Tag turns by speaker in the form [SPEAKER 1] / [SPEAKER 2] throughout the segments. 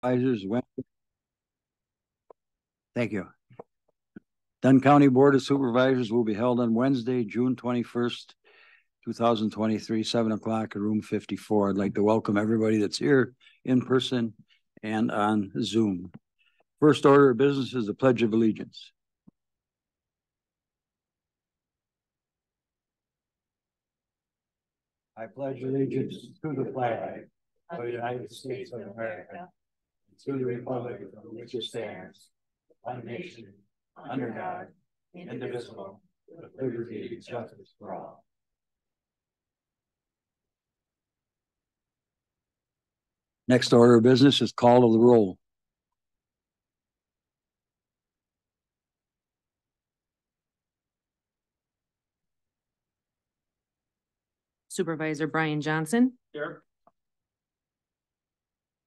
[SPEAKER 1] Supervisors. Thank you. Dunn County Board of Supervisors will be held on Wednesday, June 21st, 2023, 7 o'clock in room 54. I'd like to welcome everybody that's here in person and on Zoom. First order of business is the Pledge of Allegiance. I pledge allegiance to the flag of the United States of America, to the republic for which it stands, one nation, under God, indivisible, with liberty and justice for all. Next order of business is call of the roll.
[SPEAKER 2] Supervisor Brian Johnson.
[SPEAKER 1] Here.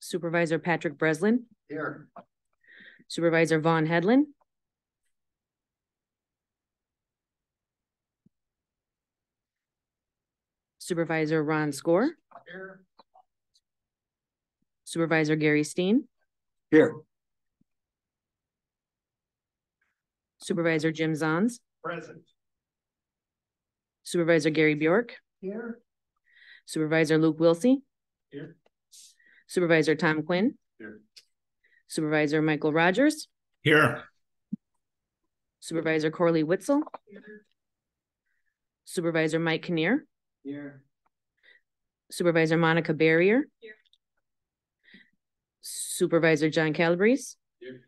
[SPEAKER 2] Supervisor Patrick Breslin.
[SPEAKER 1] Here.
[SPEAKER 2] Supervisor Vaughn Hedlund. Supervisor Ron Score.
[SPEAKER 1] Here.
[SPEAKER 2] Supervisor Gary Steen.
[SPEAKER 1] Here.
[SPEAKER 2] Supervisor Jim Zons.
[SPEAKER 1] Present.
[SPEAKER 2] Supervisor Gary Bjork.
[SPEAKER 1] Here.
[SPEAKER 2] Supervisor Luke Wilsey.
[SPEAKER 1] Here.
[SPEAKER 2] Supervisor Tom Quinn.
[SPEAKER 1] Here.
[SPEAKER 2] Supervisor Michael Rogers.
[SPEAKER 3] Here.
[SPEAKER 2] Supervisor Corley Witzel.
[SPEAKER 1] Here.
[SPEAKER 2] Supervisor Mike Kinnear.
[SPEAKER 1] Here.
[SPEAKER 2] Supervisor Monica Barrier.
[SPEAKER 1] Here.
[SPEAKER 2] Supervisor John Calabrese.
[SPEAKER 1] Here.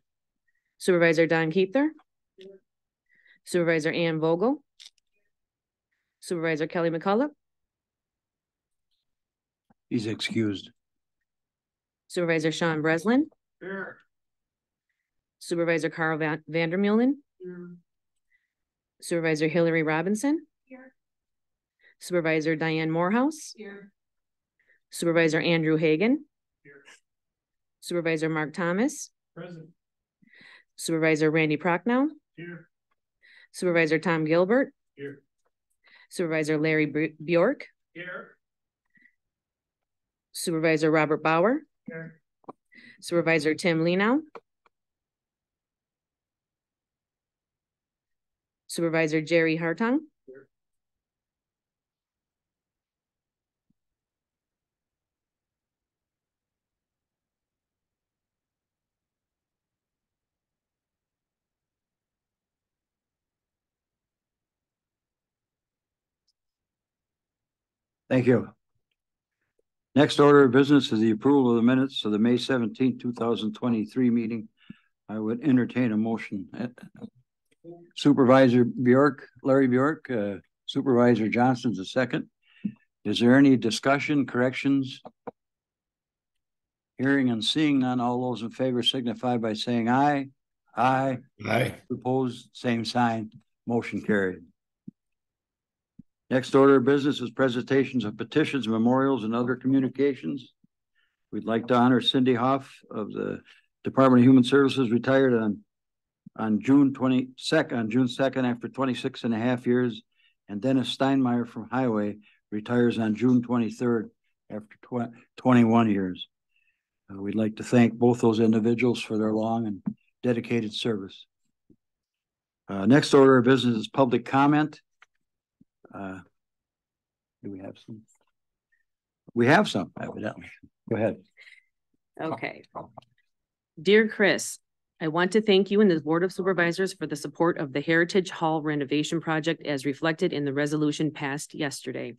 [SPEAKER 2] Supervisor Don Keither.
[SPEAKER 1] Here.
[SPEAKER 2] Supervisor Ann Vogel. Supervisor Kelly McCullough.
[SPEAKER 1] He's excused.
[SPEAKER 2] Supervisor Sean Breslin.
[SPEAKER 1] Here.
[SPEAKER 2] Supervisor Carl Vandermeulen.
[SPEAKER 1] Here.
[SPEAKER 2] Supervisor Hillary Robinson.
[SPEAKER 1] Here.
[SPEAKER 2] Supervisor Diane Morehouse.
[SPEAKER 1] Here.
[SPEAKER 2] Supervisor Andrew Hagan.
[SPEAKER 1] Here.
[SPEAKER 2] Supervisor Mark Thomas.
[SPEAKER 1] Present.
[SPEAKER 2] Supervisor Randy Prochnow.
[SPEAKER 1] Here.
[SPEAKER 2] Supervisor Tom Gilbert.
[SPEAKER 1] Here.
[SPEAKER 2] Supervisor Larry Bjork.
[SPEAKER 1] Here.
[SPEAKER 2] Supervisor Robert Bauer.
[SPEAKER 1] Here.
[SPEAKER 2] Supervisor Tim Lenow. Supervisor Jerry Hartung.
[SPEAKER 1] Here. Thank you. Next order of business is the approval of the minutes of the May 17th, 2023 meeting. I would entertain a motion. Supervisor Bjork, Larry Bjork, Supervisor Johnson's a second. Is there any discussion, corrections? Hearing and seeing none, all those in favor signify by saying aye. Aye.
[SPEAKER 3] Aye.
[SPEAKER 1] Opposed, same sign. Motion carried. Next order of business is presentations of petitions, memorials, and other communications. We'd like to honor Cindy Hoff of the Department of Human Services, retired on June 2nd after 26 and a half years, and Dennis Steinmeier from Highway retires on June 23rd after 21 years. We'd like to thank both those individuals for their long and dedicated service. Next order of business is public comment. Do we have some? We have some, evidently. Go ahead.
[SPEAKER 2] Okay. Dear Chris, I want to thank you and the Board of Supervisors for the support of the Heritage Hall renovation project as reflected in the resolution passed yesterday.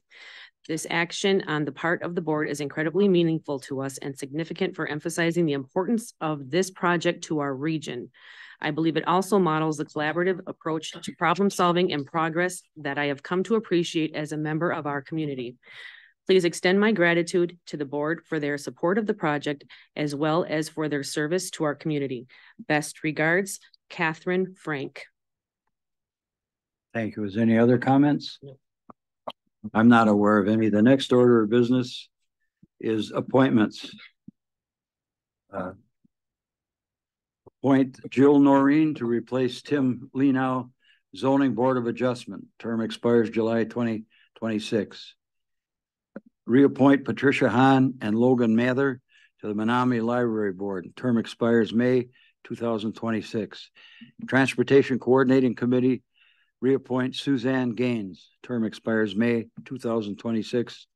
[SPEAKER 2] This action on the part of the board is incredibly meaningful to us and significant for emphasizing the importance of this project to our region. I believe it also models the collaborative approach to problem solving and progress that I have come to appreciate as a member of our community. Please extend my gratitude to the board for their support of the project, as well as for their service to our community. Best regards, Catherine Frank.
[SPEAKER 1] Thank you. Is there any other comments? No. I'm not aware of any. The next order of business is appointments. Appoint Jill Noreen to replace Tim Lenow, Zoning Board of Adjustment. Term expires July 2026. Reappoint Patricia Hahn and Logan Mather to the Menominee Library Board. Term expires May 2026. Transportation Coordinating Committee, reappoint Suzanne Gaines. Term expires May 2026.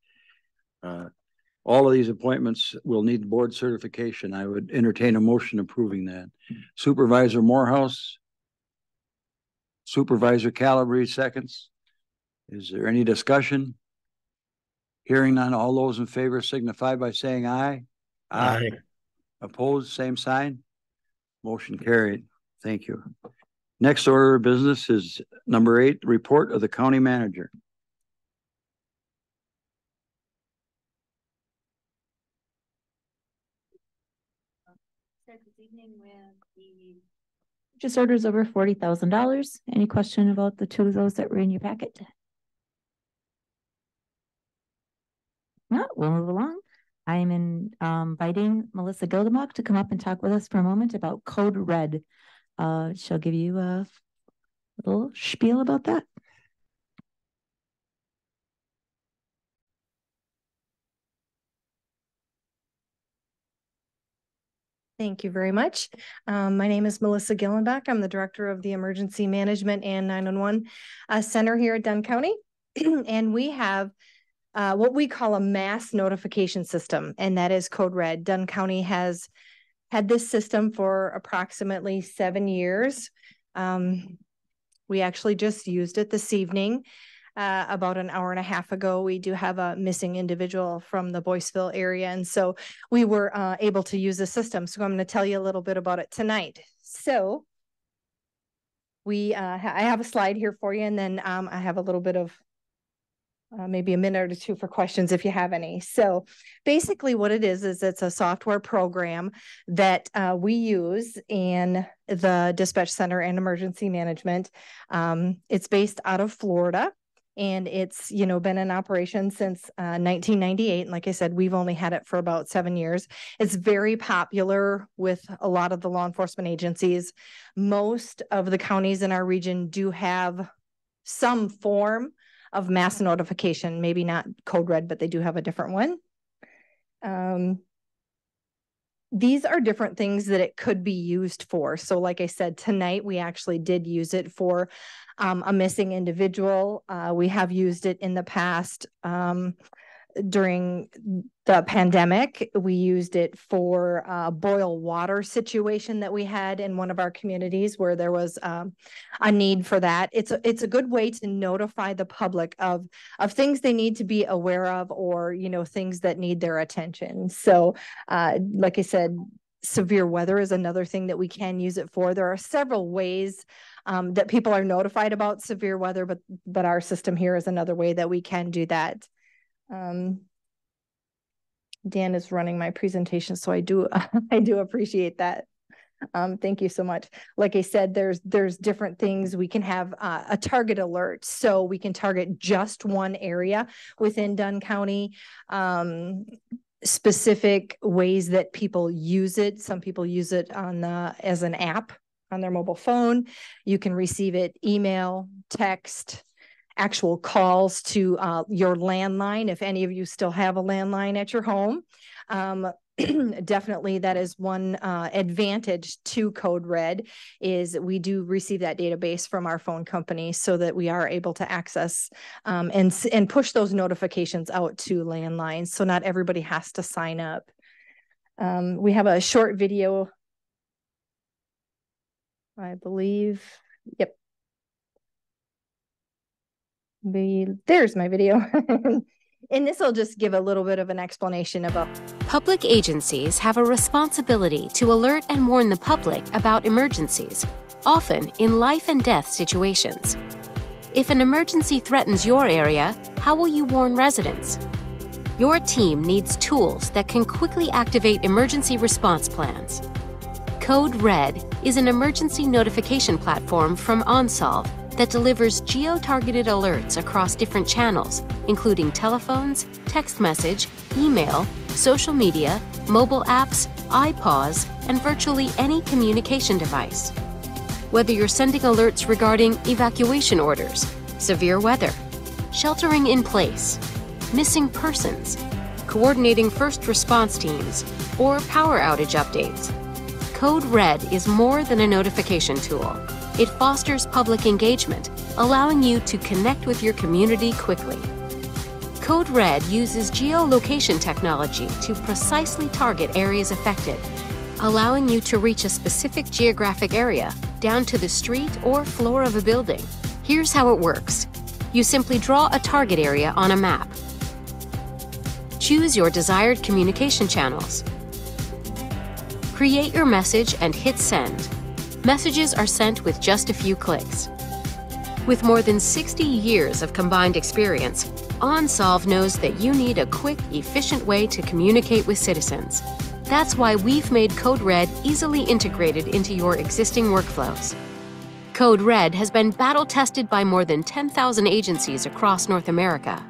[SPEAKER 1] All of these appointments will need board certification. I would entertain a motion approving that. Supervisor Morehouse. Supervisor Calabrese seconds. Is there any discussion? Hearing none, all those in favor signify by saying aye.
[SPEAKER 3] Aye.
[SPEAKER 1] Opposed, same sign. Motion carried. Thank you. Next order of business is number 8, report of the county manager.
[SPEAKER 4] This evening with the purchase orders over $40,000. Any question about the two of those that were in your packet? No, we'll move along. I am inviting Melissa Gildenbach to come up and talk with us for a moment about Code Red. She'll give you a little spiel about that.
[SPEAKER 5] Thank you very much. My name is Melissa Gillenbach. I'm the Director of the Emergency Management and 911 Center here at Dunn County. And we have what we call a mass notification system, and that is Code Red. Dunn County has had this system for approximately 7 years. We actually just used it this evening. About an hour and a half ago, we do have a missing individual from the Boyceville area. And so we were able to use the system. So I'm going to tell you a little bit about it tonight. So I have a slide here for you, and then I have a little bit of maybe a minute or two for questions if you have any. So basically what it is it's a software program that we use in the dispatch center and emergency management. It's based out of Florida. And it's, been in operation since 1998. And like I said, we've only had it for about 7 years. It's very popular with a lot of the law enforcement agencies. Most of the counties in our region do have some form of mass notification, maybe not Code Red, but they do have a different one. These are different things that it could be used for. So like I said, tonight we actually did use it for a missing individual. We have used it in the past during the pandemic. We used it for a boil water situation that we had in one of our communities where there was a need for that. It's a good way to notify the public of things they need to be aware of, or things that need their attention. So like I said, severe weather is another thing that we can use it for. There are several ways that people are notified about severe weather, but our system here is another way that we can do that. Dan is running my presentation, so I do appreciate that. Thank you so much. Like I said, there's different things. We can have a target alert, so we can target just one area within Dunn County. Specific ways that people use it. Some people use it as an app on their mobile phone. You can receive it email, text, actual calls to your landline, if any of you still have a landline at your home. Definitely that is one advantage to Code Red, is we do receive that database from our phone company so that we are able to access and push those notifications out to landlines. So not everybody has to sign up. We have a short video, I believe. Yep. There's my video. And this will just give a little bit of an explanation about.
[SPEAKER 6] Public agencies have a responsibility to alert and warn the public about emergencies, often in life and death situations. If an emergency threatens your area, how will you warn residents? Your team needs tools that can quickly activate emergency response plans. Code Red is an emergency notification platform from OnSolve that delivers geo-targeted alerts across different channels, including telephones, text message, email, social media, mobile apps, iPaws, and virtually any communication device. Whether you're sending alerts regarding evacuation orders, severe weather, sheltering in place, missing persons, coordinating first response teams, or power outage updates. Code Red is more than a notification tool. It fosters public engagement, allowing you to connect with your community quickly. Code Red uses geolocation technology to precisely target areas affected, allowing you to reach a specific geographic area, down to the street or floor of a building. Here's how it works. You simply draw a target area on a map. Choose your desired communication channels. Create your message and hit send. Messages are sent with just a few clicks. With more than 60 years of combined experience, OnSolve knows that you need a quick, efficient way to communicate with citizens. That's why we've made Code Red easily integrated into your existing workflows. Code Red has been battle-tested by more than 10,000 agencies across North America.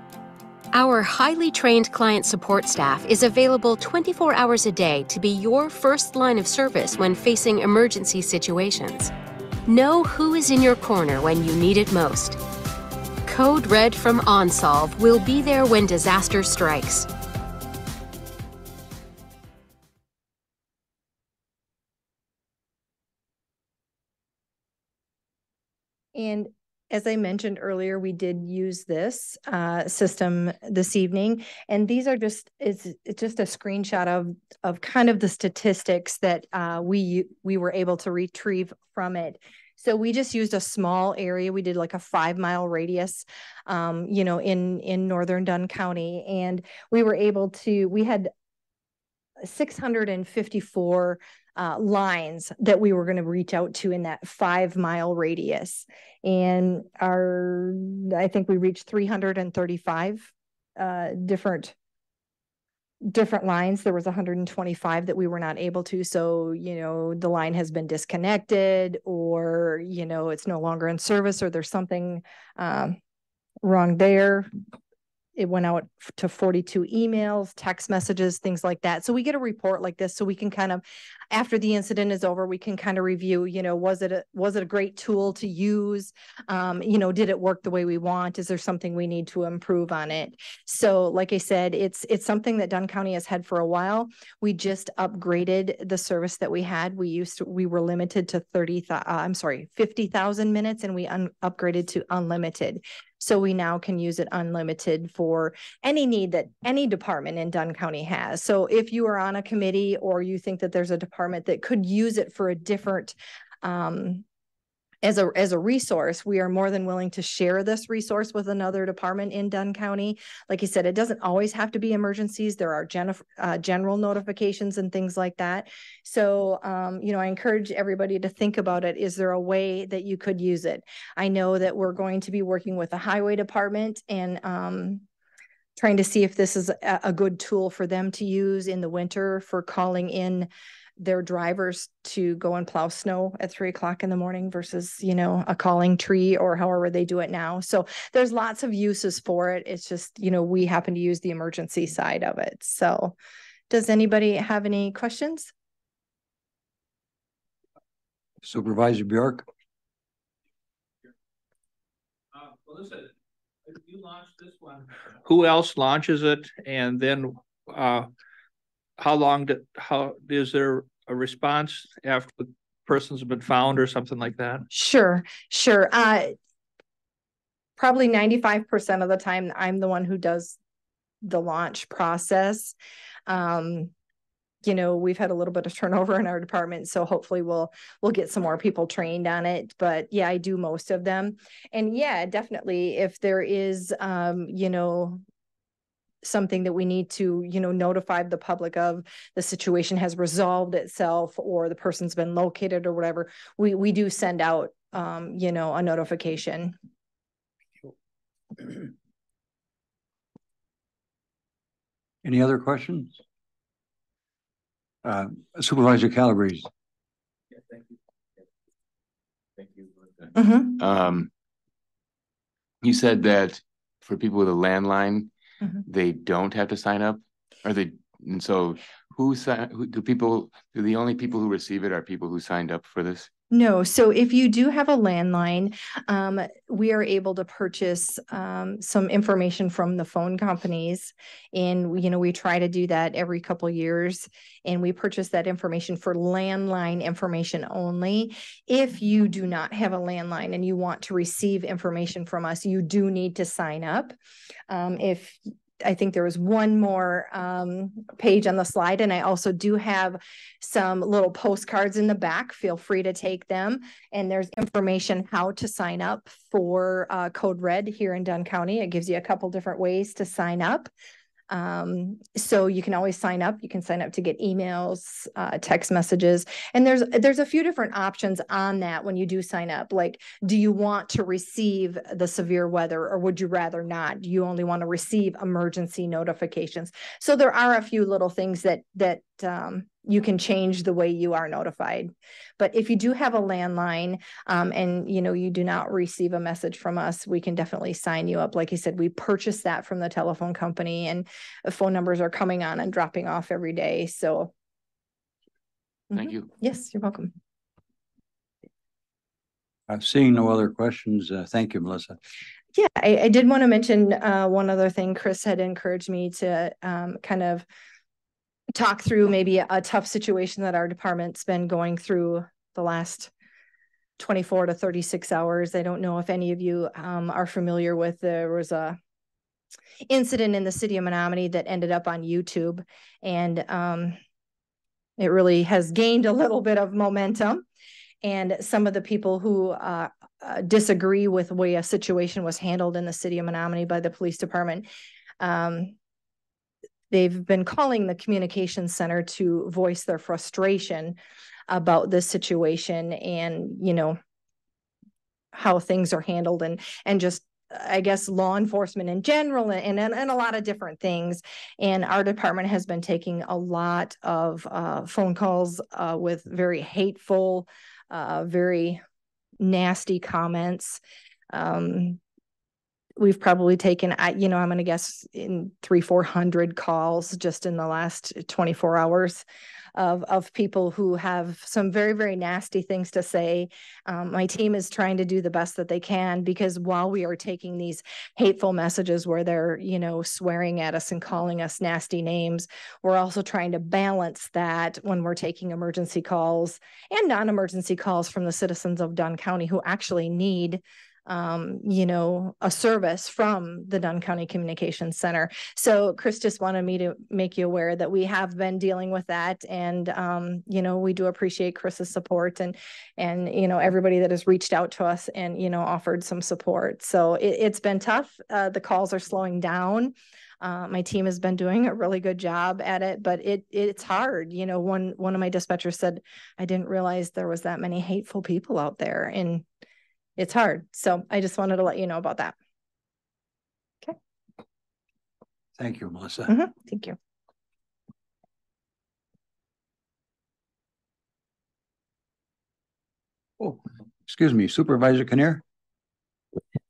[SPEAKER 6] Our highly trained client support staff is available 24 hours a day to be your first line of service when facing emergency situations. Know who is in your corner when you need it most. Code Red from OnSolve will be there when disaster strikes.
[SPEAKER 5] And as I mentioned earlier, we did use this system this evening, and these are it's just a screenshot of kind of the statistics that we were able to retrieve from it. So we just used a small area. We did like a 5-mile radius, in northern Dunn County, and we had 654 lines that we were going to reach out to in that 5-mile radius. And I think we reached 335 different lines. There was 125 that we were not able to. So, the line has been disconnected, or, it's no longer in service, or there's something wrong there. It went out to 42 emails, text messages, things like that. So we get a report like this, so we can kind of, after the incident is over, we can kind of review, was it a great tool to use? Did it work the way we want? Is there something we need to improve on it? So like I said, it's something that Dunn County has had for a while. We just upgraded the service that we had. We were limited to 50,000 minutes, and we upgraded to unlimited. So we now can use it unlimited for any need that any department in Dunn County has. So if you are on a committee, or you think that there's a department that could use it for a different, as a resource, we are more than willing to share this resource with another department in Dunn County. Like you said, it doesn't always have to be emergencies. There are general notifications and things like that. So, I encourage everybody to think about it. Is there a way that you could use it? I know that we're going to be working with the highway department and trying to see if this is a good tool for them to use in the winter for calling in their drivers to go and plow snow at 3 o'clock in the morning versus, a calling tree, or however they do it now. So there's lots of uses for it. It's just, we happen to use the emergency side of it. So does anybody have any questions?
[SPEAKER 1] Supervisor Bjork?
[SPEAKER 3] Melissa, if you launch this one, who else launches it? And then how is there a response after the person's been found or something like that?
[SPEAKER 5] Sure. Probably 95% of the time, I'm the one who does the launch process. We've had a little bit of turnover in our department, so hopefully we'll get some more people trained on it. But yeah, I do most of them. And yeah, definitely, if there is, something that we need to, notify the public of, the situation has resolved itself, or the person's been located or whatever, we do send out, a notification.
[SPEAKER 1] Any other questions? Supervisor Calabrese.
[SPEAKER 7] Yeah, thank you. Thank you.
[SPEAKER 5] Mm-hmm.
[SPEAKER 7] You said that for people with a landline, they don't have to sign up, and so do the only people who receive it are people who signed up for this?
[SPEAKER 5] No, so if you do have a landline, we are able to purchase some information from the phone companies. And, we try to do that every couple years. And we purchase that information for landline information only. If you do not have a landline and you want to receive information from us, you do need to sign up. I think there was one more page on the slide, and I also do have some little postcards in the back. Feel free to take them. And there's information how to sign up for Code Red here in Dunn County. It gives you a couple different ways to sign up. So you can always sign up. You can sign up to get emails, text messages, and there's a few different options on that when you do sign up. Like, do you want to receive the severe weather, or would you rather not? Do you only want to receive emergency notifications? So there are a few little things that you can change the way you are notified. But if you do have a landline and you do not receive a message from us, we can definitely sign you up. Like I said, we purchased that from the telephone company, and phone numbers are coming on and dropping off every day. So
[SPEAKER 7] Thank you.
[SPEAKER 5] Yes, you're welcome.
[SPEAKER 1] Seeing no other questions, thank you, Melissa.
[SPEAKER 5] Yeah, I did want to mention one other thing. Chris had encouraged me to kind of talk through maybe a tough situation that our department's been going through the last 24 to 36 hours. I don't know if any of you are familiar with, there was a incident in the city of Menominee that ended up on YouTube, and it really has gained a little bit of momentum. And some of the people who disagree with the way a situation was handled in the city of Menominee by the police department, they've been calling the communications center to voice their frustration about this situation and, how things are handled and just, I guess, law enforcement in general and a lot of different things. And our department has been taking a lot of phone calls with very hateful, very nasty comments. We've probably taken, I'm going to guess in 300-400 calls just in the last 24 hours of people who have some very, very nasty things to say. My team is trying to do the best that they can, because while we are taking these hateful messages where they're, swearing at us and calling us nasty names, we're also trying to balance that when we're taking emergency calls and non-emergency calls from the citizens of Dunn County who actually need a service from the Dunn County Communications Center. So Chris just wanted me to make you aware that we have been dealing with that. And, we do appreciate Chris's support and, everybody that has reached out to us and, offered some support. So it's been tough. The calls are slowing down. My team has been doing a really good job at it, but it's hard. One of my dispatchers said, I didn't realize there was that many hateful people out there, and it's hard. So I just wanted to let you know about that. Okay.
[SPEAKER 1] Thank you, Melissa.
[SPEAKER 5] Thank you.
[SPEAKER 1] Oh, excuse me, Supervisor Kinnear.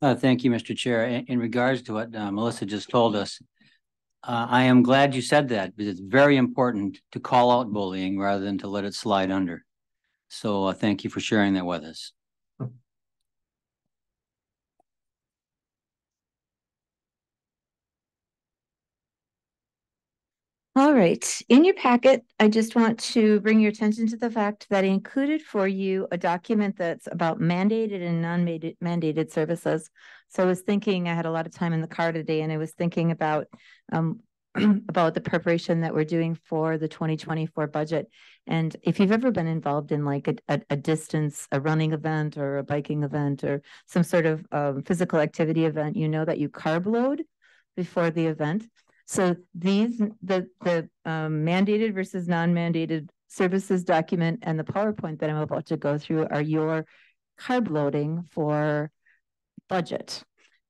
[SPEAKER 8] Thank you, Mr. Chair. In regards to what Melissa just told us, I am glad you said that, because it's very important to call out bullying rather than to let it slide under. So thank you for sharing that with us.
[SPEAKER 4] All right. In your packet, I just want to bring your attention to the fact that I included for you a document that's about mandated and non-mandated services. So I was thinking, I had a lot of time in the car today, and I was thinking about about the preparation that we're doing for the 2024 budget. And if you've ever been involved in like a distance, a running event or a biking event or some sort of physical activity event, you know that you carb load before the event. So the mandated versus non-mandated services document and the PowerPoint that I'm about to go through are your carb loading for budget,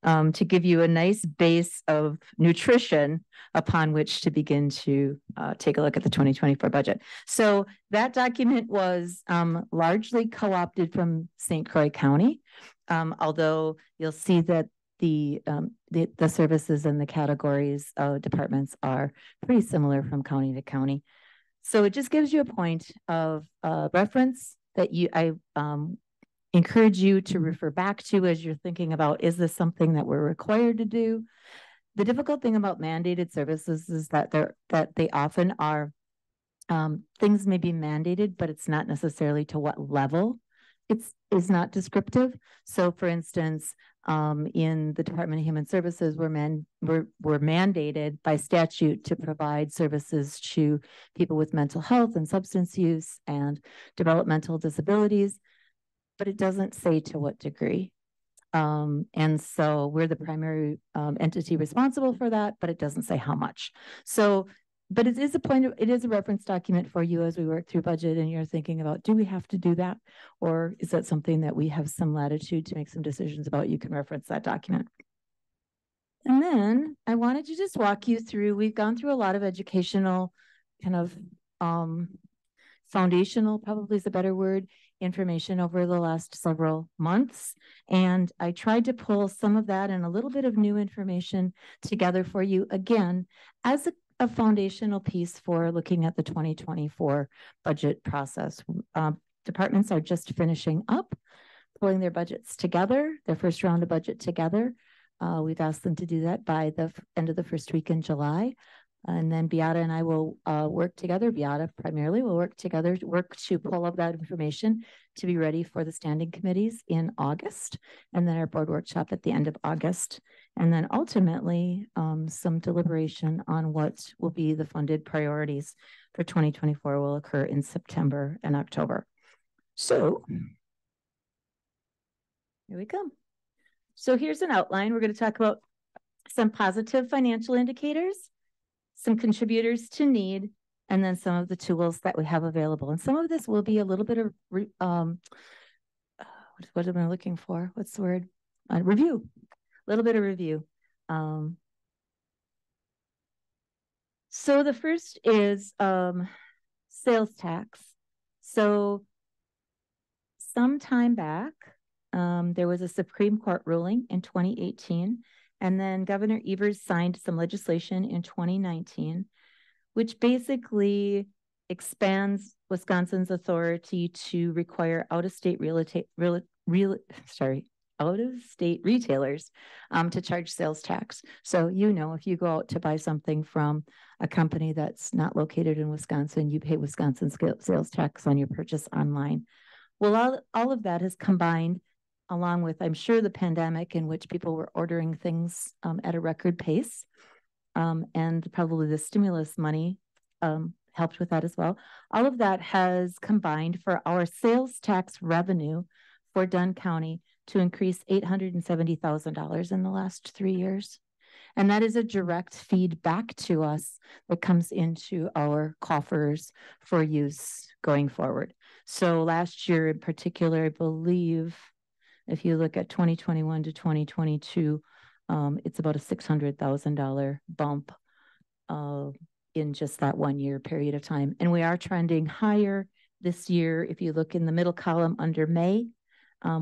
[SPEAKER 4] to give you a nice base of nutrition upon which to begin to take a look at the 2024 budget. So that document was largely co-opted from St. Croix County, although you'll see that the services and the categories of departments are pretty similar from county to county. So it just gives you a point of reference that I encourage you to refer back to as you're thinking about, is this something that we're required to do? The difficult thing about mandated services is that they often are, things may be mandated, but it's not necessarily to what level. Is not descriptive. So for instance, in the Department of Human Services, we're mandated by statute to provide services to people with mental health and substance use and developmental disabilities, but it doesn't say to what degree. And so we're the primary entity responsible for that, but it doesn't say how much. So, but it is a reference document for you as we work through budget and you're thinking about, do we have to do that? Or is that something that we have some latitude to make some decisions about? You can reference that document. And then I wanted to just walk you through, we've gone through a lot of educational kind of foundational, probably is a better word, information over the last several months. And I tried to pull some of that and a little bit of new information together for you, again, as a foundational piece for looking at the 2024 budget process. Departments are just finishing up, pulling their budgets together, their first round of budget together. We've asked them to do that by the end of the first week in July. And then Beata and I will work together. Beata primarily will work together, work to pull up that information to be ready for the standing committees in August, and then our board workshop at the end of August. And then ultimately some deliberation on what will be the funded priorities for 2024 will occur in September and October. So here we come. So here's an outline. We're going to talk about some positive financial indicators, some contributors to need, and then some of the tools that we have available. And some of this will be a little bit of, what am I looking for? What's the word? Review, a little bit of review. So the first is sales tax. So some time back, there was a Supreme Court ruling in 2018. And then Governor Evers signed some legislation in 2019, which basically expands Wisconsin's authority to require out-of-state retailers to charge sales tax. So, if you go out to buy something from a company that's not located in Wisconsin, you pay Wisconsin sales tax on your purchase online. Well, all of that has combined along with, I'm sure, the pandemic in which people were ordering things at a record pace. And probably the stimulus money helped with that as well. All of that has combined for our sales tax revenue for Dunn County to increase $870,000 in the last 3 years. And that is a direct feedback to us that comes into our coffers for use going forward. So last year in particular, I believe, if you look at 2021 to 2022, it's about a $600,000 bump in just that 1 year period of time. And we are trending higher this year. If you look in the middle column under May,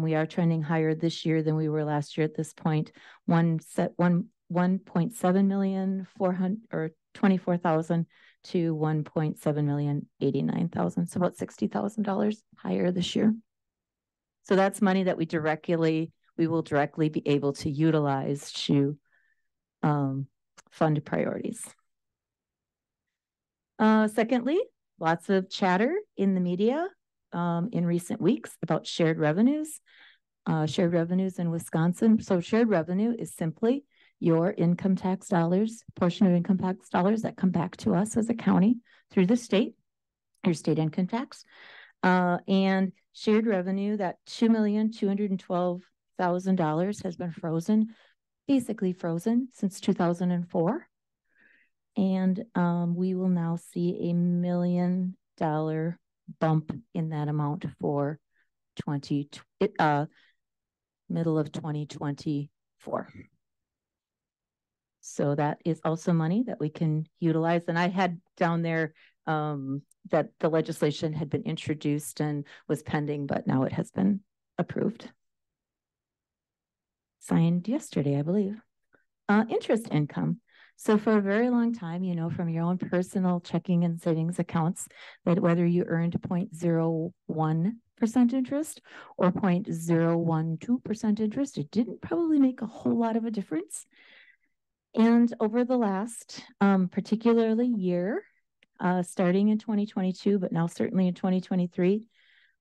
[SPEAKER 4] we are trending higher this year than we were last year at this point. 1.7 million 24,000 to 1.7 million 89,000. So about $60,000 higher this year. So that's money that we will directly be able to utilize to fund priorities. Secondly, lots of chatter in the media in recent weeks about shared revenues in Wisconsin. So shared revenue is simply your income tax dollars, portion of income tax dollars that come back to us as a county through the state, your state income tax. And shared revenue, that $2,212,000 has been frozen, basically frozen since 2004. And we will now see $1 million bump in that amount for middle of 2024. So that is also money that we can utilize. And I had down there that the legislation had been introduced and was pending, but now it has been approved. Signed yesterday, I believe. Interest income. So for a very long time, you know, from your own personal checking and savings accounts, that whether you earned 0.01% interest or 0.012% interest, it didn't probably make a whole lot of a difference. And over the last particularly year, starting in 2022, but now certainly in 2023,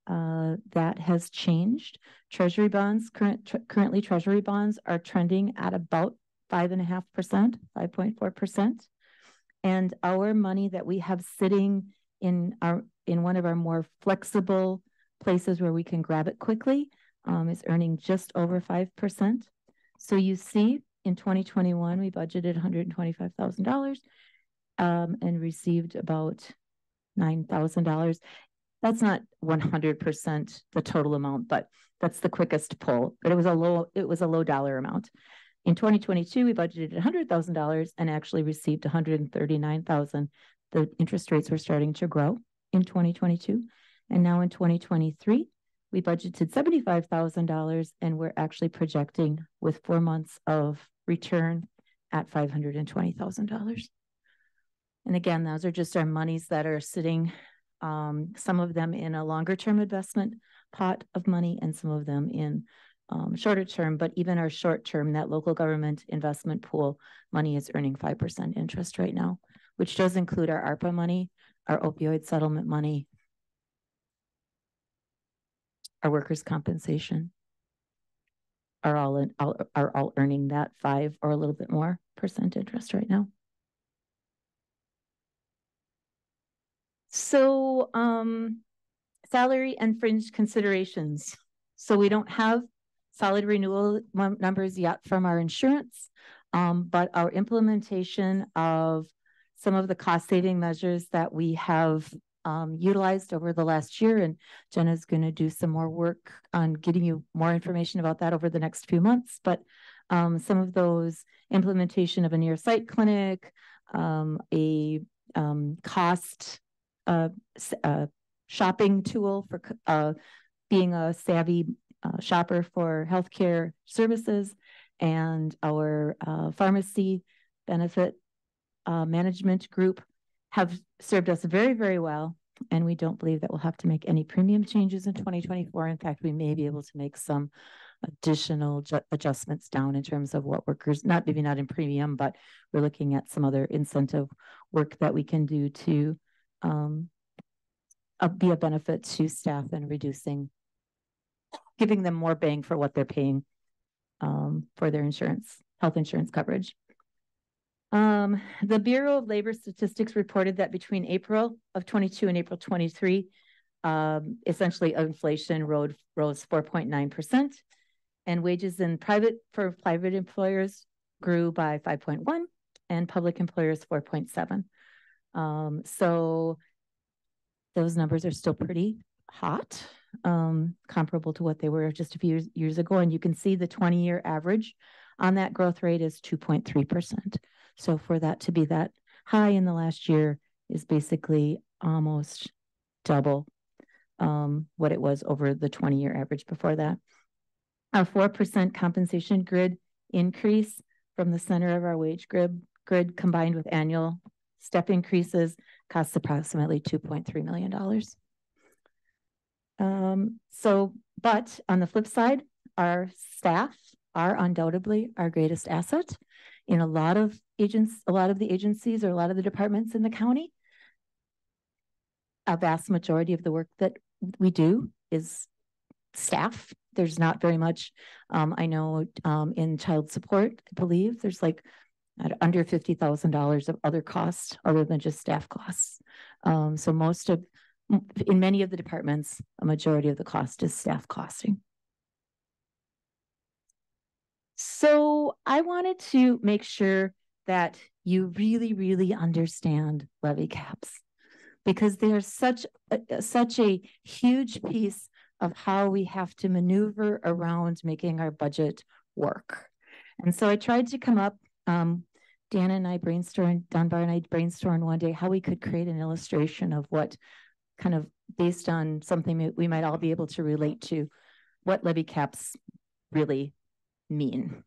[SPEAKER 4] that has changed. Treasury bonds, currently Treasury bonds are trending at about 5.5%, 5.4%. And our money that we have sitting in one of our more flexible places where we can grab it quickly is earning just over 5%. So you see, in 2021, we budgeted $125,000 and received about $9,000. That's not 100% the total amount, but that's the quickest pull. But it was a low dollar amount. In 2022, we budgeted $100,000 and actually received $139,000. The interest rates were starting to grow in 2022. And now in 2023, we budgeted $75,000 and we're actually projecting with 4 months of return at $520,000. And again, those are just our monies that are sitting, some of them in a longer term investment pot of money and some of them in shorter term, but even our short term, that local government investment pool money is earning 5% interest right now, which does include our ARPA money, our opioid settlement money, our workers' compensation are all earning that 5 or a little bit more % interest right now. So salary and fringe considerations. So we don't have solid renewal numbers yet from our insurance, but our implementation of some of the cost saving measures that we have utilized over the last year, and Jenna's going to do some more work on getting you more information about that over the next few months. But some of those implementation of a near site clinic, a cost shopping tool for being a savvy shopper for healthcare services, and our pharmacy benefit management group have served us very, very well. And we don't believe that we'll have to make any premium changes in 2024. In fact, we may be able to make some additional adjustments down in terms of what workers, maybe not in premium, but we're looking at some other incentive work that we can do to be a benefit to staff and giving them more bang for what they're paying for their health insurance coverage. The Bureau of Labor Statistics reported that between April of 22 and April 23, essentially inflation rose 4.9%, and wages for private employers grew by 5.1, and public employers 4.7. So those numbers are still pretty hot, comparable to what they were just a few years ago. And you can see the 20-year average on that growth rate is 2.3%. So for that to be that high in the last year is basically almost double what it was over the 20-year average before that. A 4% compensation grid increase from the center of our wage grid combined with annual step increases costs approximately $2.3 million. But on the flip side, our staff are undoubtedly our greatest asset. In a lot of the agencies or a lot of the departments in the county, a vast majority of the work that we do is staff. There's not very much, I know in child support, I believe there's like under $50,000 of other costs other than just staff costs. So in many of the departments, a majority of the cost is staff costing. So I wanted to make sure that you really, really understand levy caps, because they're such a huge piece of how we have to maneuver around making our budget work. And so I tried to come up, Dunbar and I brainstormed one day how we could create an illustration of what kind of based on something that we might all be able to relate to, what levy caps really mean.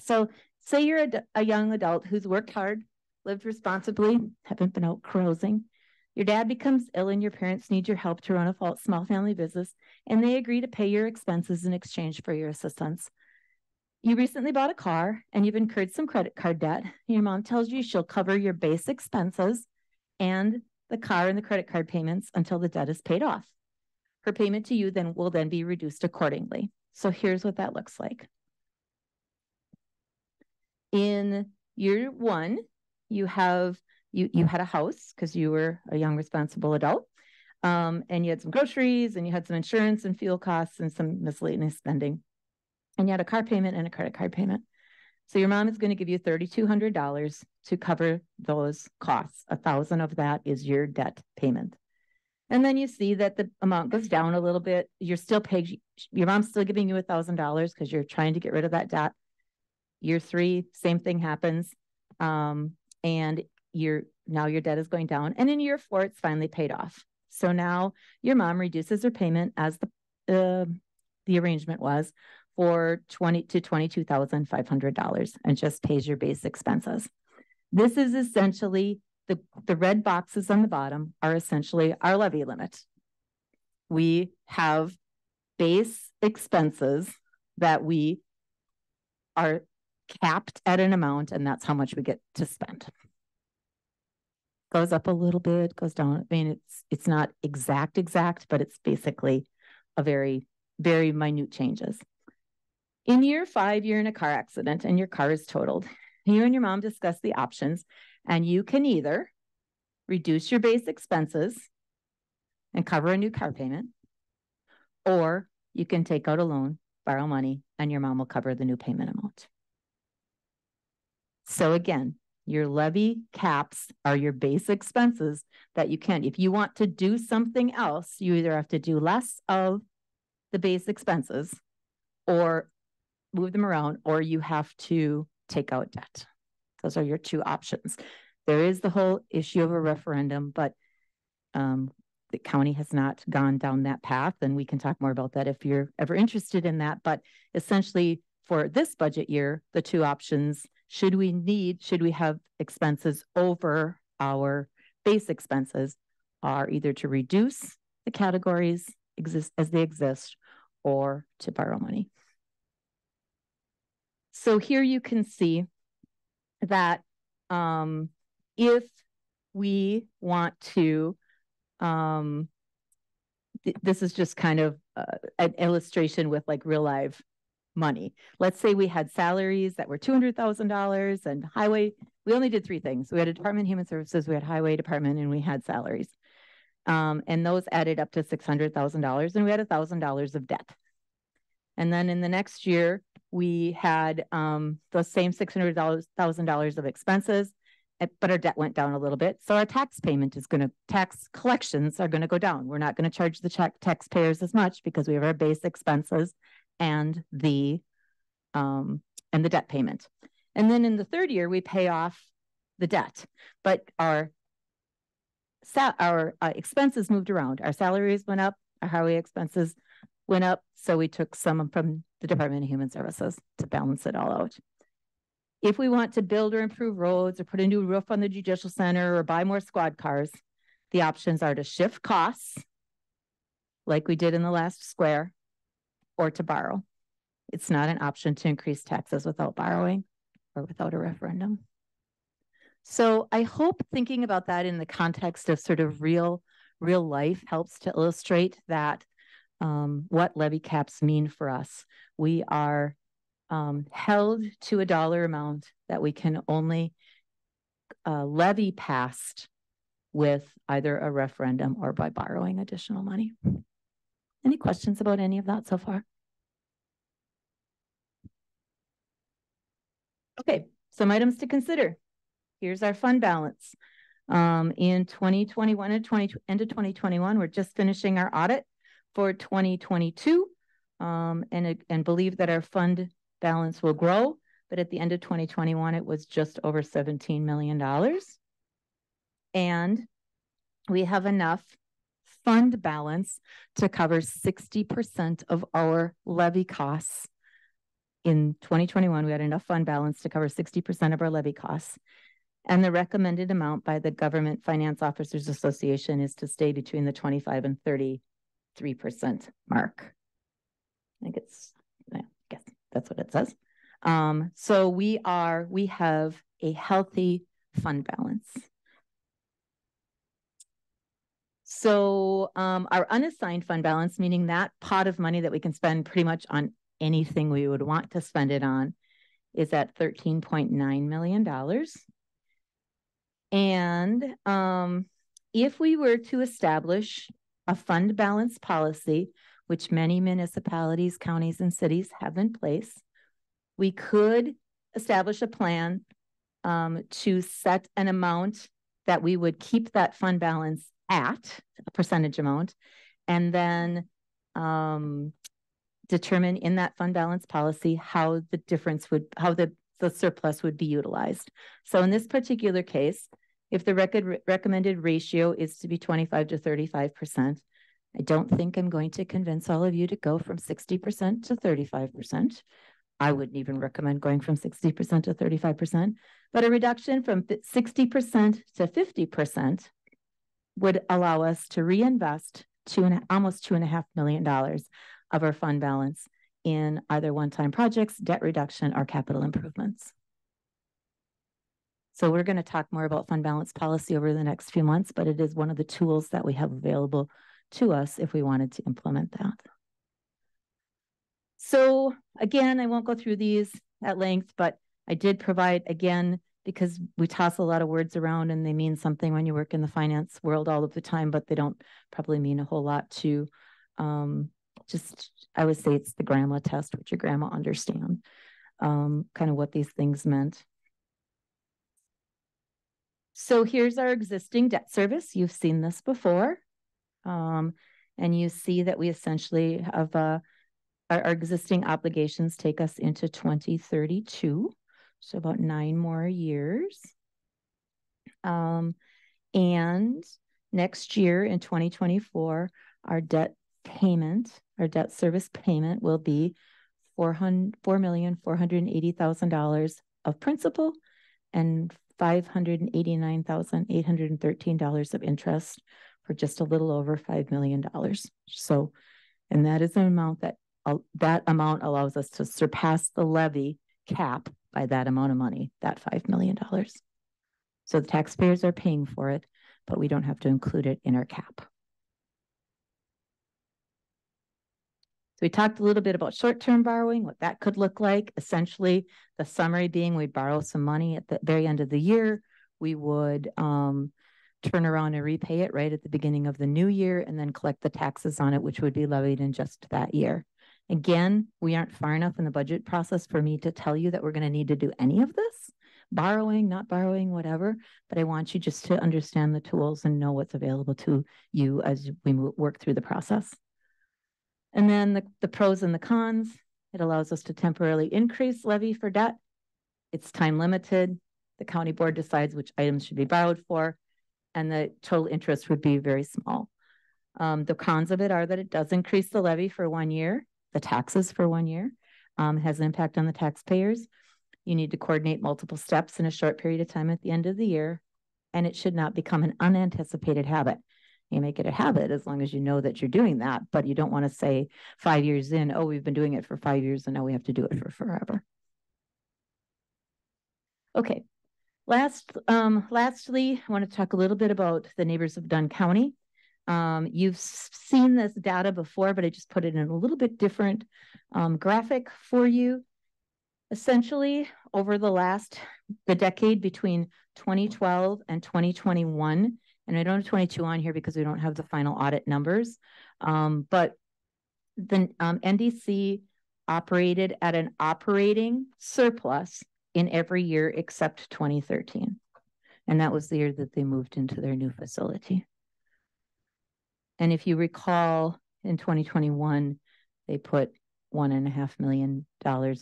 [SPEAKER 4] So say you're a young adult who's worked hard, lived responsibly, haven't been out carousing. Your dad becomes ill and your parents need your help to run a small family business, and they agree to pay your expenses in exchange for your assistance. You recently bought a car and you've incurred some credit card debt. Your mom tells you she'll cover your base expenses and the car and the credit card payments until the debt is paid off. Her payment to you will then be reduced accordingly. So here's what that looks like. In year one, you had a house because you were a young responsible adult, and you had some groceries and you had some insurance and fuel costs and some miscellaneous spending, and you had a car payment and a credit card payment. So your mom is going to give you $3,200 to cover those costs. $1,000 of that is your debt payment. And then you see that the amount goes down a little bit. You're still paying, your mom's still giving you $1,000 because you're trying to get rid of that debt. Year three, same thing happens. And now your debt is going down. And in year four, it's finally paid off. So now your mom reduces her payment as the arrangement was for $20,000 to $22,500 and just pays your base expenses. This is essentially the red boxes on the bottom are essentially our levy limit. We have base expenses that we are capped at an amount, and that's how much we get to spend. Goes up a little bit, goes down. I mean, it's not exact, but it's basically a very, very minute changes. In year five, you're in a car accident and your car is totaled. You and your mom discuss the options, and you can either reduce your base expenses and cover a new car payment, or you can take out a loan, borrow money, and your mom will cover the new payment amount. So again, your levy caps are your base expenses that you can. If you want to do something else, you either have to do less of the base expenses or move them around, or you have to take out debt. Those are your two options. There is the whole issue of a referendum, but the county has not gone down that path, and we can talk more about that if you're ever interested in that. But essentially, for this budget year, the two options, should we have expenses over our base expenses, are either to reduce the categories as they exist or to borrow money. So here you can see that if we want to, this is just kind of an illustration with like real life money. Let's say we had salaries that were $200,000 and highway. We only did three things. We had a Department of Human Services, we had highway department, and we had salaries. And those added up to $600,000, and we had $1,000 of debt. And then in the next year, we had those same $600,000 of expenses, but our debt went down a little bit. So our tax collections are going to go down. We're not going to charge the taxpayers as much because we have our base expenses and the debt payment. And then in the third year, we pay off the debt, but our expenses moved around. Our salaries went up, our highway expenses went up. So we took some from the Department of Human Services to balance it all out. If we want to build or improve roads or put a new roof on the Judicial Center or buy more squad cars, the options are to shift costs like we did in the last square, or to borrow. It's not an option to increase taxes without borrowing or without a referendum. So I hope thinking about that in the context of sort of real life helps to illustrate that what levy caps mean for us. We are held to a dollar amount that we can only levy past with either a referendum or by borrowing additional money. Any questions about any of that so far? Okay, some items to consider. Here's our fund balance. In 2021 and end of 2021, we're just finishing our audit for 2022 and believe that our fund balance will grow. But at the end of 2021, it was just over $17 million. And we have enough fund balance to cover 60% of our levy costs in 2021, we had enough fund balance to cover 60% of our levy costs. And the recommended amount by the Government Finance Officers Association is to stay between the 25 and 33% mark. I guess that's what it says. So we have a healthy fund balance. So our unassigned fund balance, meaning that pot of money that we can spend pretty much on anything we would want to spend it on, is at $13.9 million. And if we were to establish a fund balance policy, which many municipalities, counties, and cities have in place, we could establish a plan to set an amount that we would keep that fund balance at, a percentage amount, and then determine in that fund balance policy how the surplus would be utilized. So in this particular case, if the recommended ratio is to be 25 to 35%, I don't think I'm going to convince all of you to go from 60% to 35%. I wouldn't even recommend going from 60% to 35%, but a reduction from 60% to 50% would allow us to reinvest almost $2.5 million of our fund balance in either one-time projects, debt reduction, or capital improvements. So we're going to talk more about fund balance policy over the next few months, but it is one of the tools that we have available to us if we wanted to implement that. So again, I won't go through these at length, but I did provide, again, because we toss a lot of words around and they mean something when you work in the finance world all of the time, but they don't probably mean a whole lot to I would say it's the grandma test, which your grandma understand, kind of what these things meant. So here's our existing debt service. You've seen this before. And you see that we essentially have our existing obligations take us into 2032. So about 9 more years. And next year in 2024, our debt service payment will be $4,480,000 of principal and $589,813 of interest for just a little over $5 million. So, and that is an amount that allows us to surpass the levy cap by that amount of money, that $5 million. So the taxpayers are paying for it, but we don't have to include it in our cap. So we talked a little bit about short-term borrowing, what that could look like. Essentially, the summary being we borrow some money at the very end of the year. We would turn around and repay it right at the beginning of the new year and then collect the taxes on it, which would be levied in just that year. Again, we aren't far enough in the budget process for me to tell you that we're going to need to do any of this. Borrowing, not borrowing, whatever. But I want you just to understand the tools and know what's available to you as we work through the process. And then the pros and the cons. It allows us to temporarily increase levy for debt. It's time limited. The county board decides which items should be borrowed for, and the total interest would be very small. The cons of it are that it does increase the levy for 1 year, the taxes for 1 year, has an impact on the taxpayers. You need to coordinate multiple steps in a short period of time at the end of the year, and it should not become an unanticipated habit. You make it a habit as long as you know that you're doing that, but you don't want to say 5 years in, oh, we've been doing it for 5 years and now we have to do it for forever. Okay. Lastly, I want to talk a little bit about the neighbors of Dunn County. You've seen this data before, but I just put it in a little bit different graphic for you. Essentially, over the decade between 2012 and 2021, and I don't have 22 on here because we don't have the final audit numbers, but the NDC operated at an operating surplus in every year except 2013. And that was the year that they moved into their new facility. And if you recall, in 2021, they put $1.5 million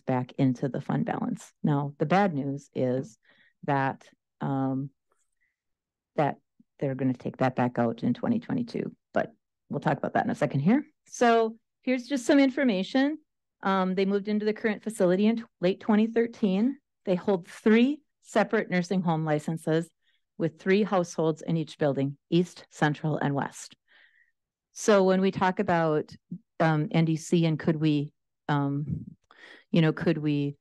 [SPEAKER 4] back into the fund balance. Now, the bad news is that that they're going to take that back out in 2022, but we'll talk about that in a second here. So here's just some information. They moved into the current facility in late 2013. They hold 3 separate nursing home licenses with 3 households in each building, East, Central, and West. So when we talk about NDC and could we, could we,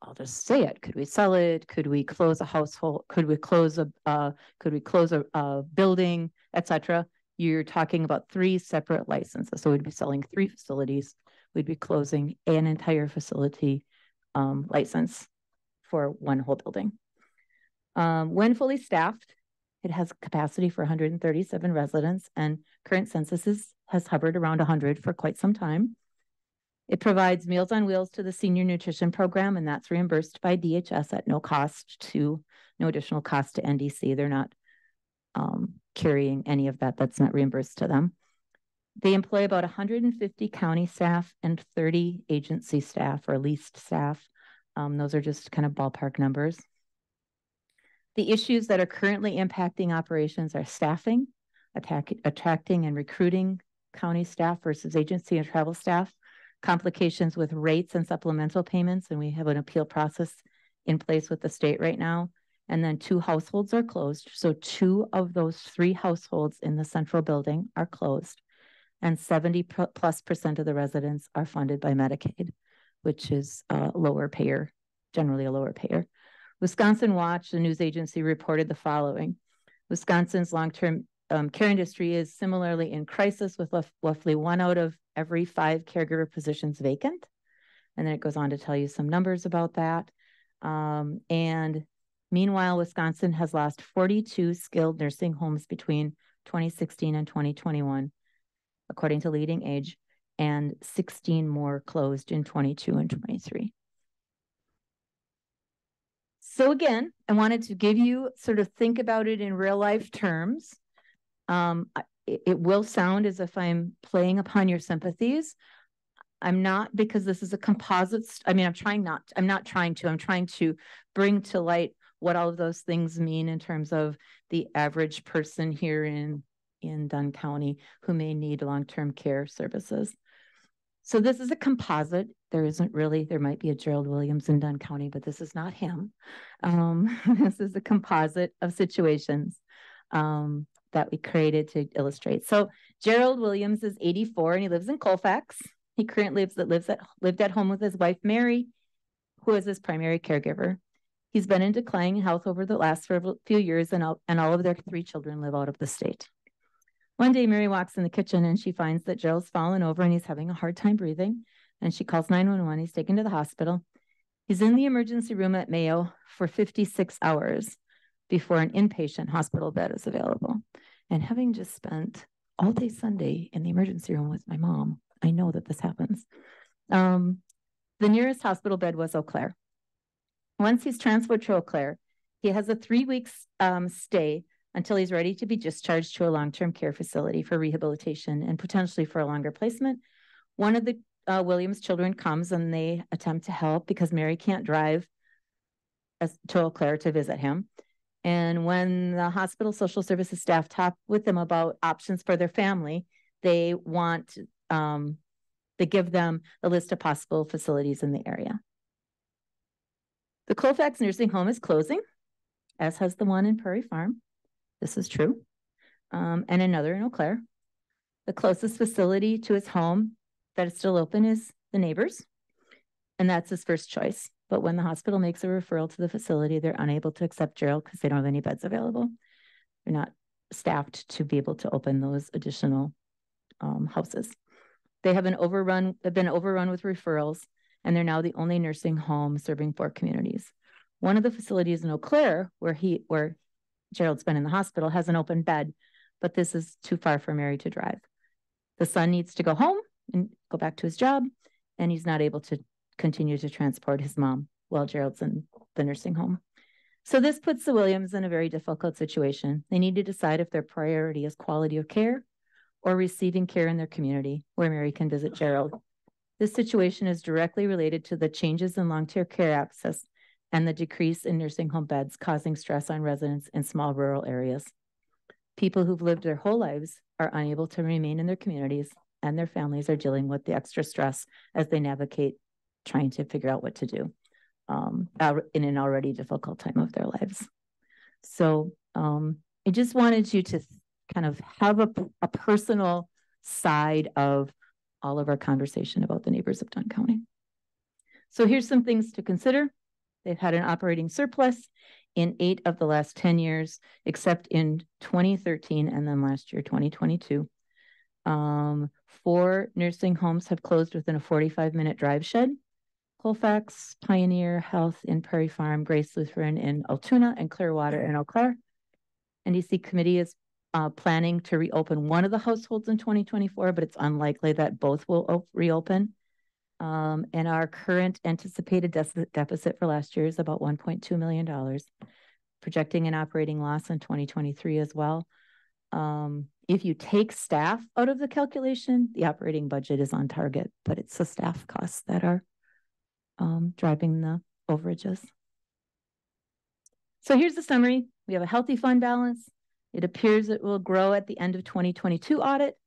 [SPEAKER 4] I'll just say it, could we sell it? Could we close a household? Could we close a building, etc.? You're talking about 3 separate licenses. So we'd be selling 3 facilities. We'd be closing an entire facility license for 1 whole building. When fully staffed, it has capacity for 137 residents, and current census has hovered around 100 for quite some time. It provides Meals on Wheels to the senior nutrition program, and that's reimbursed by DHS at no additional cost to NDC. They're not carrying any of that. That's not reimbursed to them. They employ about 150 county staff and 30 agency staff or leased staff. Those are just kind of ballpark numbers. The issues that are currently impacting operations are staffing, attracting and recruiting county staff versus agency and travel staff, complications with rates and supplemental payments, and we have an appeal process in place with the state right now. And then 2 households are closed. So 2 of those 3 households in the central building are closed, and 70+% of the residents are funded by Medicaid, which is a lower payer, generally a lower payer. Wisconsin Watch, the news agency, reported the following. Wisconsin's long-term care industry is similarly in crisis, with roughly 1 out of every 5 caregiver positions vacant. And then it goes on to tell you some numbers about that. And meanwhile, Wisconsin has lost 42 skilled nursing homes between 2016 and 2021, according to Leading Age, and 16 more closed in 22 and 23. So again, I wanted to give you sort of think about it in real life terms. It will sound as if I'm playing upon your sympathies. I'm not, because this is a composite. I'm not trying to. I'm trying to bring to light what all of those things mean in terms of the average person here in Dunn County who may need long-term care services. So this is a composite. There might be a Gerald Williams in Dunn County, but this is not him. This is a composite of situations that we created to illustrate. So Gerald Williams is 84 and he lives in Colfax. He currently lived at home with his wife, Mary, who is his primary caregiver. He's been in declining health over the last few years, and all of their 3 children live out of the state. One day, Mary walks in the kitchen and she finds that Gerald's fallen over and he's having a hard time breathing. And she calls 911. He's taken to the hospital. He's in the emergency room at Mayo for 56 hours before an inpatient hospital bed is available. And having just spent all day Sunday in the emergency room with my mom, I know that this happens. The nearest hospital bed was Eau Claire. Once he's transferred to Eau Claire, he has a 3-week stay until he's ready to be discharged to a long-term care facility for rehabilitation and potentially for a longer placement. One of the Williams children comes and they attempt to help because Mary can't drive to Eau Claire to visit him. And when the hospital social services staff talk with them about options for their family, they give them a list of possible facilities in the area. The Colfax nursing home is closing, as has the one in Prairie Farm. This is true. And another in Eau Claire. The closest facility to his home that is still open is the neighbors, and that's his first choice. But when the hospital makes a referral to the facility, they're unable to accept Gerald because they don't have any beds available. They're not staffed to be able to open those additional houses. They've been overrun with referrals, and they're now the only nursing home serving 4 communities. One of the facilities in Eau Claire, where Gerald's been in the hospital, has an open bed, but this is too far for Mary to drive. The son needs to go home and go back to his job, and he's not able to continue to transport his mom while Gerald's in the nursing home. So this puts the Williams in a very difficult situation. They need to decide if their priority is quality of care or receiving care in their community where Mary can visit Gerald. This situation is directly related to the changes in long-term care access and the decrease in nursing home beds, causing stress on residents in small rural areas. People who've lived their whole lives are unable to remain in their communities and their families are dealing with the extra stress as they navigate trying to figure out what to do in an already difficult time of their lives. So I just wanted you to kind of have a personal side of all of our conversation about the neighbors of Dunn County. So here's some things to consider. They've had an operating surplus in 8 of the last 10 years, except in 2013 and then last year, 2022. 4 nursing homes have closed within a 45-minute drive shed. Colfax, Pioneer Health in Prairie Farm, Grace Lutheran in Altoona, and Clearwater in Eau Claire. NDC committee is planning to reopen one of the households in 2024, but it's unlikely that both will reopen. And our current anticipated deficit for last year is about $1.2 million, projecting an operating loss in 2023 as well. If you take staff out of the calculation, the operating budget is on target, but it's the staff costs that are driving the overages. So here's the summary. We have a healthy fund balance. It appears it will grow at the end of 2022 audit,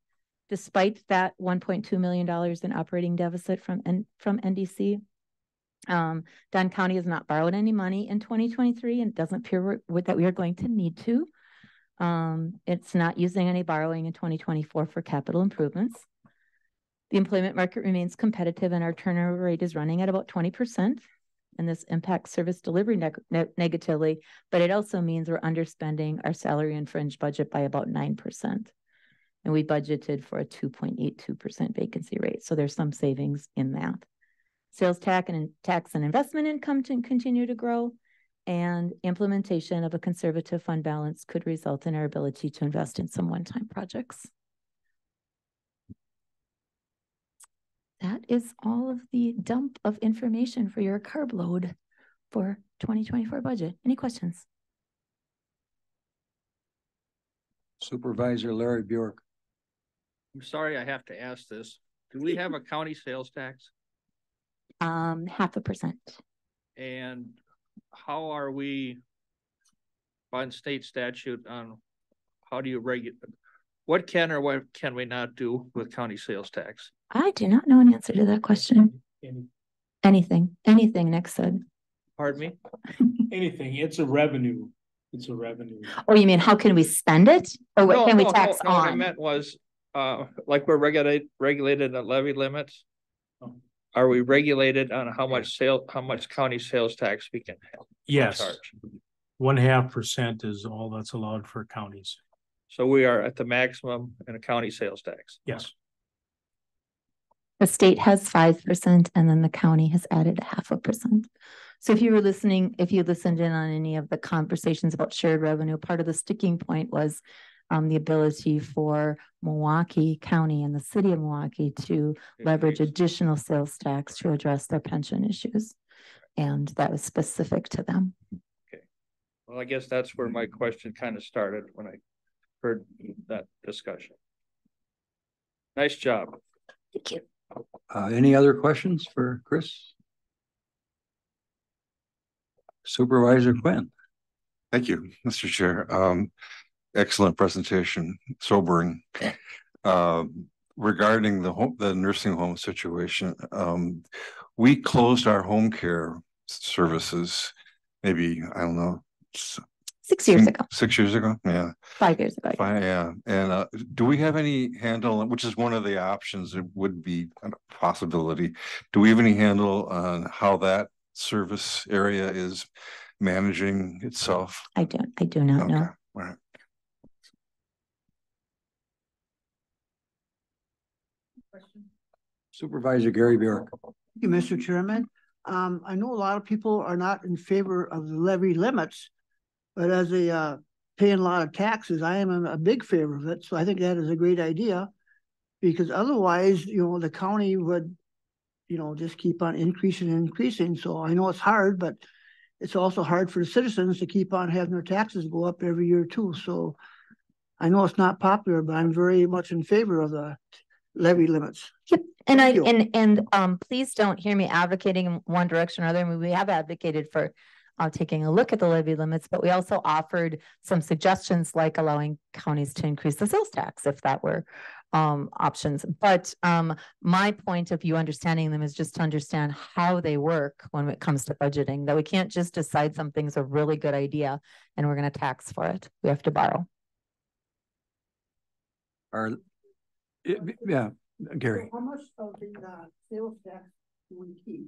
[SPEAKER 4] despite that $1.2 million in operating deficit from NDC. Dunn County has not borrowed any money in 2023 and it doesn't appear that we are going to need to. It's not using any borrowing in 2024 for capital improvements. The employment market remains competitive and our turnover rate is running at about 20%. And this impacts service delivery negatively, but it also means we're underspending our salary and fringe budget by about 9%. And we budgeted for a 2.82% vacancy rate. So there's some savings in that. Sales tax and investment income to continue to grow, and implementation of a conservative fund balance could result in our ability to invest in some one-time projects. That is all of the dump of information for your carb load for 2024 budget. Any questions?
[SPEAKER 1] Supervisor Larry Bjork.
[SPEAKER 3] I'm sorry I have to ask this. Do we have a county sales tax?
[SPEAKER 4] 0.5%.
[SPEAKER 3] And how are we by state statute on how do you regulate? What can or what can we not do with county sales tax?
[SPEAKER 4] I do not know an answer to that question. Anything, Nick said.
[SPEAKER 3] Pardon me?
[SPEAKER 9] Anything. It's a revenue. It's a revenue.
[SPEAKER 4] Oh, you mean how can we spend it? Or what can we tax on?
[SPEAKER 3] What I meant was, like we're regulated at levy limits.
[SPEAKER 9] Oh.
[SPEAKER 3] Are we regulated on how much county sales tax we can
[SPEAKER 9] Yes.
[SPEAKER 3] charge?
[SPEAKER 9] 0.5% is all that's allowed for counties.
[SPEAKER 3] So we are at the maximum in a county sales tax.
[SPEAKER 9] Yes.
[SPEAKER 4] The state has 5%, and then the county has added 0.5%. So if you listened in on any of the conversations about shared revenue, part of the sticking point was the ability for Milwaukee County and the city of Milwaukee to leverage additional sales tax to address their pension issues. And that was specific to them.
[SPEAKER 3] Okay. Well, I guess that's where my question kind of started when I heard that discussion. Nice job.
[SPEAKER 4] Thank you.
[SPEAKER 1] Any other questions for Chris? Supervisor Quinn.
[SPEAKER 10] Thank you, Mr. Chair. Excellent presentation, sobering. Regarding the nursing home situation, we closed our home care services maybe, I don't know,
[SPEAKER 4] 6 years ago.
[SPEAKER 10] 6 years ago, yeah.
[SPEAKER 4] 5 years ago.
[SPEAKER 10] Yeah. And do we have any handle, which is one of the options, it would be a possibility. Do we have any handle on how that service area is managing itself?
[SPEAKER 4] I do not know.
[SPEAKER 10] All right.
[SPEAKER 1] Supervisor Gary Bjork.
[SPEAKER 11] Thank you, Mr. Chairman. I know a lot of people are not in favor of the levy limits, but as a paying a lot of taxes, I am a big favor of it. So I think that is a great idea, because otherwise, the county would, just keep on increasing and increasing. So I know it's hard, but it's also hard for the citizens to keep on having their taxes go up every year too. So I know it's not popular, but I'm very much in favor of the levy limits.
[SPEAKER 4] Yep. And please don't hear me advocating in one direction or other. I mean, we have advocated for taking a look at the levy limits, but we also offered some suggestions like allowing counties to increase the sales tax if that were options. But my point of you understanding them is just to understand how they work when it comes to budgeting, that we can't just decide something's a really good idea and we're going to tax for it. We have to borrow.
[SPEAKER 1] Yeah, Gary.
[SPEAKER 11] How much of the sales tax do we keep?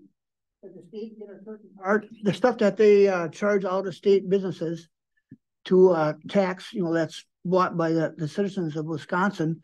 [SPEAKER 11] Does the state get a certain part? The stuff that they charge out of state businesses to tax, that's bought by the citizens of Wisconsin.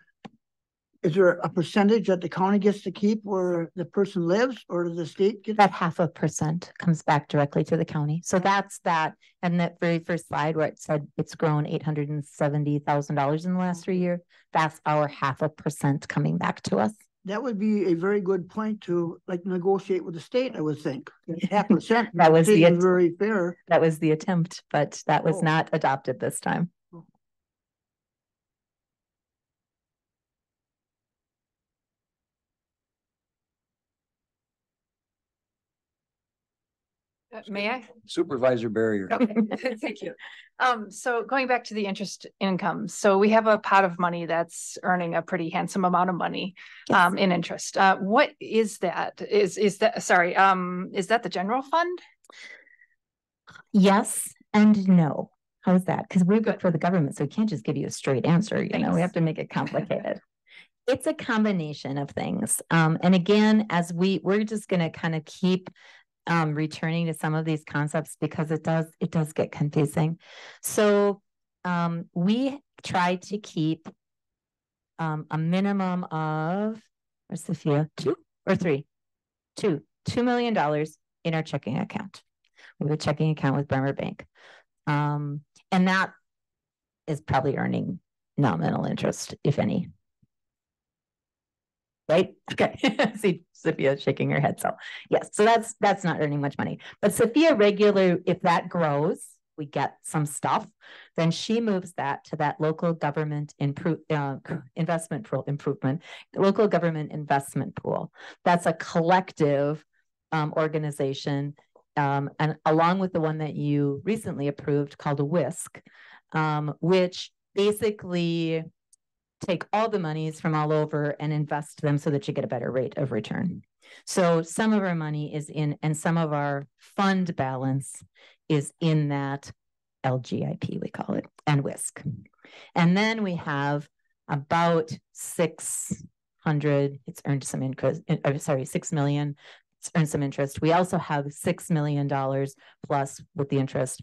[SPEAKER 11] Is there a percentage that the county gets to keep where the person lives, or does the state get?
[SPEAKER 4] That 0.5% comes back directly to the county. So that's that. And that very first slide where it said it's grown $870,000 in the last 3 years, that's our 0.5% coming back to us.
[SPEAKER 11] That would be a very good point to negotiate with the state, I would think. 0.5%.
[SPEAKER 4] That was
[SPEAKER 11] very fair.
[SPEAKER 4] That was the attempt, but that was not adopted this time.
[SPEAKER 12] May I?
[SPEAKER 1] Supervisor Barrier.
[SPEAKER 12] Okay, thank you. So going back to the interest income, so we have a pot of money that's earning a pretty handsome amount of money in interest. What is that? Is that the general fund?
[SPEAKER 4] Yes and no. How's that? Because we're good for the government, so we can't just give you a straight answer. You know, we have to make it complicated. It's a combination of things. And again, as we're just going to kind of keep returning to some of these concepts because it does get confusing. So we try to keep a minimum of, where's Sophia, $2 million in our checking account. We have a checking account with Bremer Bank. And that is probably earning nominal interest, if any. Right? Okay. See Sophia shaking her head. So yes, so that's not earning much money. But Sophia regular, if that grows, we get some stuff, then she moves that to that local government investment pool improvement, local government investment pool. That's a collective organization, and along with the one that you recently approved called a WISC, which basically take all the monies from all over and invest them so that you get a better rate of return. So some of our money is in, and some of our fund balance is in that LGIP, we call it, and WISC. And then we have about 600, it's earned some interest, 6 million, it's earned some interest. We also have $6 million plus with the interest.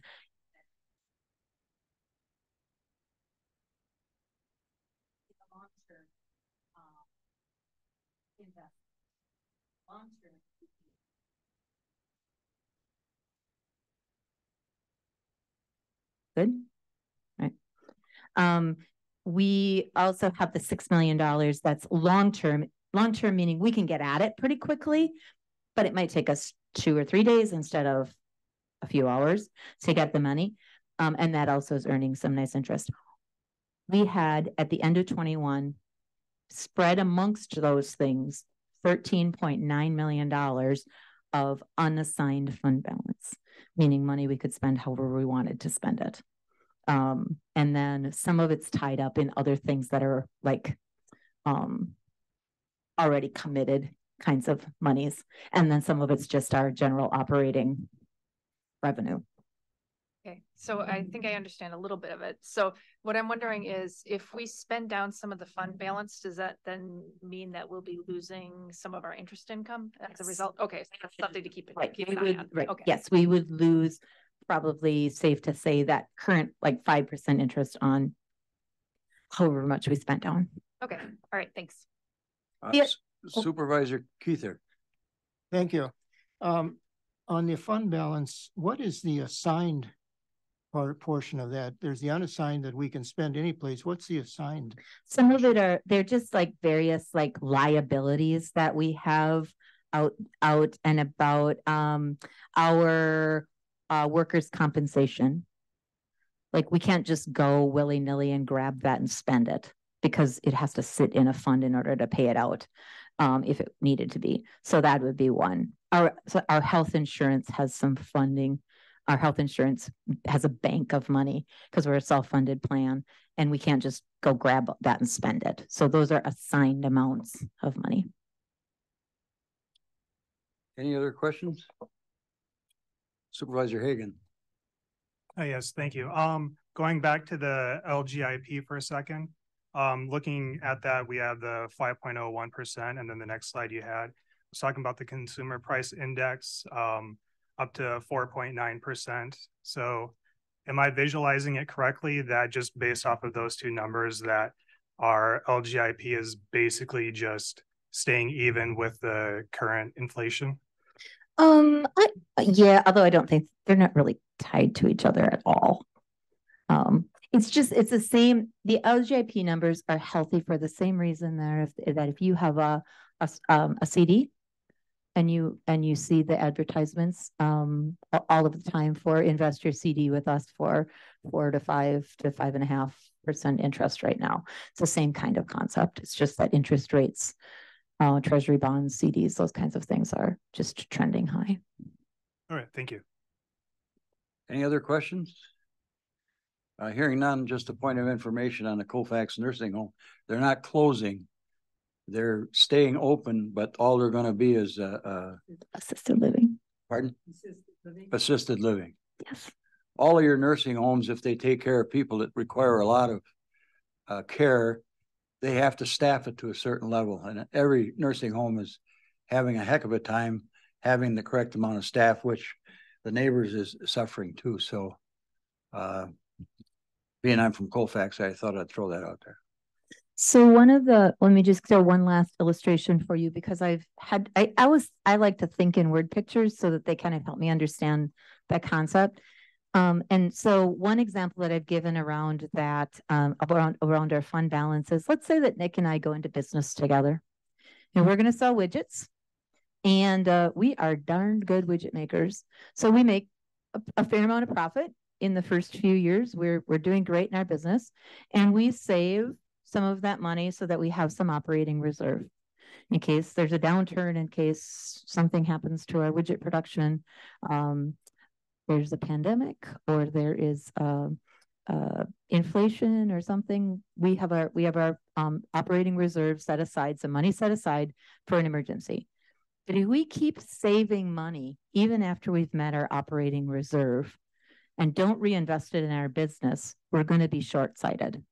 [SPEAKER 4] Good. All right. We also have the $6 million that's long-term. Long-term meaning we can get at it pretty quickly, but it might take us 2 or 3 days instead of a few hours to get the money. And that also is earning some nice interest. We had at the end of 21 spread amongst those things $13.9 million of unassigned fund balance, meaning money we could spend however we wanted to spend it. And then some of it's tied up in other things that are like already committed kinds of monies. And then some of it's just our general operating revenue.
[SPEAKER 12] Okay, so I think I understand a little bit of it. So what I'm wondering is if we spend down some of the fund balance, does that then mean that we'll be losing some of our interest income as a result? Okay, so that's something to keep an eye on.
[SPEAKER 4] Right.
[SPEAKER 12] Okay.
[SPEAKER 4] Yes, we would lose, probably safe to say, that current like 5% interest on however much we spent down.
[SPEAKER 12] Okay, all right, thanks.
[SPEAKER 1] Supervisor Keither.
[SPEAKER 13] Thank you. On the fund balance, what is the assigned portion of that? There's the unassigned that we can spend any place. What's the assigned?
[SPEAKER 4] Some of it they're just like various like liabilities that we have out and about. Our workers' compensation. Like we can't just go willy-nilly and grab that and spend it because it has to sit in a fund in order to pay it out if it needed to be. So that would be one. Our health insurance has some funding our health insurance has a bank of money because we're a self-funded plan and we can't just go grab that and spend it. So those are assigned amounts of money.
[SPEAKER 1] Any other questions? Supervisor Hagan.
[SPEAKER 14] Yes, thank you. Going back to the LGIP for a second, looking at that, we have the 5.01%, and then the next slide you had was talking about the consumer price index, up to 4.9%. So am I visualizing it correctly that just based off of those two numbers that our LGIP is basically just staying even with the current inflation?
[SPEAKER 4] Yeah, although I don't think they're not really tied to each other at all. It's the same. The LGIP numbers are healthy for the same reason that if you have a CD and you see the advertisements all of the time for invest your CD with us for 4 to 5 to 5.5% interest right now. It's the same kind of concept. It's just that interest rates, treasury bonds, CDs, those kinds of things are just trending high.
[SPEAKER 14] All right, thank you.
[SPEAKER 1] Any other questions? Hearing none, just a point of information on the Colfax nursing home. They're not closing. They're staying open, but all they're going to be is
[SPEAKER 4] assisted living.
[SPEAKER 1] Pardon? Assisted living.
[SPEAKER 4] Yes.
[SPEAKER 1] All of your nursing homes, if they take care of people that require a lot of care, they have to staff it to a certain level. And every nursing home is having a heck of a time having the correct amount of staff, which the neighbors is suffering too. So being I'm from Colfax, I thought I'd throw that out there.
[SPEAKER 4] So let me just throw one last illustration for you because I like to think in word pictures so that they kind of help me understand that concept. And so one example that I've given around that, around our fund balances, let's say that Nick and I go into business together and we're going to sell widgets, and we are darned good widget makers. So we make a fair amount of profit in the first few years. We're doing great in our business, and we save some of that money so that we have some operating reserve in case there's a downturn, in case something happens to our widget production. There's a pandemic or there is inflation or something. We have our operating reserve set aside, some money set aside for an emergency. But if we keep saving money, even after we've met our operating reserve and don't reinvest it in our business, we're going to be short-sighted.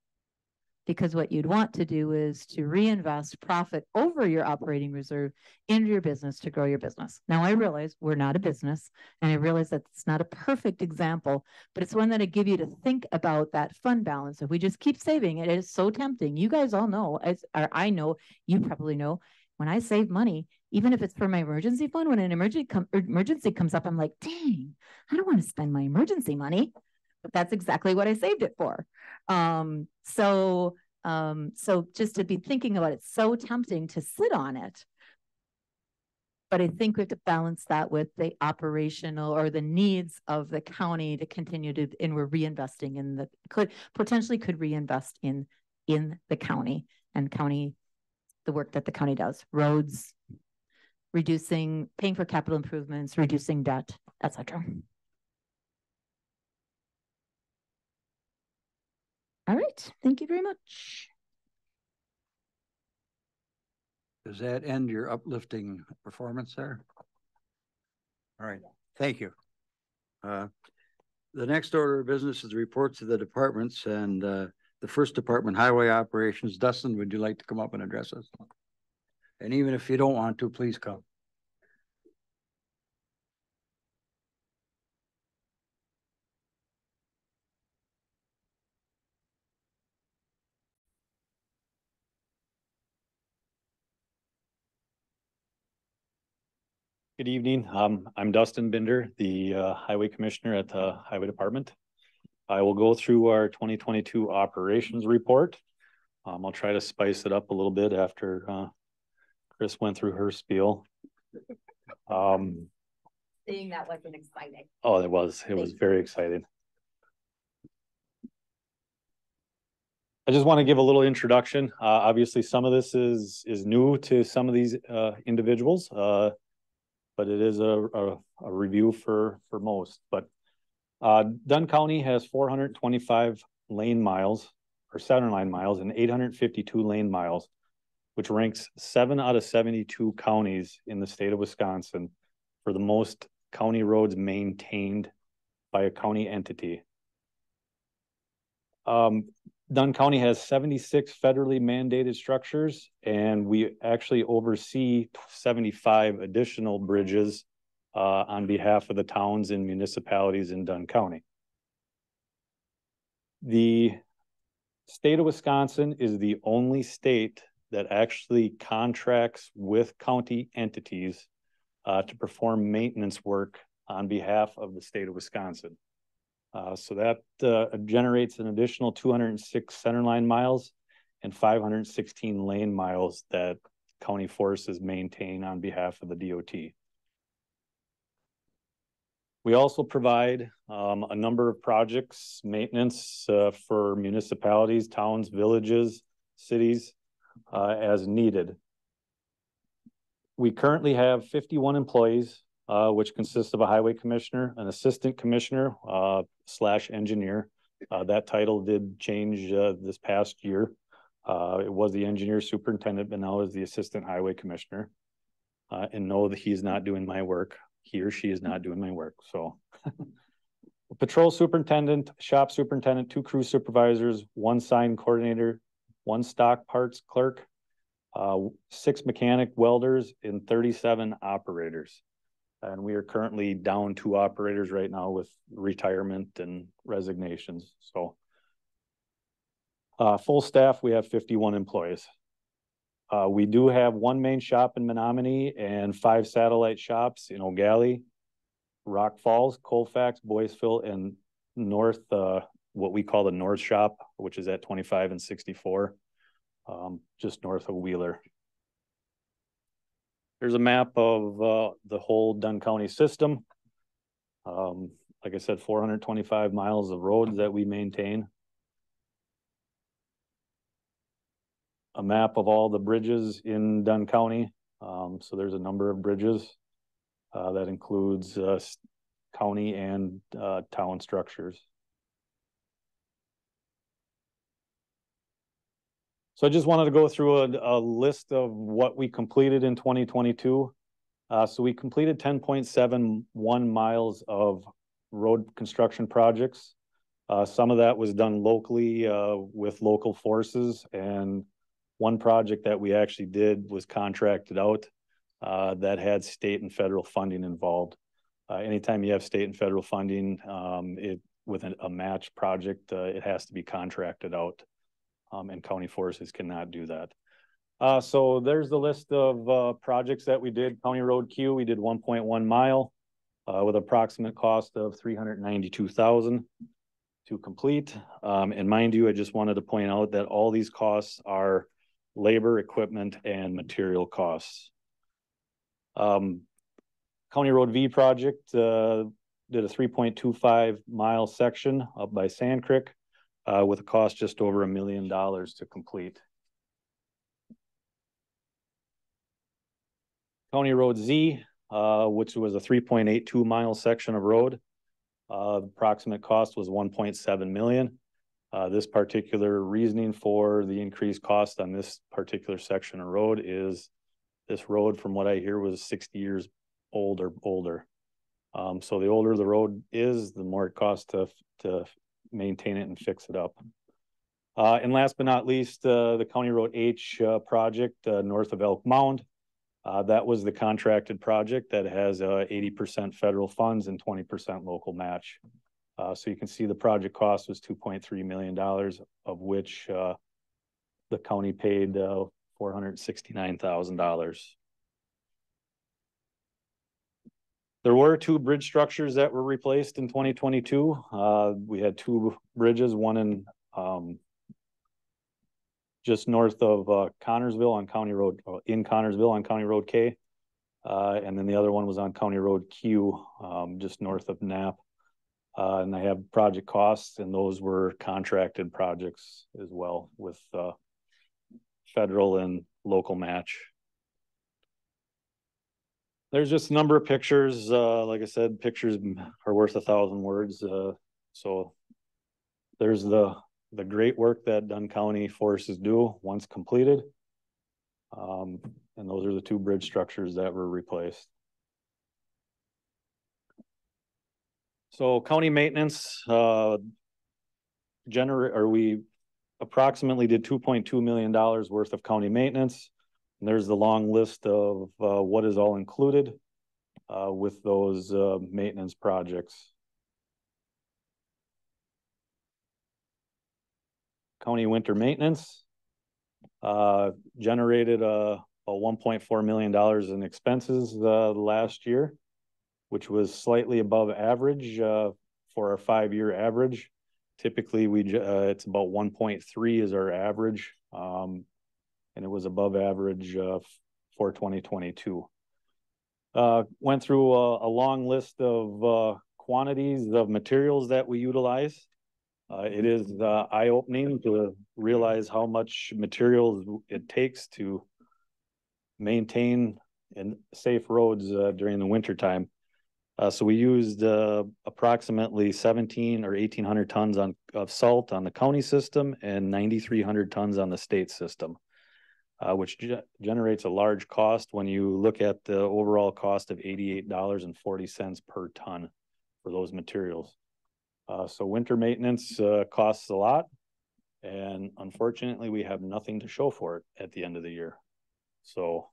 [SPEAKER 4] Because what you'd want to do is to reinvest profit over your operating reserve into your business to grow your business. Now, I realize we're not a business, and I realize that it's not a perfect example, but it's one that I give you to think about that fund balance. If we just keep saving, it is so tempting. You guys all know, or I know, you probably know, when I save money, even if it's for my emergency fund, when an emergency comes up, I'm like, dang, I don't want to spend my emergency money. But that's exactly what I saved it for. So just to be thinking about it, it's so tempting to sit on it. But I think we have to balance that with the operational or the needs of the county to continue to, and we're reinvesting in could reinvest in the county and the work that the county does, roads, paying for capital improvements, reducing debt, etc. All right, thank you very much.
[SPEAKER 1] Does that end your uplifting performance there? All right, thank you. The next order of business is reports to the departments, and the first department, highway operations. Dustin, would you like to come up and address us? And even if you don't want to, please come.
[SPEAKER 15] Good evening. I'm Dustin Binder, the Highway Commissioner at the Highway Department. I will go through our 2022 operations report. I'll try to spice it up a little bit after Chris went through her spiel.
[SPEAKER 4] Seeing that wasn't exciting.
[SPEAKER 15] Oh, it was. It was very exciting. I just want to give a little introduction. Obviously, some of this is new to some of these individuals. But it is a review for most. But Dunn County has 425 lane miles or center line miles and 852 lane miles, which ranks 7 out of 72 counties in the state of Wisconsin for the most county roads maintained by a county entity. Dunn County has 76 federally mandated structures, and we actually oversee 75 additional bridges on behalf of the towns and municipalities in Dunn County. The state of Wisconsin is the only state that actually contracts with county entities to perform maintenance work on behalf of the state of Wisconsin. So that generates an additional 206 centerline miles and 516 lane miles that county forces maintain on behalf of the DOT. We also provide a number of projects, maintenance for municipalities, towns, villages, cities, as needed. We currently have 51 employees, which consists of a highway commissioner, an assistant commissioner / engineer. That title did change this past year. It was the engineer superintendent, but now is the assistant highway commissioner. And know that he's not doing my work. He or she is not doing my work. So patrol superintendent, shop superintendent, 2 crew supervisors, 1 sign coordinator, 1 stock parts clerk, 6 mechanic welders, and 37 operators. And we are currently down 2 operators right now with retirement and resignations. So full staff, we have 51 employees. We do have 1 main shop in Menominee and 5 satellite shops in O'Galley, Rock Falls, Colfax, Boyceville, and North, what we call the North Shop, which is at 25 and 64, just north of Wheeler. Here's a map of the whole Dunn County system. Like I said, 425 miles of roads that we maintain. A map of all the bridges in Dunn County. So there's a number of bridges that includes county and town structures. So I just wanted to go through a list of what we completed in 2022. So we completed 10.71 miles of road construction projects. Some of that was done locally with local forces, and 1 project that we actually did was contracted out that had state and federal funding involved. Anytime you have state and federal funding with a match project, it has to be contracted out. And county forces cannot do that. So there's the list of projects that we did. County Road Q, we did 1.1 mile with approximate cost of $392,000 to complete. And mind you, I just wanted to point out that all these costs are labor, equipment, and material costs. County Road V project did a 3.25 mile section up by Sand Creek. With a cost just over $1 million to complete. County Road Z, which was a 3.82 mile section of road. Approximate cost was $1.7 million. This particular reasoning for the increased cost on this particular section of road is this road, from what I hear, was 60 years old or older. So the older the road is, the more it costs to maintain it and fix it up. And last but not least, the County Road H project north of Elk Mound. That was the contracted project that has 80% federal funds and 20% local match. So you can see the project cost was $2.3 million, of which the county paid $469,000. There were 2 bridge structures that were replaced in 2022. We had 2 bridges, one in just north of Connorsville on County Road, in Connorsville on County Road K. And then the other one was on County Road Q, just north of Knapp. And I have project costs, and those were contracted projects as well with federal and local match. There's just a number of pictures. Like I said, pictures are worth 1,000 words. So there's the great work that Dunn County forces do once completed. And those are the two bridge structures that were replaced. So county maintenance, we approximately did $2.2 million worth of county maintenance. And there's the long list of what is all included with those maintenance projects. County winter maintenance generated a $1.4 million in expenses last year, which was slightly above average for our 5-year average. Typically, it's about 1.3 is our average, and it was above average for 2022. Went through a long list of quantities of materials that we utilize. It is eye-opening to realize how much materials it takes to maintain and safe roads during the winter time. So we used approximately 1,700 or 1,800 tons of salt on the county system and 9,300 tons on the state system, which generates a large cost when you look at the overall cost of $88.40 per ton for those materials. So winter maintenance costs a lot, and unfortunately we have nothing to show for it at the end of the year. So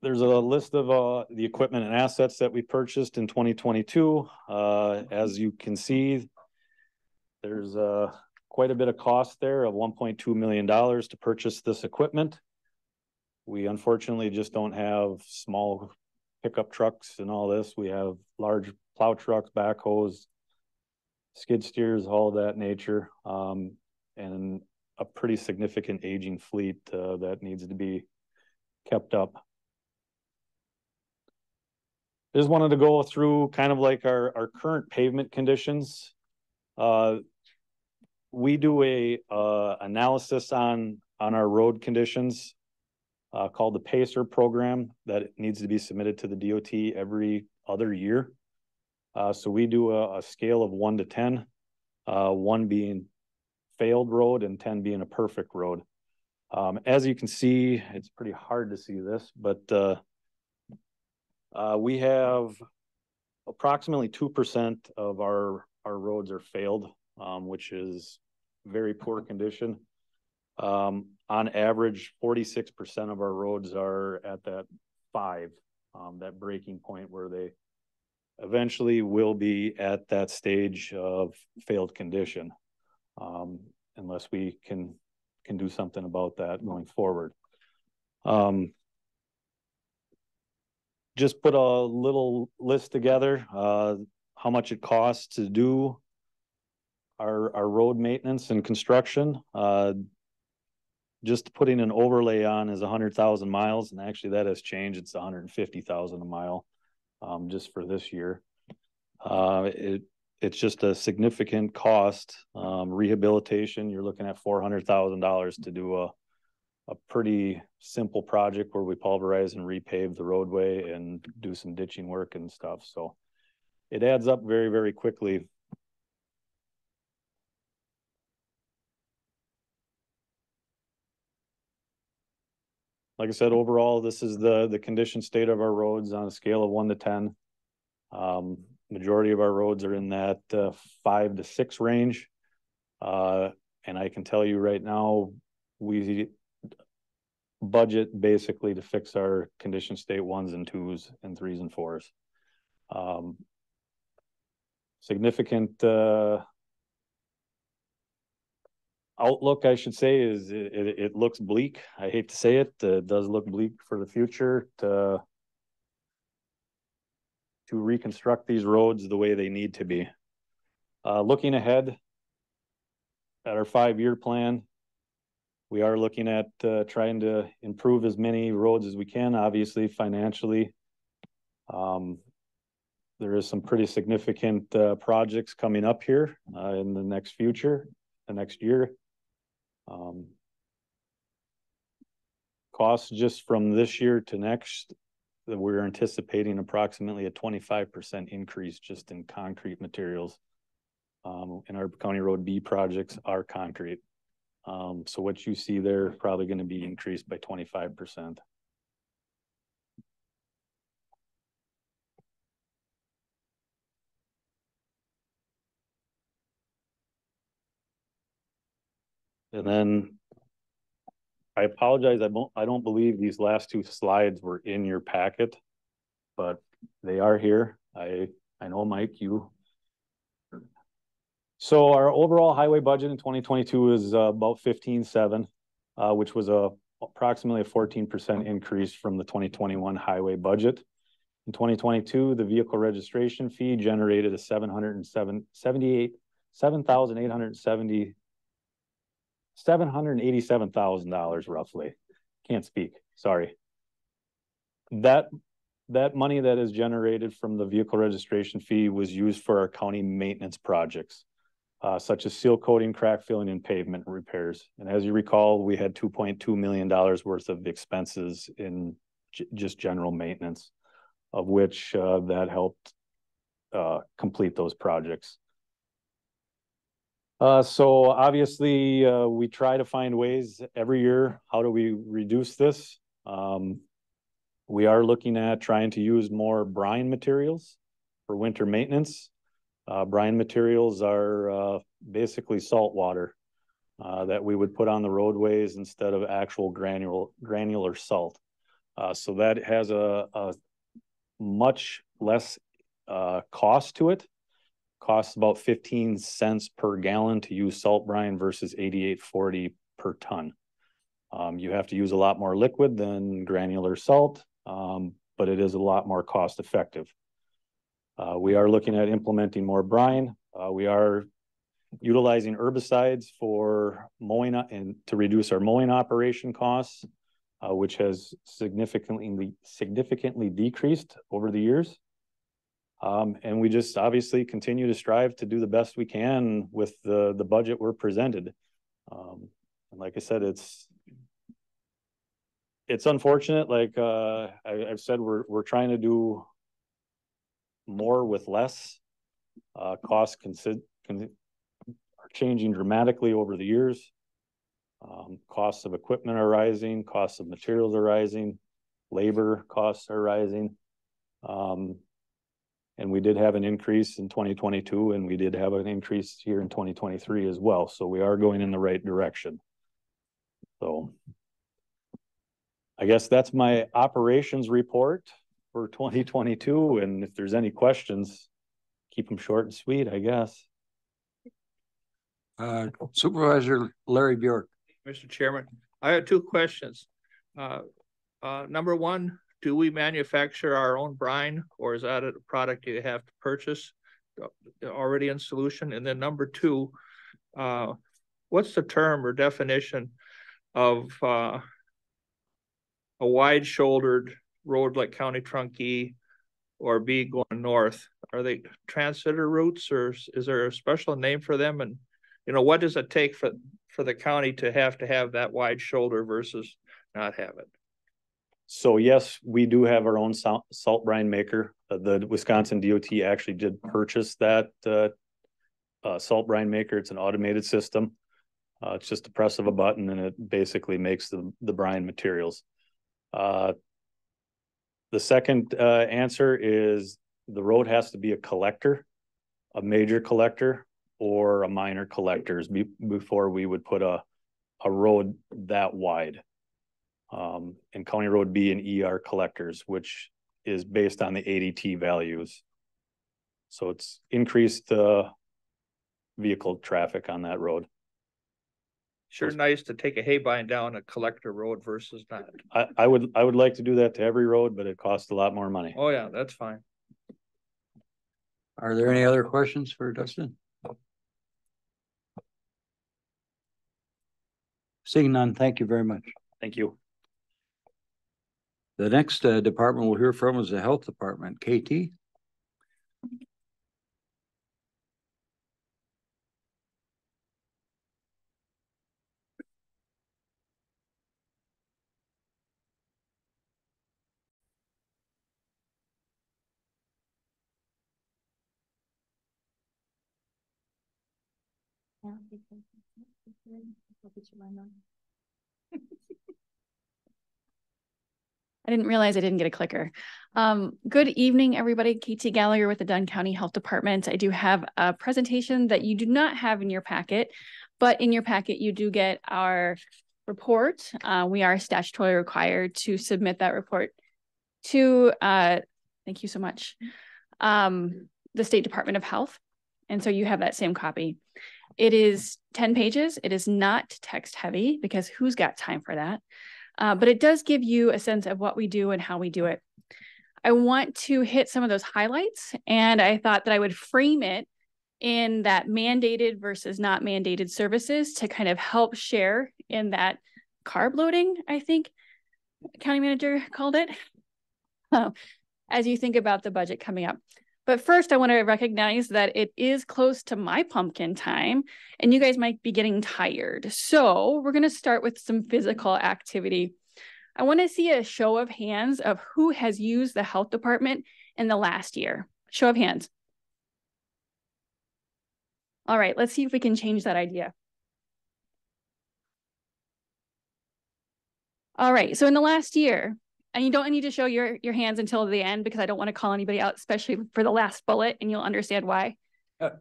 [SPEAKER 15] there's a list of the equipment and assets that we purchased in 2022. As you can see, there's quite a bit of cost there of $1.2 million to purchase this equipment. We unfortunately just don't have small pickup trucks and all this. We have large plow trucks, backhoes, skid steers, all of that nature, and a pretty significant aging fleet that needs to be kept up. Just wanted to go through kind of like our current pavement conditions. We do a analysis on our road conditions called the PACER program that needs to be submitted to the DOT every other year. So we do a scale of 1 to 10, 1 being failed road and 10 being a perfect road. As you can see, it's pretty hard to see this, but we have approximately 2% of our roads are failed, which is very poor condition. On average, 46% of our roads are at that 5, that breaking point where they eventually will be at that stage of failed condition, unless we can do something about that going forward. Just put a little list together, how much it costs to do our road maintenance and construction. Just putting an overlay on is 100,000 miles, and actually that has changed. It's 150,000 a mile, just for this year. It's just a significant cost. Rehabilitation, you're looking at $400,000 to do a pretty simple project where we pulverize and repave the roadway and do some ditching work and stuff. So it adds up very, very quickly. Like I said, overall, this is the condition state of our roads on a scale of 1 to 10. Majority of our roads are in that 5 to 6 range. And I can tell you right now, we budget basically to fix our condition state 1s and 2s and 3s and 4s. Significant outlook, I should say, is it looks bleak. I hate to say it. It does look bleak for the future to reconstruct these roads the way they need to be. Looking ahead at our 5-year plan, we are looking at trying to improve as many roads as we can, obviously financially. There is some pretty significant projects coming up here in the next year. costs just from this year to next, that we're anticipating approximately a 25% increase just in concrete materials. And our County Road B projects are concrete. So what you see there is probably going to be increased by 25%. And then I apologize. I don't believe these last two slides were in your packet, but they are here. I know, Mike, you. So our overall highway budget in 2022 is about 15.7, which was approximately a 14% increase from the 2021 highway budget. In 2022, the vehicle registration fee generated a $787,000 roughly. Can't speak, sorry. That money that is generated from the vehicle registration fee was used for our county maintenance projects, such as seal coating, crack filling, and pavement repairs. And as you recall, we had $2.2 million worth of expenses in just general maintenance, of which that helped complete those projects. So obviously, we try to find ways every year. How do we reduce this? We are looking at trying to use more brine materials for winter maintenance. Brine materials are basically salt water that we would put on the roadways instead of actual granular salt. So that has a much less cost to it. Costs about 15 cents per gallon to use salt brine versus 88.40 per ton. You have to use a lot more liquid than granular salt, but it is a lot more cost effective. We are looking at implementing more brine. We are utilizing herbicides for mowing and to reduce our mowing operation costs, which has significantly decreased over the years. And we just obviously continue to strive to do the best we can with the budget we're presented. And like I said, it's unfortunate. Like I've said, we're trying to do more with less. Costs are changing dramatically over the years. Costs of equipment are rising, costs of materials are rising, labor costs are rising. And we did have an increase in 2022, and we did have an increase here in 2023 as well. So we are going in the right direction. So I guess that's my operations report for 2022. And if there's any questions, keep them short and sweet, I guess.
[SPEAKER 1] Supervisor Larry Bjork.
[SPEAKER 3] Mr. Chairman, I have two questions. Number one, do we manufacture our own brine, or is that a product you have to purchase already in solution? And then number two, what's the term or definition of a wide-shouldered road like County Trunk E or B going north? Are they transitor routes, or is there a special name for them? And what does it take for the county to have that wide shoulder versus not have it?
[SPEAKER 15] So yes, we do have our own salt brine maker. The Wisconsin DOT actually did purchase that salt brine maker. It's an automated system. It's just a press of a button, and it basically makes the brine materials. The second answer is the road has to be a collector, a major collector, or a minor collectors before we would put a road that wide. And County Road B and E are collectors, which is based on the ADT values. So it's increased vehicle traffic on that road.
[SPEAKER 3] Sure, nice to take a haybine down a collector road versus not.
[SPEAKER 15] I would like to do that to every road, but it costs a lot more money.
[SPEAKER 3] Oh yeah, that's fine.
[SPEAKER 1] Are there any other questions for Dustin? Seeing none, thank you very much.
[SPEAKER 15] Thank you.
[SPEAKER 1] The next department we'll hear from is the Health Department. KT?
[SPEAKER 16] I didn't realize I didn't get a clicker. Good evening, everybody. KT Gallagher with the Dunn County Health Department. I do have a presentation that you do not have in your packet, but in your packet, you do get our report. We are statutorily required to submit that report to, thank you so much, the State Department of Health. And so you have that same copy. It is 10 pages. It is not text heavy because who's got time for that? But it does give you a sense of what we do and how we do it. I want to hit some of those highlights, and I thought that I would frame it in that mandated versus not mandated services to kind of help share in that carb loading, I think county manager called it, as you think about the budget coming up. But first, I want to recognize that it is close to my pumpkin time, and you guys might be getting tired. So we're going to start with some physical activity. I want to see a show of hands of who has used the health department in the last year. Show of hands. All right, let's see if we can change that idea. All right, so in the last year, and you don't need to show your hands until the end because I don't want to call anybody out, especially for the last bullet, and you'll understand why. Have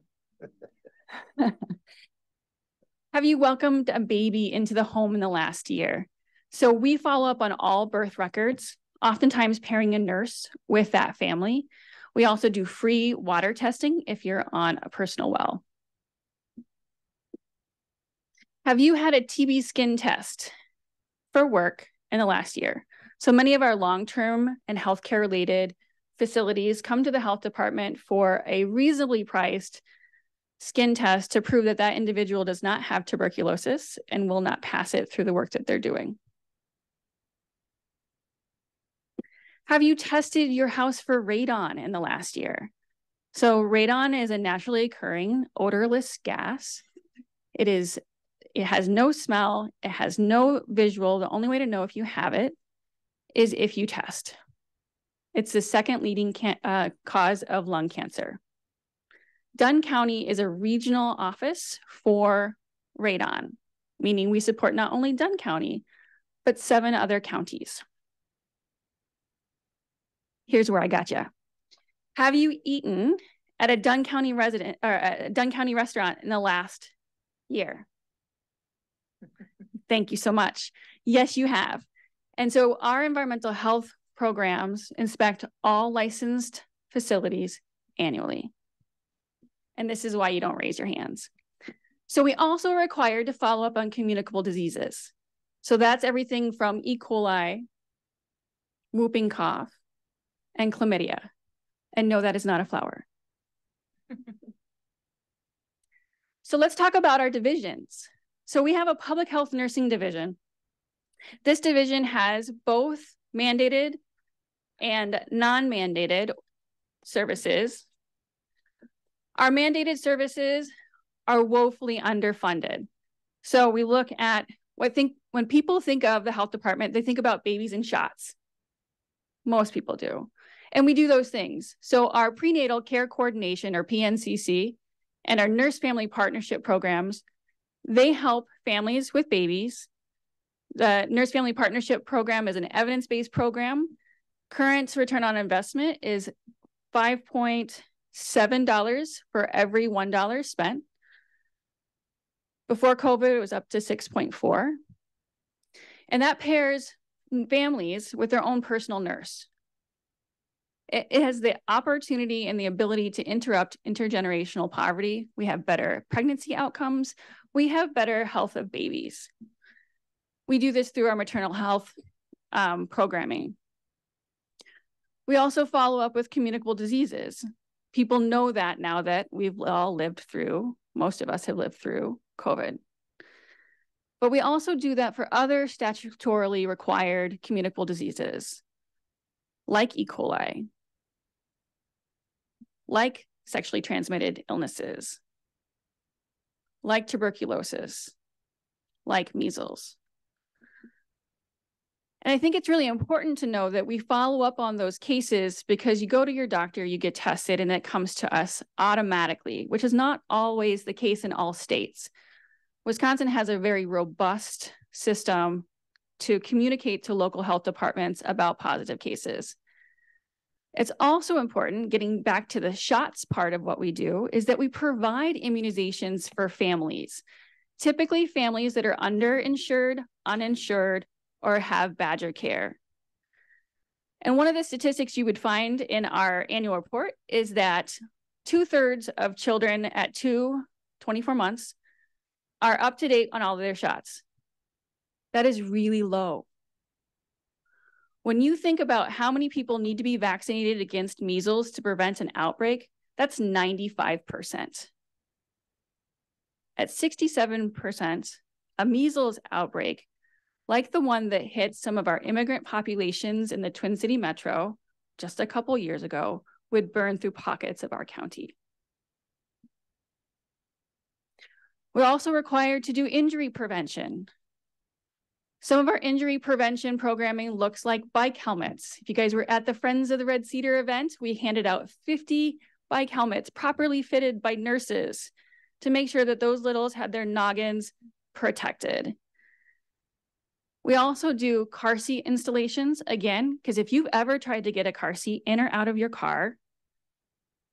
[SPEAKER 16] you welcomed a baby into the home in the last year? So we follow up on all birth records, oftentimes pairing a nurse with that family. We also do free water testing if you're on a personal well. Have you had a TB skin test for work in the last year? So many of our long-term and healthcare related facilities come to the health department for a reasonably priced skin test to prove that that individual does not have tuberculosis and will not pass it through the work that they're doing. Have you tested your house for radon in the last year? So radon is a naturally occurring odorless gas. It has no smell, it has no visual. The only way to know if you have it is if you test. It's the second leading cause of lung cancer. Dunn County is a regional office for radon, meaning we support not only Dunn County, but 7 other counties. Here's where I got you. Have you eaten at a Dunn County restaurant in the last year? Thank you so much. Yes, you have. And so our environmental health programs inspect all licensed facilities annually. And this is why you don't raise your hands. So we also are required to follow up on communicable diseases. So that's everything from E. coli, whooping cough, and chlamydia. And no, that is not a flower. So let's talk about our divisions. So we have a public health nursing division. This division has both mandated and non-mandated services. Our mandated services are woefully underfunded. So we look at when people think of the health department, they think about babies and shots. Most people do. And we do those things. So our prenatal care coordination, or PNCC, and our nurse family partnership programs, they help families with babies. The nurse family partnership program is an evidence-based program. Current return on investment is $5.7 for every $1 spent. Before COVID, it was up to 6.4. And that pairs families with their own personal nurse. It has the opportunity and the ability to interrupt intergenerational poverty. We have better pregnancy outcomes. We have better health of babies. We do this through our maternal health programming. We also follow up with communicable diseases. People know that now that we've all lived through, most of us have lived through COVID. But we also do that for other statutorily required communicable diseases, like E. coli, like sexually transmitted illnesses, like tuberculosis, like measles. And I think it's really important to know that we follow up on those cases because you go to your doctor, you get tested, and it comes to us automatically, which is not always the case in all states. Wisconsin has a very robust system to communicate to local health departments about positive cases. It's also important, getting back to the shots part of what we do, is that we provide immunizations for families, typically families that are underinsured, uninsured, or have Badger care. And one of the statistics you would find in our annual report is that 2/3 of children at 24 months are up to date on all of their shots. That is really low. When you think about how many people need to be vaccinated against measles to prevent an outbreak, that's 95%. At 67%, a measles outbreak, like the one that hit some of our immigrant populations in the Twin City Metro just a couple years ago, would burn through pockets of our county. We're also required to do injury prevention. Some of our injury prevention programming looks like bike helmets. If you guys were at the Friends of the Red Cedar event, we handed out 50 bike helmets properly fitted by nurses to make sure that those littles had their noggins protected. We also do car seat installations, again, because if you've ever tried to get a car seat in or out of your car,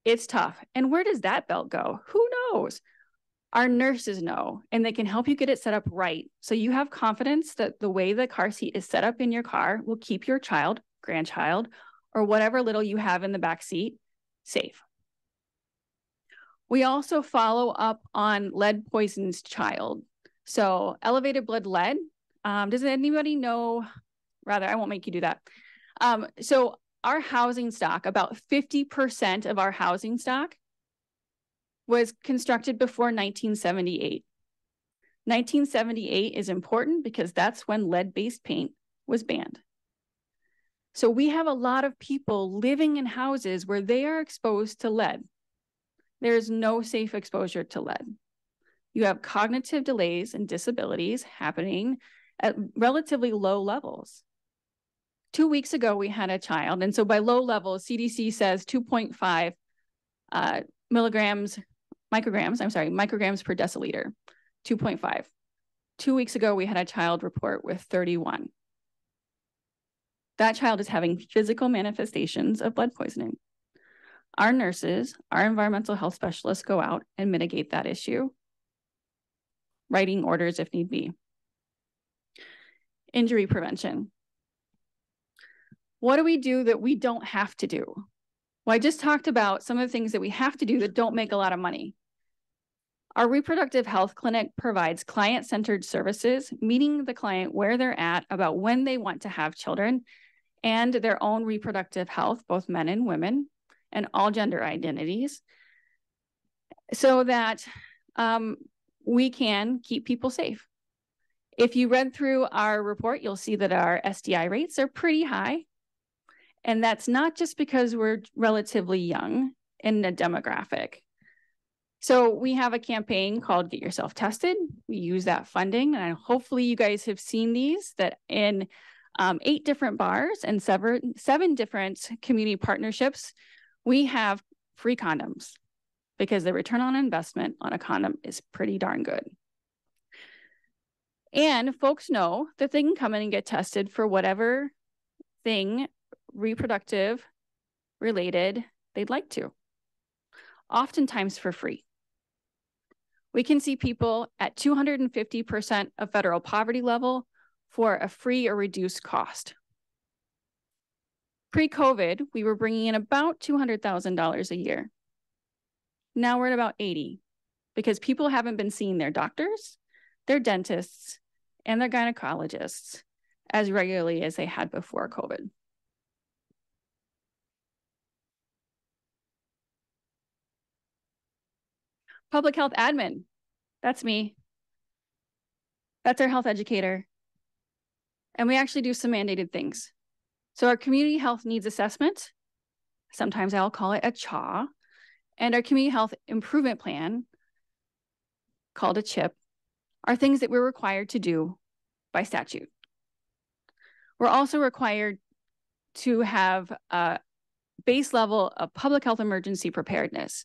[SPEAKER 16] it's tough. And where does that belt go? Who knows? Our nurses know, and they can help you get it set up right. So you have confidence that the way the car seat is set up in your car will keep your child, grandchild, or whatever little you have in the back seat safe. We also follow up on lead poisoned child. So elevated blood lead. Does anybody know, rather, I won't make you do that. So our housing stock, about 50% of our housing stock was constructed before 1978. 1978 is important because that's when lead-based paint was banned. So we have a lot of people living in houses where they are exposed to lead. There is no safe exposure to lead. You have cognitive delays and disabilities happening at relatively low levels. 2 weeks ago, we had a child, and so by low levels, CDC says 2.5 micrograms per deciliter, 2.5. 2 weeks ago, we had a child report with 31. That child is having physical manifestations of lead poisoning. Our nurses, our environmental health specialists go out and mitigate that issue, writing orders if need be. Injury prevention. What do we do that we don't have to do? Well, I just talked about some of the things that we have to do that don't make a lot of money. Our reproductive health clinic provides client-centered services, meeting the client where they're at about when they want to have children and their own reproductive health, both men and women, and all gender identities, so that we can keep people safe. If you read through our report, you'll see that our STI rates are pretty high. And that's not just because we're relatively young in the demographic. So we have a campaign called Get Yourself Tested. We use that funding, and hopefully you guys have seen these, that in 8 different bars and 7 different community partnerships, we have free condoms because the return on investment on a condom is pretty darn good. And folks know that they can come in and get tested for whatever thing reproductive related they'd like to, oftentimes for free. We can see people at 250% of federal poverty level for a free or reduced cost. Pre-COVID, we were bringing in about $200,000 a year. Now we're at about 80 because people haven't been seeing their doctors, their dentists, and their gynecologists as regularly as they had before COVID. Public health admin, that's me. That's our health educator. And we actually do some mandated things. So our community health needs assessment, sometimes I'll call it a CHA, and our community health improvement plan, called a CHIP, are things that we're required to do by statute. We're also required to have a base level of public health emergency preparedness,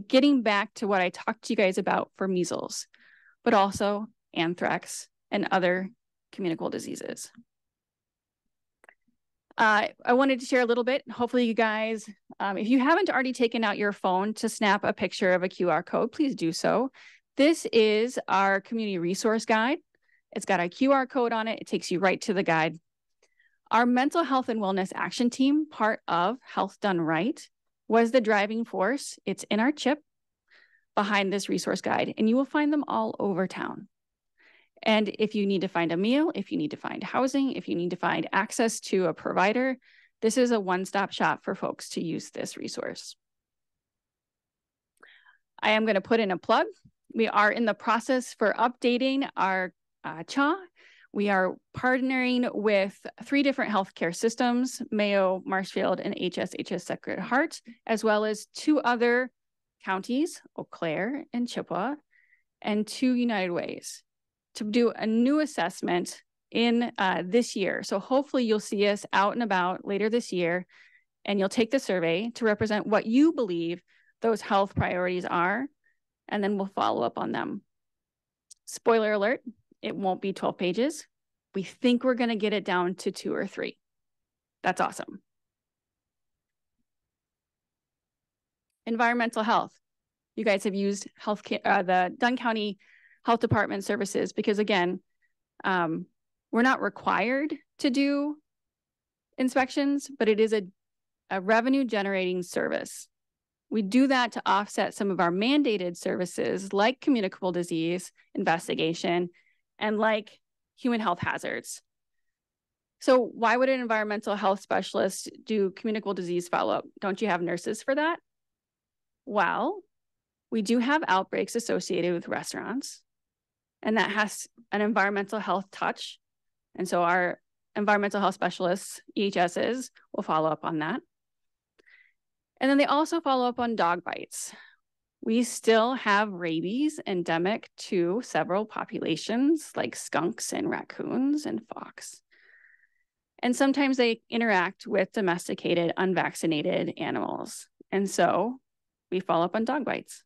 [SPEAKER 16] getting back to what I talked to you guys about for measles, but also anthrax and other communicable diseases. I wanted to share a little bit. Hopefully you guys, if you haven't already taken out your phone to snap a picture of a QR code, please do so. This is our community resource guide. It's got a QR code on it. It takes you right to the guide. Our mental health and wellness action team, part of Health Done Right, was the driving force. It's in our chip behind this resource guide, and you will find them all over town. And if you need to find a meal, if you need to find housing, if you need to find access to a provider, this is a one-stop shop for folks to use this resource. I am going to put in a plug. We are in the process for updating our CHA. We are partnering with 3 different healthcare systems, Mayo, Marshfield, and HSHS Sacred Heart, as well as 2 other counties, Eau Claire and Chippewa, and 2 United Ways, to do a new assessment in this year. So hopefully you'll see us out and about later this year, and you'll take the survey to represent what you believe those health priorities are, and then we'll follow up on them. Spoiler alert, it won't be 12 pages. We think we're going to get it down to 2 or 3. That's awesome. Environmental health. You guys have used healthcare, the Dunn County Health Department services, because again, we're not required to do inspections, but it is a revenue generating service. We do that to offset some of our mandated services like communicable disease investigation and like human health hazards. So why would an environmental health specialist do communicable disease follow-up? Don't you have nurses for that? Well, we do have outbreaks associated with restaurants, and that has an environmental health touch. And so our environmental health specialists, EHSs, will follow up on that. And then they also follow up on dog bites. We still have rabies endemic to several populations like skunks and raccoons and fox. And sometimes they interact with domesticated, unvaccinated animals. And so we follow up on dog bites.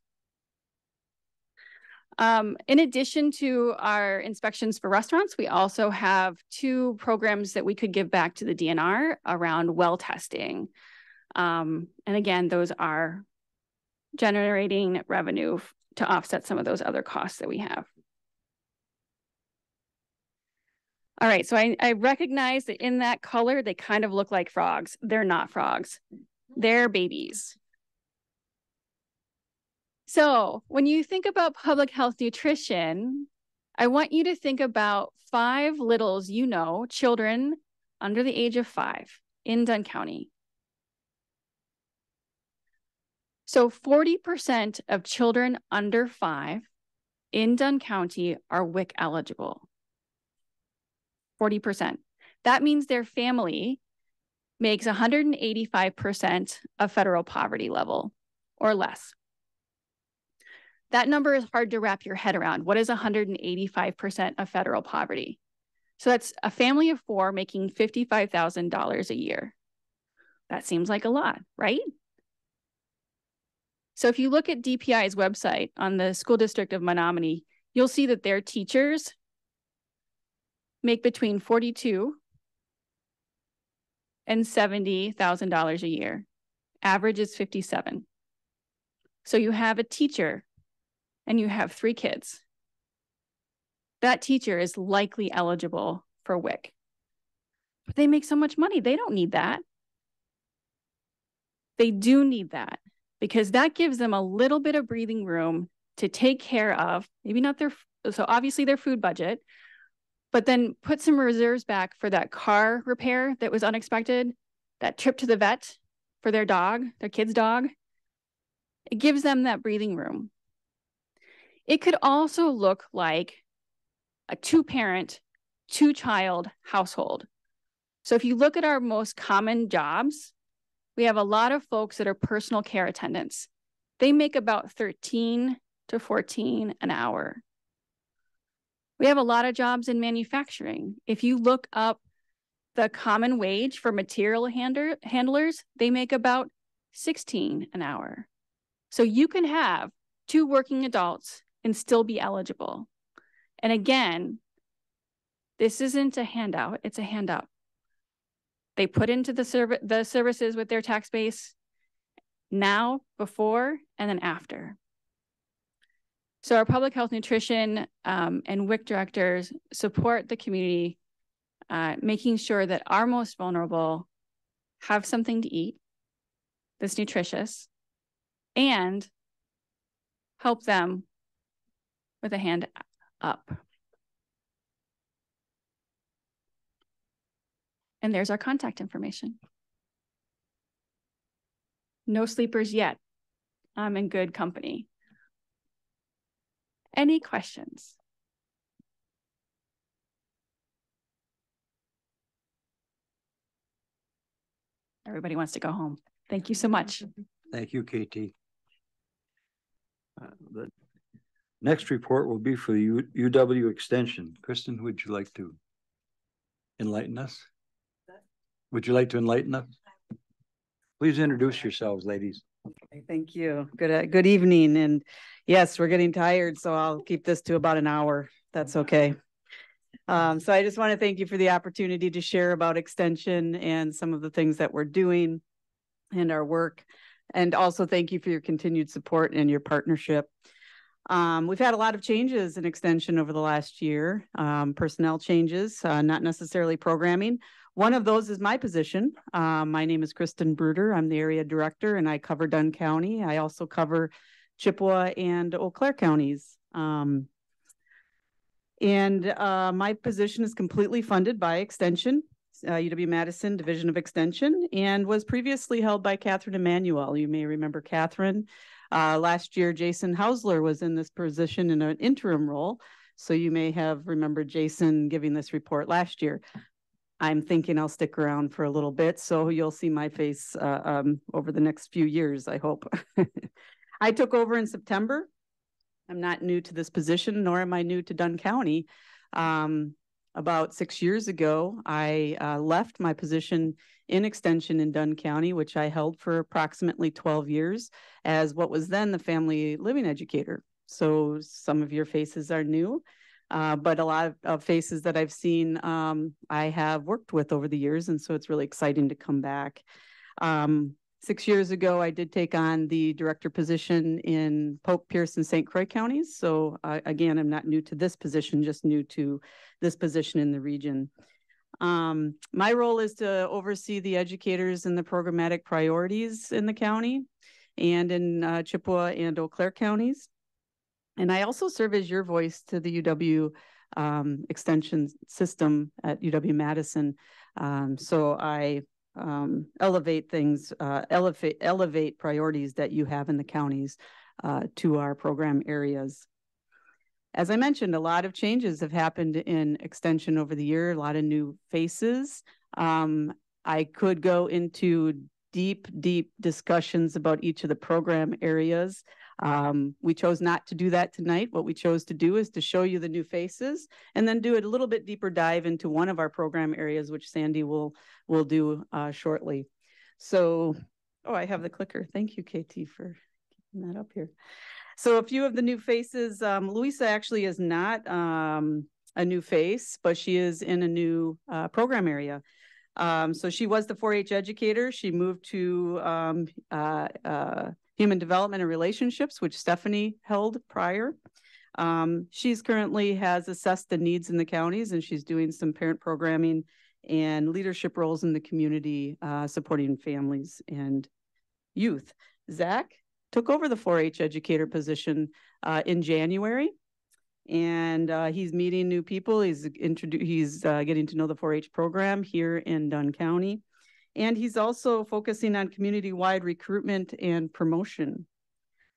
[SPEAKER 16] In addition to our inspections for restaurants, we also have 2 programs that we could give back to the DNR around well testing. And again, those are generating revenue to offset some of those other costs that we have. All right, so I recognize that in that color, they kind of look like frogs. They're not frogs, they're babies. So when you think about public health nutrition, I want you to think about 5 littles, you know, children under the age of 5 in Dunn County. So 40% of children under 5 in Dunn County are WIC eligible. 40%. That means their family makes 185% of federal poverty level or less. That number is hard to wrap your head around. What is 185% of federal poverty? So that's a family of 4 making $55,000 a year. That seems like a lot, right? So if you look at DPI's website on the school district of Menominee, you'll see that their teachers make between $42,000 and $70,000 a year. Average is $57,000. So you have a teacher and you have 3 kids. That teacher is likely eligible for WIC. But they make so much money, they don't need that. They do need that because that gives them a little bit of breathing room to take care of, maybe not their, so obviously their food budget, but then put some reserves back for that car repair that was unexpected, that trip to the vet for their dog, their kid's dog. It gives them that breathing room. It could also look like a 2-parent, 2-child household. So if you look at our most common jobs, we have a lot of folks that are personal care attendants. They make about $13 to $14 an hour. We have a lot of jobs in manufacturing. If you look up The common wage for material handlers, they make about $16 an hour. So you can have 2 working adults and still be eligible. And again, this isn't a handout, it's a hand up. They put into the services with their tax base now, before, and then after. So our public health, nutrition, and WIC directors support the community, making sure that our most vulnerable have something to eat that's nutritious and help them with a hand up. And there's our contact information. No sleepers yet. I'm in good company. Any questions? Everybody wants to go home. Thank you so much.
[SPEAKER 1] Thank you, KT. The next report will be for the UW Extension. Kristen, would you like to enlighten us? Would you like to enlighten us? Please introduce yourselves, ladies.
[SPEAKER 17] Thank you. Good evening. And yes, we're getting tired, so I'll keep this to about an hour. That's okay. So I just want to thank you for the opportunity to share about Extension and some of the things that we're doing and our work. And also thank you for your continued support and your partnership. We've had a lot of changes in Extension over the last year, personnel changes, not necessarily programming. One of those is my position. My name is Kristen Bruder. I'm the area director and I cover Dunn County. I also cover Chippewa and Eau Claire counties. My position is completely funded by Extension, UW-Madison Division of Extension, and was previously held by Catherine Emanuel. You may remember Catherine. Last year, Jason Hausler was in this position in an interim role. So you may have remembered Jason giving this report last year. I'm thinking I'll stick around for a little bit, so you'll see my face over the next few years, I hope. I took over in September. I'm not new to this position, nor am I new to Dunn County. About 6 years ago, I left my position in Extension in Dunn County, which I held for approximately 12 years as what was then the family living educator. So some of your faces are new. But a lot of faces that I've seen, I have worked with over the years. And so it's really exciting to come back. 6 years ago, I did take on the director position in Polk, Pierce, and St. Croix counties. So again, I'm not new to this position, just new to this position in the region. My role is to oversee the educators and the programmatic priorities in the county and in Chippewa and Eau Claire counties. And I also serve as your voice to the UW extension system at UW-Madison. So I elevate things, elevate priorities that you have in the counties to our program areas. As I mentioned, a lot of changes have happened in Extension over the year, a lot of new faces. I could go into deep discussions about each of the program areas. We chose not to do that tonight. What we chose to do is to show you the new faces and then do a little bit deeper dive into one of our program areas, which Sandy will do shortly. So, oh, I have the clicker. Thank you, KT, for keeping that up here. So a few of the new faces, Louisa actually is not a new face, but she is in a new program area. So she was the 4-H educator. She moved to Human Development and Relationships, which Stephanie held prior. She's currently has assessed the needs in the counties, and she's doing some parent programming and leadership roles in the community, supporting families and youth. Zach took over the 4-H educator position in January. And he's meeting new people. He's getting to know the 4-H program here in Dunn County. And he's also focusing on community-wide recruitment and promotion.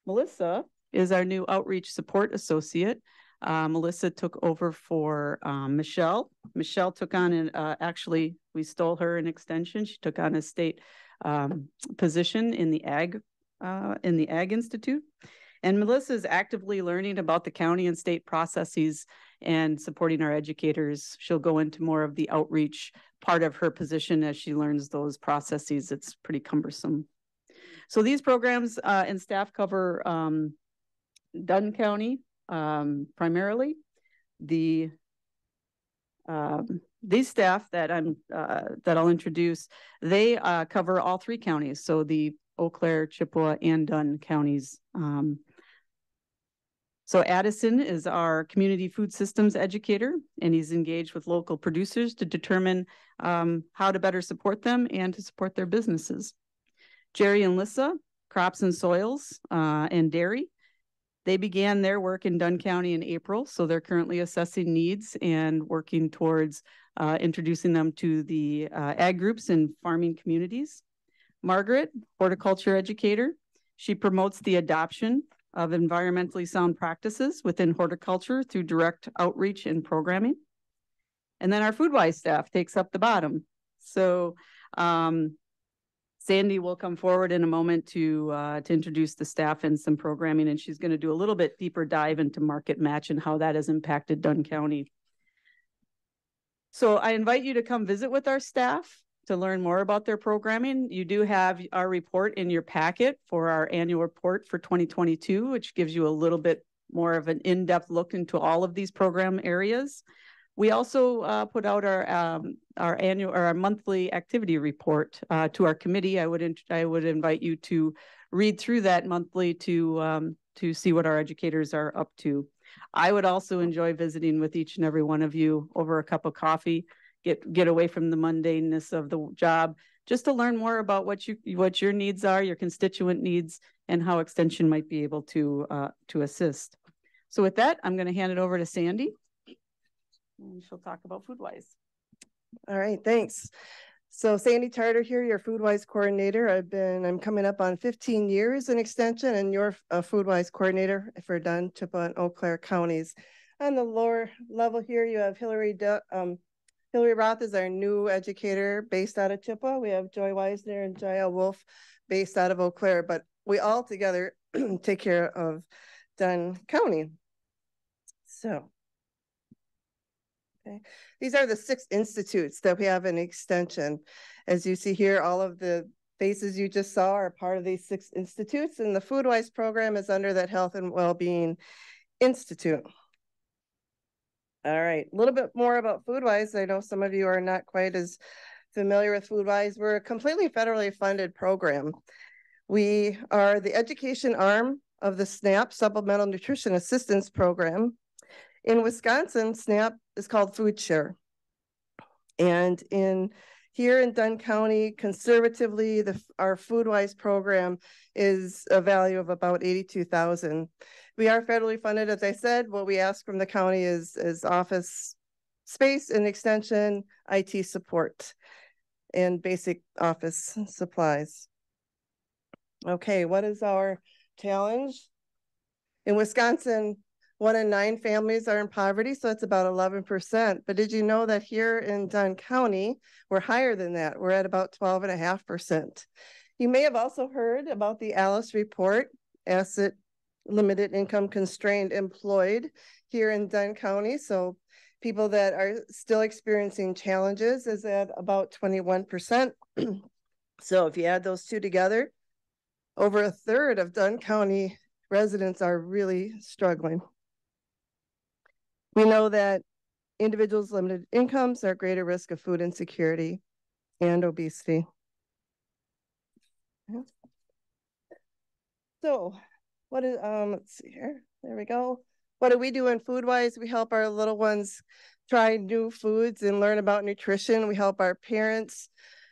[SPEAKER 17] Melissa is our new outreach support associate. Melissa took over for Michelle. Michelle took on actually, we stole her in Extension. She took on a state position in the Ag Institute. And Melissa is actively learning about the county and state processes and supporting our educators. She'll go into more of the outreach part of her position as she learns those processes. It's pretty cumbersome. So these programs and staff cover Dunn County primarily. These staff that I'll introduce, they cover all 3 counties. So the Eau Claire, Chippewa, and Dunn counties. So Addison is our community food systems educator, and he's engaged with local producers to determine how to better support them and to support their businesses. Jerry and Lissa, crops and soils and dairy. They began their work in Dunn County in April, so they're currently assessing needs and working towards introducing them to the ag groups and farming communities. Margaret, horticulture educator. She promotes the adoption of environmentally sound practices within horticulture through direct outreach and programming. And then our FoodWise staff takes up the bottom. So Sandy will come forward in a moment to introduce the staff and some programming, and she's going to do a little bit deeper dive into Market Match and how that has impacted Dunn County. So I invite you to come visit with our staff to learn more about their programming. You do have our report in your packet for our annual report for 2022, which gives you a little bit more of an in-depth look into all of these program areas. We also put out our annual or our monthly activity report to our committee. I would invite you to read through that monthly to see what our educators are up to. I would also enjoy visiting with each and every one of you over a cup of coffee. Get away from the mundaneness of the job, just to learn more about what your needs are, your constituent needs, and how Extension might be able to assist. So with that, I'm going to hand it over to Sandy, and she'll talk about FoodWise.
[SPEAKER 18] All right, thanks. So Sandy Tarter here, your FoodWise coordinator. I'm coming up on 15 years in Extension, and your FoodWise coordinator for Dunn, Chippewa, and Eau Claire counties. On the lower level here, you have Hillary Roth is our new educator based out of Chippewa. We have Joy Weisner and Jael Wolf based out of Eau Claire, but we all together take care of Dunn County. So, okay. These are the 6 institutes that we have in Extension. As you see here, all of the faces you just saw are part of these 6 institutes, and the FoodWise program is under that Health and Wellbeing Institute. All right, a little bit more about FoodWise. I know some of you are not quite as familiar with FoodWise. We're a completely federally funded program. We are the education arm of the SNAP Supplemental Nutrition Assistance Program. In Wisconsin, SNAP is called Food Share. And here in Dunn County, conservatively, our FoodWise program is a value of about $82,000. We are federally funded, as I said. What we ask from the county is office space and extension, IT support, and basic office supplies. Okay, what is our challenge? In Wisconsin, 1 in 9 families are in poverty, so it's about 11%. But did you know that here in Dunn County, we're higher than that? We're at about 12.5%. You may have also heard about the ALICE report, Asset Limited Income Constrained Employed, here in Dunn County. So people that are still experiencing challenges is at about 21%. So if you add those two together, over a third of Dunn County residents are really struggling. We know that individuals with limited incomes are at greater risk of food insecurity and obesity. So what is, let's see here, there we go. What do we do in FoodWise? We help our little ones try new foods and learn about nutrition. We help our parents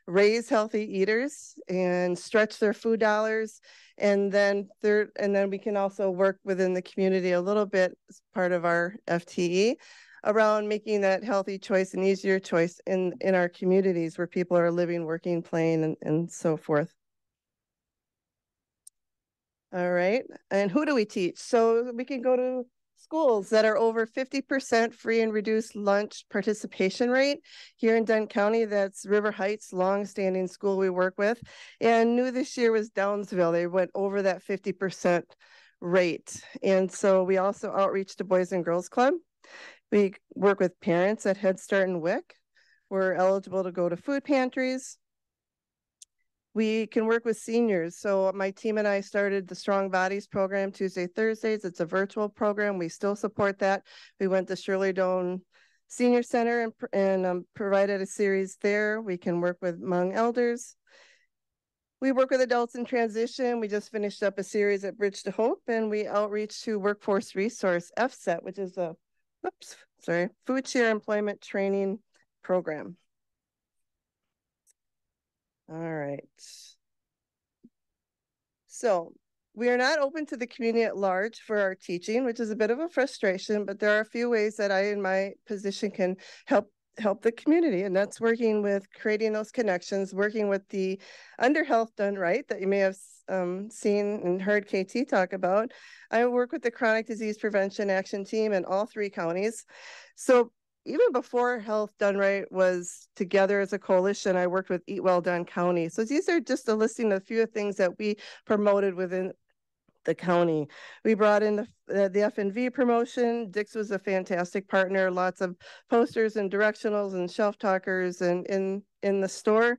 [SPEAKER 18] raise healthy eaters and stretch their food dollars. And then we can also work within the community a little bit as part of our FTE around making that healthy choice an easier choice in our communities where people are living, working, playing, and so forth. All right, and who do we teach? So we can go to schools that are over 50% free and reduced lunch participation rate. Here in Dunn County, that's River Heights, long-standing school we work with. And new this year was Downsville. They went over that 50% rate. And so we also outreach to Boys and Girls Club. We work with parents at Head Start and WIC. We're eligible to go to food pantries. We can work with seniors. So my team and I started the Strong Bodies program Tuesday, Thursdays. It's a virtual program. We still support that. We went to Shirley Doan Senior Center and provided a series there. We can work with Hmong elders. We work with adults in transition. We just finished up a series at Bridge to Hope, and we outreach to Workforce Resource, FSET, which is a, Food Share Employment Training Program. All right. So we are not open to the community at large for our teaching, which is a bit of a frustration, but there are a few ways that I, in my position, can help the community, and that's working with creating those connections, working with the Under Health Done Right that you may have seen and heard KT talk about. I work with the Chronic Disease Prevention Action Team in all 3 counties. So even before Health Done Right was together as a coalition, I worked with Eat Well Dunn County. So these are just a listing of a few things that we promoted within the county. We brought in the FNV promotion. Dix was a fantastic partner, lots of posters and directionals and shelf talkers and in the store.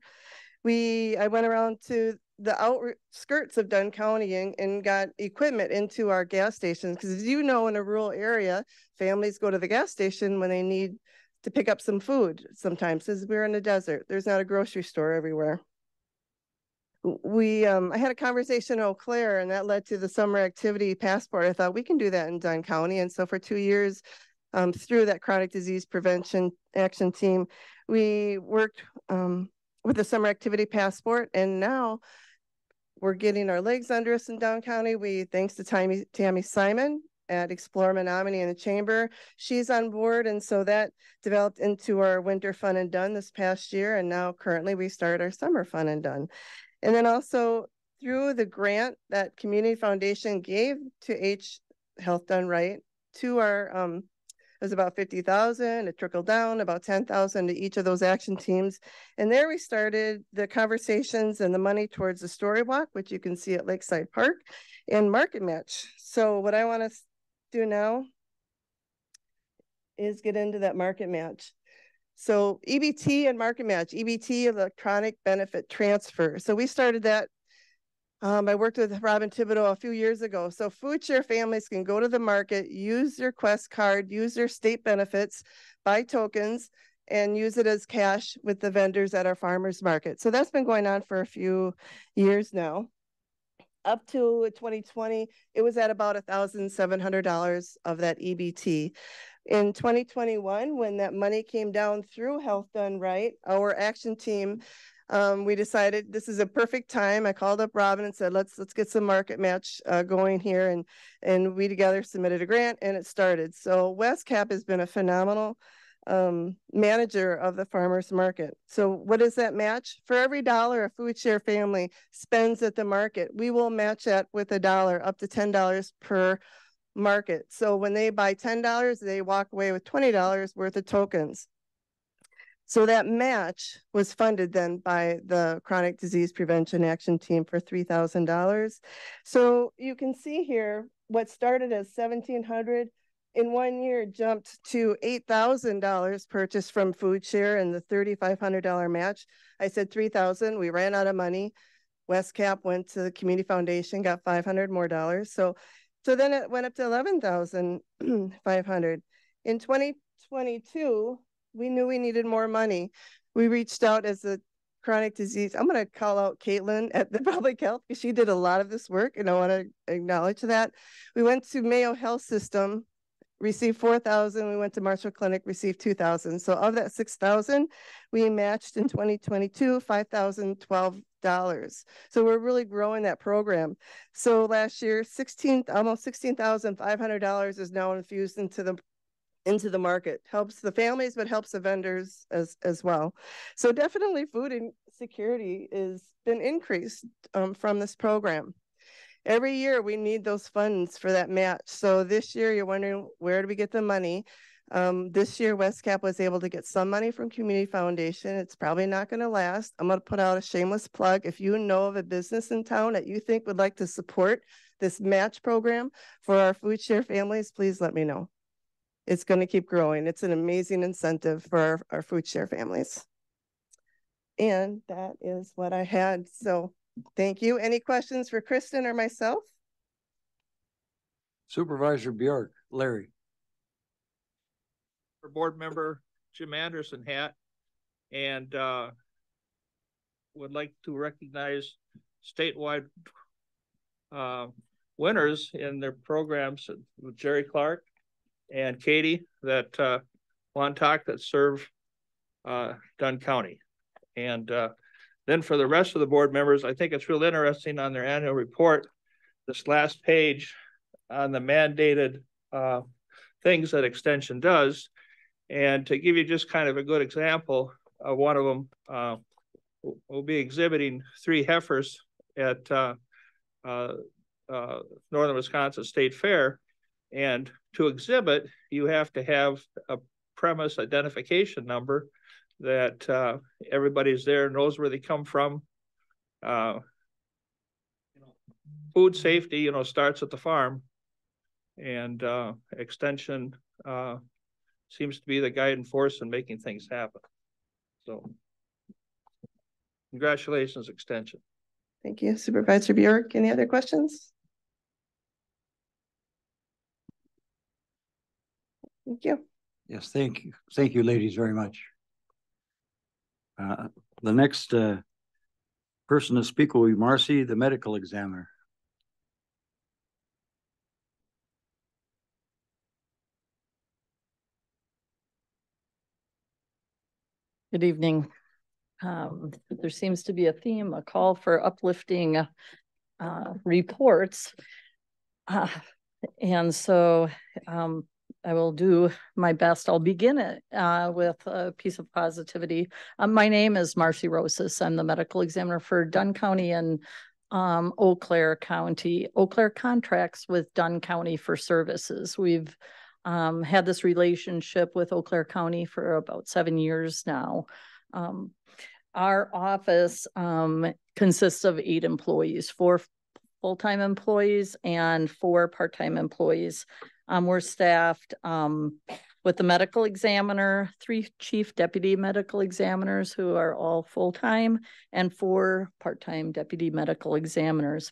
[SPEAKER 18] I went around to the outskirts of Dunn County and got equipment into our gas stations. Because as you know, in a rural area, families go to the gas station when they need to pick up some food sometimes, because we're in the desert. There's not a grocery store everywhere. I had a conversation in Eau Claire, and that led to the summer activity passport. I thought we can do that in Dunn County. And so for 2 years, through that Chronic Disease Prevention Action Team, we worked with the summer activity passport, and now we're getting our legs under us in Dunn County. Thanks to Tammy Simon at Explore Menominee in the Chamber, she's on board, and so that developed into our Winter Fun and Done this past year, and now currently we start our Summer Fun and Done. And then also through the grant that Community Foundation gave to Health Done Right to our it was about 50,000. It trickled down about 10,000 to each of those action teams. And there we started the conversations and the money towards the story walk, which you can see at Lakeside Park, and Market Match. So what I want to do now is get into that Market Match. So EBT and Market Match, EBT, Electronic Benefit Transfer. So we started that. I worked with Robin Thibodeau a few years ago. So food share families can go to the market, use their Quest card, use their state benefits, buy tokens, and use it as cash with the vendors at our farmers market. So that's been going on for a few years now. Up to 2020, it was at about $1,700 of that EBT. In 2021, when that money came down through Health Done Right, our action team, we decided this is a perfect time. I called up Robin and said, let's get some Market Match going here, and we together submitted a grant, and it started. So WestCap has been a phenomenal manager of the farmers market. So what is that match? For every $1 a food share family spends at the market, we will match that with $1 up to $10 per market. So when they buy $10, they walk away with $20 worth of tokens. So that match was funded then by the Chronic Disease Prevention Action Team for $3,000. So you can see here what started as $1,700 in 1 year jumped to $8,000 purchased from Food Share and the $3,500 match. I said $3,000. We ran out of money. WestCap went to the Community Foundation, got $500 more dollars. So then it went up to $11,500. In 2022, we knew we needed more money. We reached out as a chronic disease. I'm going to call out Caitlin at the Public Health because she did a lot of this work, and I want to acknowledge that. We went to Mayo Health System, received $4,000. We went to Marshall Clinic, received $2,000. So of that $6,000, we matched in 2022 $5,012. So we're really growing that program. So last year, almost $16,500 is now infused into the market. Helps the families, but helps the vendors as well. So definitely food insecurity has been increased from this program. Every year we need those funds for that match. So this year you're wondering, where do we get the money? This year WestCap was able to get some money from Community Foundation. It's probably not going to last. I'm going to put out a shameless plug. If you know of a business in town that you think would like to support this match program for our food share families, please let me know. It's going to keep growing. It's an amazing incentive for our food share families. And that is what I had. So thank you. Any questions for Kristen or myself?
[SPEAKER 1] Supervisor Bjork, Larry.
[SPEAKER 3] For board member Jim Anderson hat, and would like to recognize statewide winners in their programs with Jerry Clark and Katie that Montauk that serve Dunn County. And then for the rest of the board members, I think it's real interesting on their annual report, this last page on the mandated things that Extension does. And to give you just kind of a good example, one of them will be exhibiting 3 heifers at Northern Wisconsin State Fair. And to exhibit, you have to have a premise identification number that everybody's there, knows where they come from. Food safety, starts at the farm, and Extension seems to be the guiding force in making things happen. So congratulations, Extension.
[SPEAKER 18] Thank you. Supervisor Bjork, any other questions? Thank you.
[SPEAKER 1] Yes, thank you. Thank you, ladies, very much. The next person to speak will be Marcy, the medical examiner.
[SPEAKER 19] Good evening. There seems to be a theme, a call for uplifting reports. And so I will do my best. I'll begin it with a piece of positivity. My name is Marcy Rosas. I'm the medical examiner for Dunn County and Eau Claire County. Eau Claire contracts with Dunn County for services. We've had this relationship with Eau Claire County for about 7 years now. Our office consists of 8 employees, 4 full-time employees and 4 part-time employees. We're staffed with the medical examiner, 3 chief deputy medical examiners who are all full-time, and 4 part-time deputy medical examiners.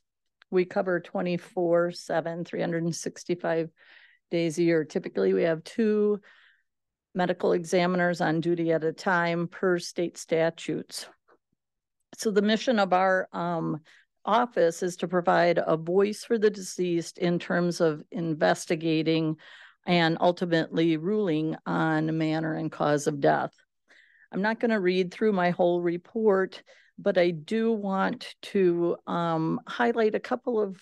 [SPEAKER 19] We cover 24/7, 365 days a year. Typically, we have 2 medical examiners on duty at a time per state statutes. So the mission of our office is to provide a voice for the deceased in terms of investigating and ultimately ruling on manner and cause of death. I'm not going to read through my whole report, but I do want to highlight a couple of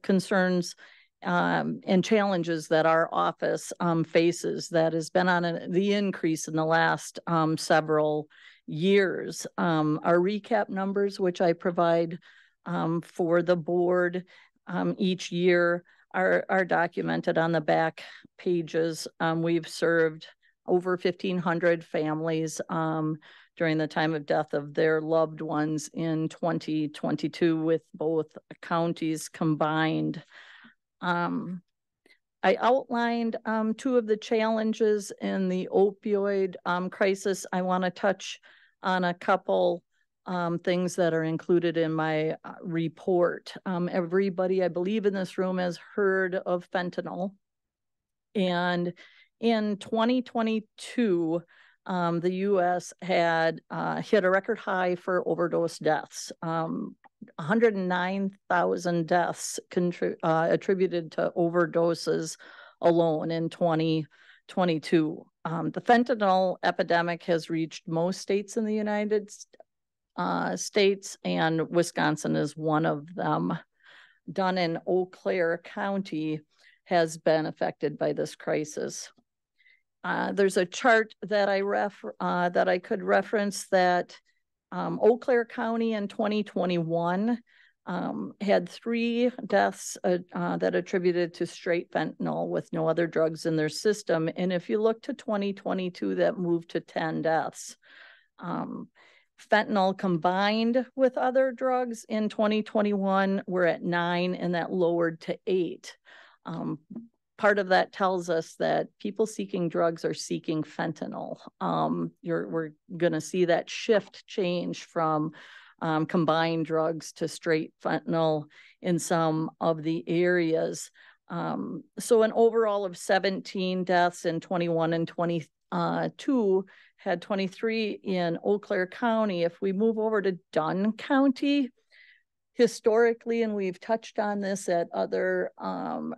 [SPEAKER 19] concerns and challenges that our office faces that has been on the increase in the last several years. Our recap numbers, which I provide for the board each year, are documented on the back pages. We've served over 1,500 families during the time of death of their loved ones in 2022 with both counties combined. I outlined 2 of the challenges in the opioid crisis. I want to touch on a couple things that are included in my report. Everybody, I believe, in this room has heard of fentanyl. And in 2022, the U.S. had hit a record high for overdose deaths. 109,000 deaths attributed to overdoses alone in 2022. The fentanyl epidemic has reached most states in the United States, and Wisconsin is one of them. Dunn and Eau Claire County has been affected by this crisis. There's a chart that I could reference that Eau Claire County in 2021 had 3 deaths that attributed to straight fentanyl with no other drugs in their system. And if you look to 2022, that moved to 10 deaths. Fentanyl combined with other drugs in 2021 were at 9, and that lowered to 8. part of that tells us that people seeking drugs are seeking fentanyl. We're going to see that shift change from combined drugs to straight fentanyl in some of the areas. So an overall of 17 deaths in 21 and 22, had 23 in Eau Claire County. If we move over to Dunn County, historically, and we've touched on this at other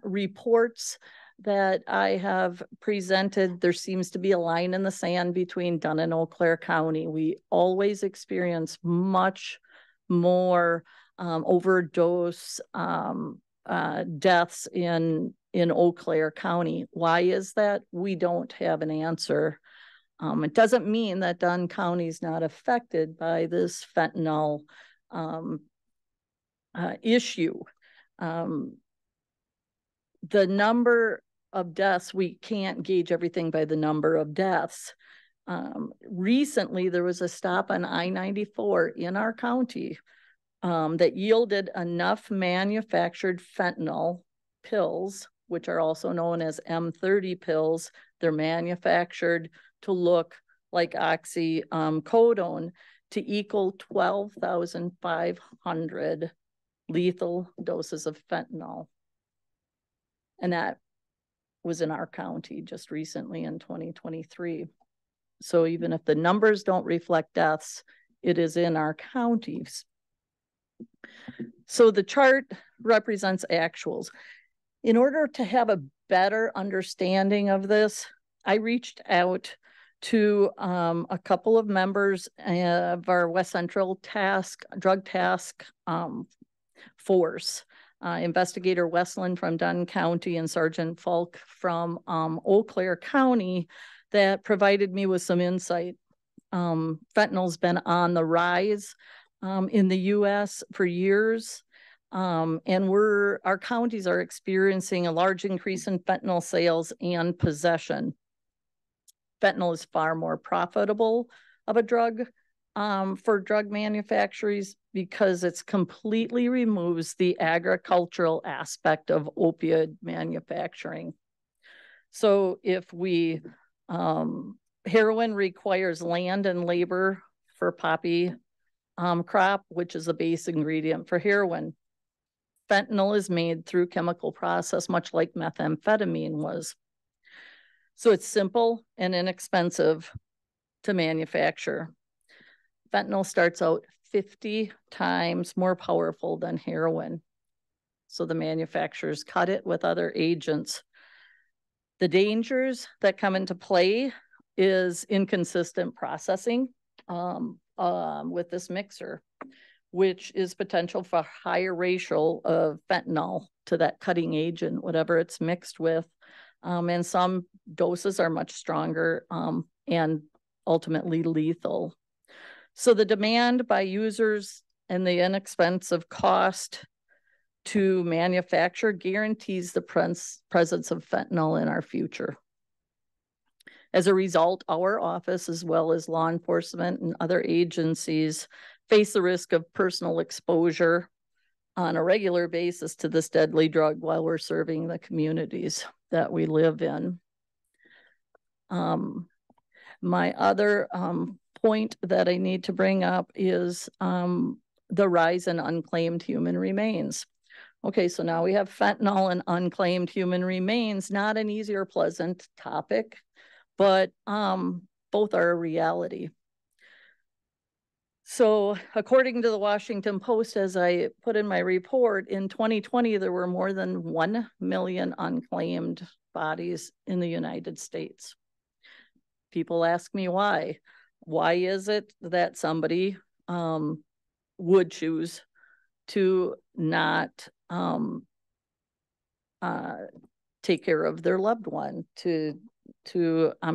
[SPEAKER 19] reports that I have presented, there seems to be a line in the sand between Dunn and Eau Claire County. We always experience much more overdose deaths in Eau Claire County. Why is that? We don't have an answer. It doesn't mean that Dunn County is not affected by this fentanyl issue. The number of deaths, we can't gauge everything by the number of deaths. Recently, there was a stop on I-94 in our county that yielded enough manufactured fentanyl pills, which are also known as M30 pills. They're manufactured to look like oxycodone to equal 12,500 lethal doses of fentanyl. And that was in our county just recently in 2023. So even if the numbers don't reflect deaths, it is in our counties. So the chart represents actuals. In order to have a better understanding of this, I reached out to a couple of members of our West Central drug task force, Investigator Westland from Dunn County and Sergeant Falk from Eau Claire County, that provided me with some insight. Fentanyl's been on the rise in the US for years. And our counties are experiencing a large increase in fentanyl sales and possession. Fentanyl is far more profitable of a drug for drug manufacturers because it completely removes the agricultural aspect of opioid manufacturing. So if heroin requires land and labor for poppy crop, which is the base ingredient for heroin. Fentanyl is made through chemical process, much like methamphetamine was. So it's simple and inexpensive to manufacture. Fentanyl starts out 50 times more powerful than heroin. So the manufacturers cut it with other agents. The dangers that come into play is inconsistent processing with this mixer, which is potential for higher ratio of fentanyl to that cutting agent, whatever it's mixed with. And some doses are much stronger and ultimately lethal. So the demand by users and the inexpensive cost to manufacture guarantees the presence of fentanyl in our future. As a result, our office, as well as law enforcement and other agencies, face the risk of personal exposure on a regular basis to this deadly drug while we're serving the communities that we live in. My other point that I need to bring up is the rise in unclaimed human remains. Okay, so now we have fentanyl and unclaimed human remains, not an easy or pleasant topic, but both are a reality. So according to the Washington Post, as I put in my report, in 2020, there were more than 1 million unclaimed bodies in the United States. People ask me why. Why is it that somebody would choose to not take care of their loved one, to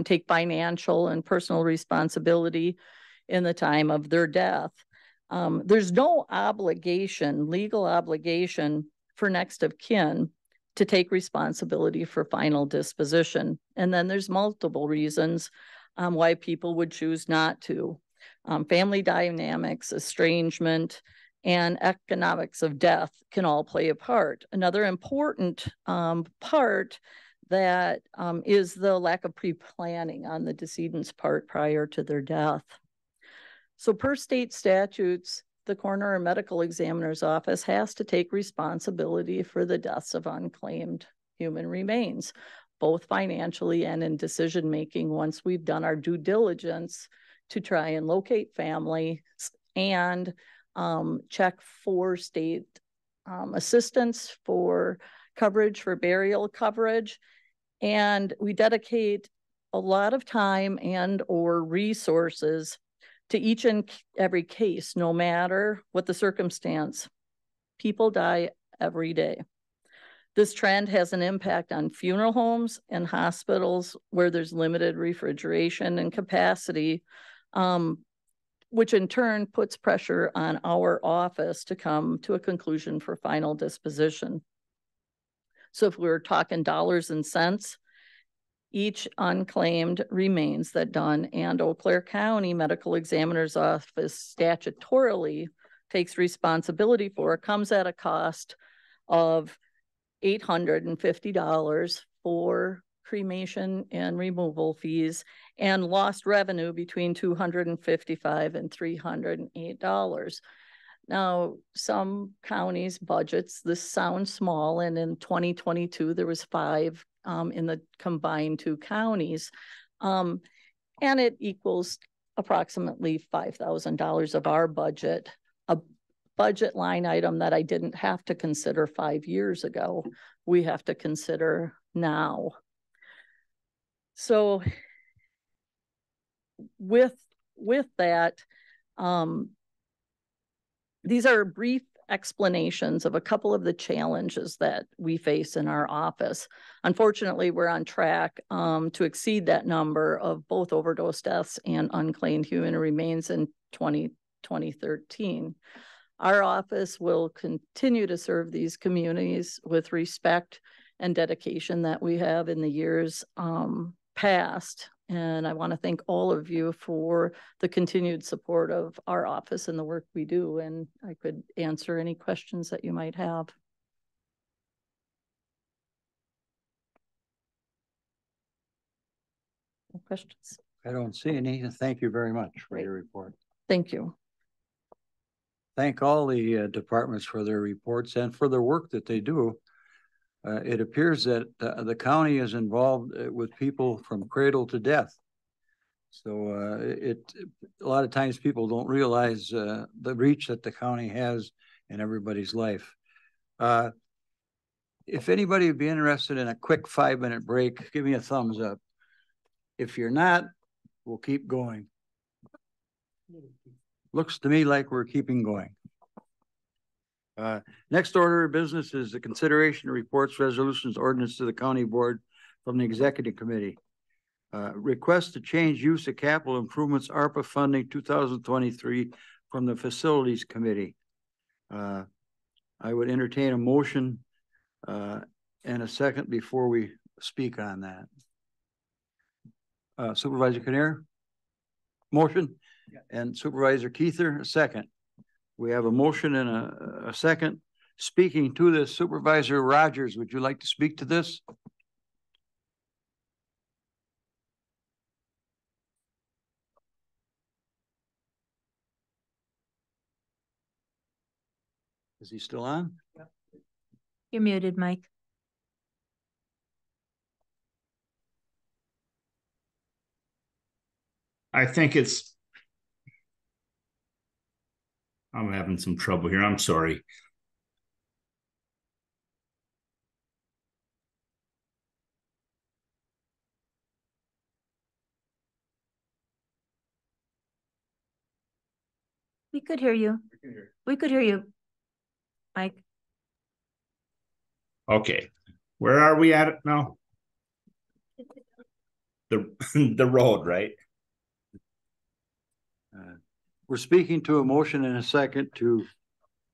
[SPEAKER 19] take financial and personal responsibility in the time of their death? There's no obligation, legal obligation for next of kin to take responsibility for final disposition. And then there's multiple reasons why people would choose not to. Family dynamics, estrangement, and economics of death can all play a part. Another important part that is the lack of pre-planning on the decedent's part prior to their death. So per state statutes, the coroner or medical examiner's office has to take responsibility for the deaths of unclaimed human remains, both financially and in decision-making once we've done our due diligence to try and locate families and check for state assistance for coverage, for burial coverage. And we dedicate a lot of time and or resources to each and every case, no matter what the circumstance. People die every day. This trend has an impact on funeral homes and hospitals where there's limited refrigeration and capacity, which in turn puts pressure on our office to come to a conclusion for final disposition. So if we're talking dollars and cents, each unclaimed remains that Dunn and Eau Claire County Medical Examiner's Office statutorily takes responsibility for comes at a cost of $850 for cremation and removal fees and lost revenue between $255 and $308. Now, some counties' budgets, this sounds small, and in 2022, there was 5 in the combined 2 counties, and it equals approximately $5,000 of our budget, a budget line item that I didn't have to consider 5 years ago. We have to consider now. So with that, these are brief explanations of a couple of the challenges that we face in our office. Unfortunately, we're on track to exceed that number of both overdose deaths and unclaimed human remains in 2013. Our office will continue to serve these communities with respect and dedication that we have in the years past. And I want to thank all of you for the continued support of our office and the work we do. And I could answer any questions that you might have. No questions?
[SPEAKER 1] I don't see any. Thank you very much for your report.
[SPEAKER 19] Thank you.
[SPEAKER 1] Thank all the departments for their reports and for their work that they do. It appears that the county is involved with people from cradle to death. So a lot of times people don't realize the reach that the county has in everybody's life. If anybody would be interested in a quick 5-minute break, give me a thumbs up. If you're not, we'll keep going. Looks to me like we're keeping going. Next order of business is the consideration of reports, resolutions, ordinance to the county board from the executive committee. Request to change use of capital improvements ARPA funding 2023 from the facilities committee. I would entertain a motion and a second before we speak on that. Supervisor Kinnear, motion, and Supervisor Keither, a second. We have a motion and a second. Speaking to this, Supervisor Rogers, would you like to speak to this? Is he still on?
[SPEAKER 4] Yep. You're muted, Mike.
[SPEAKER 20] I think I'm having some trouble here. I'm sorry.
[SPEAKER 4] We could hear you. We could hear you, Mike.
[SPEAKER 20] Okay. Where are we at now? The road, right?
[SPEAKER 1] We're speaking to a motion in a second to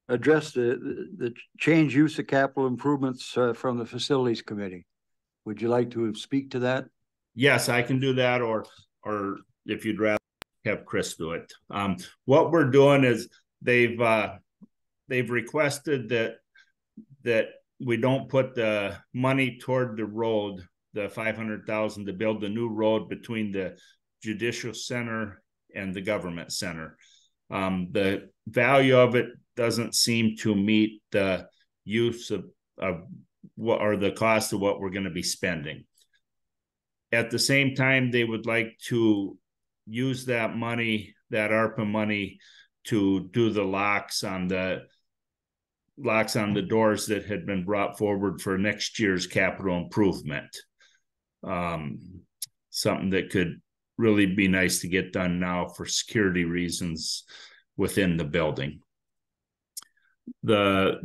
[SPEAKER 1] address the change use of capital improvements from the facilities committee. Would you like to speak to that?
[SPEAKER 20] Yes, I can do that, or if you'd rather have Chris do it. What we're doing is they've requested that we don't put the money toward the road the 500,000 to build the new road between the Judicial Center and the Government Center. The value of it doesn't seem to meet the use of what, or the cost of what we're going to be spending. At the same time, they would like to use that money, that ARPA money, to do the locks on the doors that had been brought forward for next year's capital improvement. Something that could really be nice to get done now for security reasons within the building. The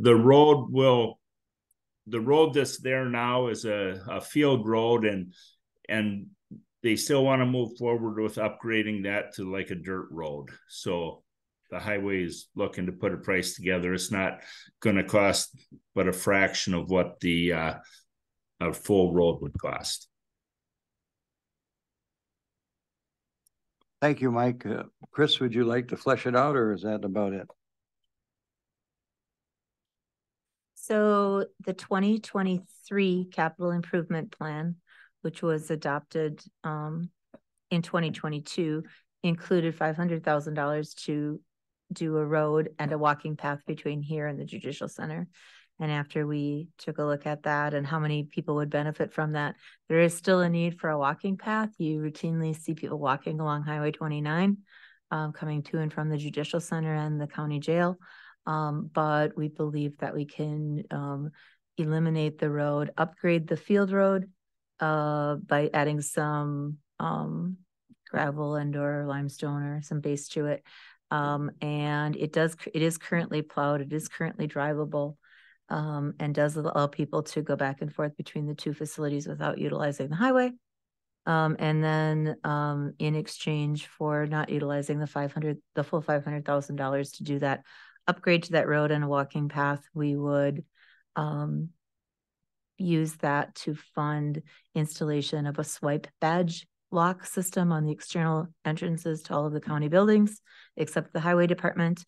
[SPEAKER 20] road that's there now is a field road, and they still want to move forward with upgrading that to like a dirt road. So the highway is looking to put a price together. It's not going to cost but a fraction of what the a full road would cost.
[SPEAKER 1] Thank you, Mike. Chris, would you like to flesh it out, or is that about it?
[SPEAKER 4] So the 2023 capital improvement plan, which was adopted in 2022, included $500,000 to do a road and a walking path between here and the Judicial Center. And after we took a look at that and how many people would benefit from that, there is still a need for a walking path. You routinely see people walking along Highway 29, coming to and from the Judicial Center and the county jail. But we believe that we can eliminate the road, upgrade the field road by adding some gravel and or limestone or some base to it. And it is currently plowed, it is currently drivable, and does allow people to go back and forth between the two facilities without utilizing the highway. And then in exchange for not utilizing the full $500,000 to do that upgrade to that road and a walking path, we would use that to fund installation of a swipe badge lock system on the external entrances to all of the county buildings, except the highway department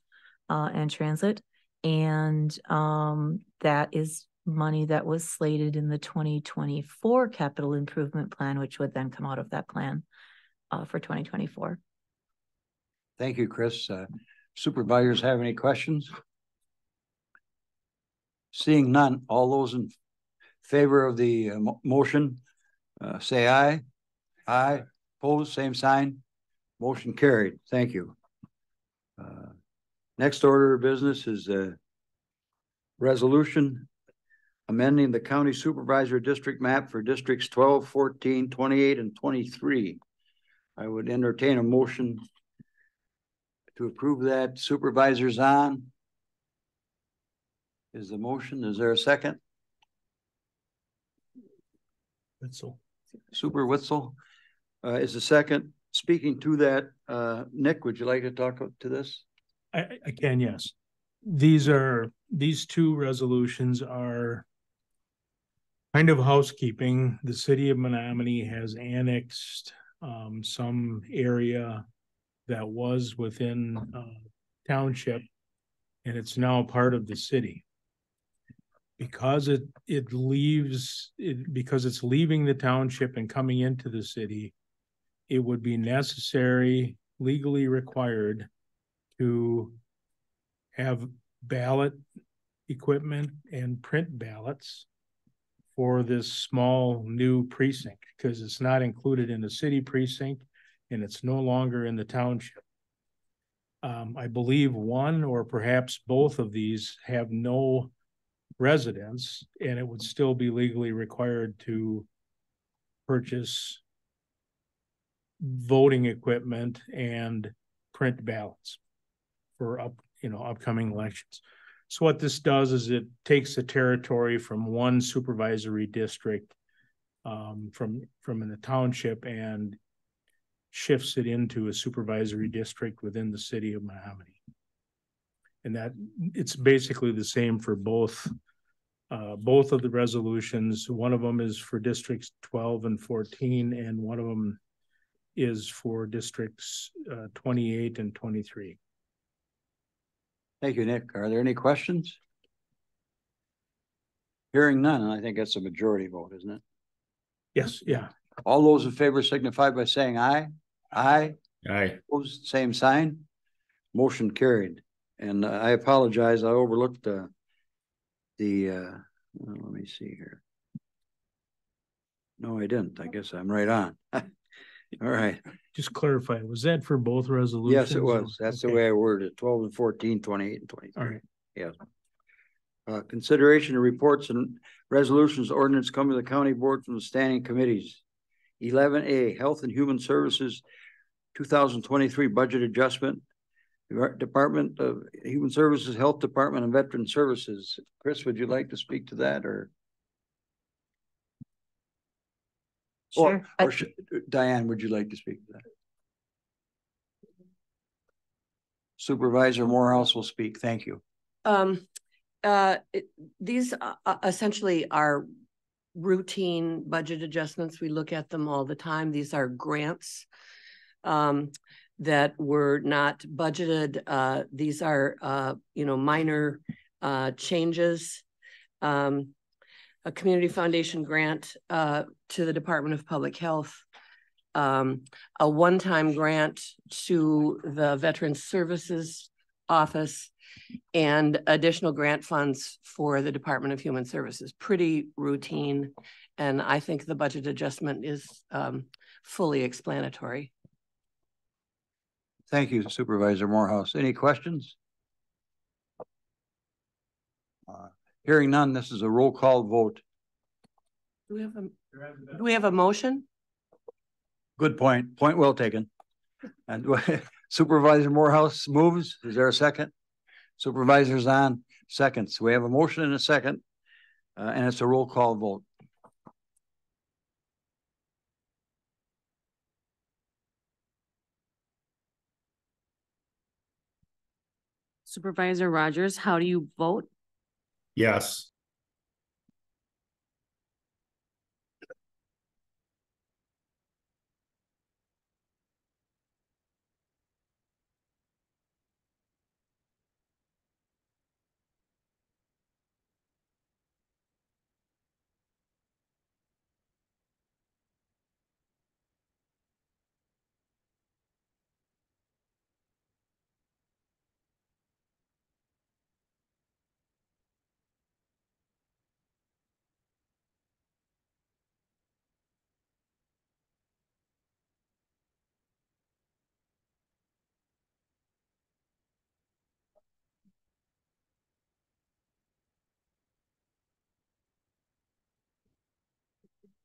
[SPEAKER 4] and transit. And that is money that was slated in the 2024 capital improvement plan, which would then come out of that plan for 2024.
[SPEAKER 1] Thank you, Chris. Supervisors have any questions? Seeing none, all those in favor of the motion, say aye. Aye. Opposed, same sign. Motion carried. Thank you. Next order of business is a resolution amending the county supervisor district map for districts 12, 14, 28, and 23. I would entertain a motion to approve that. Supervisors on is the motion. Is there a second?
[SPEAKER 9] Witzel.
[SPEAKER 1] Super Witzel is the second. Speaking to that, Nick, would you like to talk to this?
[SPEAKER 9] I can, yes. These two resolutions are kind of housekeeping. The city of Menominee has annexed some area that was within township, and it's now part of the city. Because it's leaving the township and coming into the city, it would be necessary, legally required, to have ballot equipment and print ballots for this small new precinct, because it's not included in the city precinct and it's no longer in the township. I believe one or perhaps both of these have no residents, and it would still be legally required to purchase voting equipment and print ballots for upcoming elections. So what this does is it takes the territory from one supervisory district from in the township and shifts it into a supervisory district within the city of Menominee. And that it's basically the same for both of the resolutions. One of them is for districts 12 and 14, and one of them is for districts 28 and 23.
[SPEAKER 1] Thank you, Nick. Are there any questions? Hearing none, I think that's a majority vote, isn't it?
[SPEAKER 9] Yes, yeah.
[SPEAKER 1] All those in favor signify by saying aye. Aye.
[SPEAKER 20] Aye.
[SPEAKER 1] Opposed, same sign. Motion carried. And I apologize, I overlooked let me see here. No, I didn't. I guess I'm right on. All right.
[SPEAKER 9] Just clarify, was that for both resolutions?
[SPEAKER 1] Yes, it was. That's the way I worded it, 12 and 14, 28 and 23.
[SPEAKER 9] All right.
[SPEAKER 1] Yes. Consideration of reports and resolutions ordinance come to the county board from the standing committees. 11A, Health and Human Services 2023 budget adjustment. Department of Human Services, Health Department, and Veteran Services. Chris, would you like to speak to that, or?
[SPEAKER 21] Sure.
[SPEAKER 1] Or Diane, would you like to speak to that? Supervisor Morehouse will speak. Thank you.
[SPEAKER 21] These essentially are routine budget adjustments. We look at them all the time. These are grants that were not budgeted. These are, minor changes. A community foundation grant to the Department of Public Health, a one-time grant to the Veterans Services Office, and additional grant funds for the Department of Human Services. Pretty routine, and I think the budget adjustment is fully explanatory.
[SPEAKER 1] Thank you, Supervisor Morehouse. Any questions? Hearing none, this is a roll call vote.
[SPEAKER 21] Do we have a motion?
[SPEAKER 1] Good point. Point well taken. And Supervisor Morehouse moves. Is there a second? Supervisor Zahn seconds. We have a motion and a second, and it's a roll call vote.
[SPEAKER 2] Supervisor Rogers, how do you vote?
[SPEAKER 20] Yes.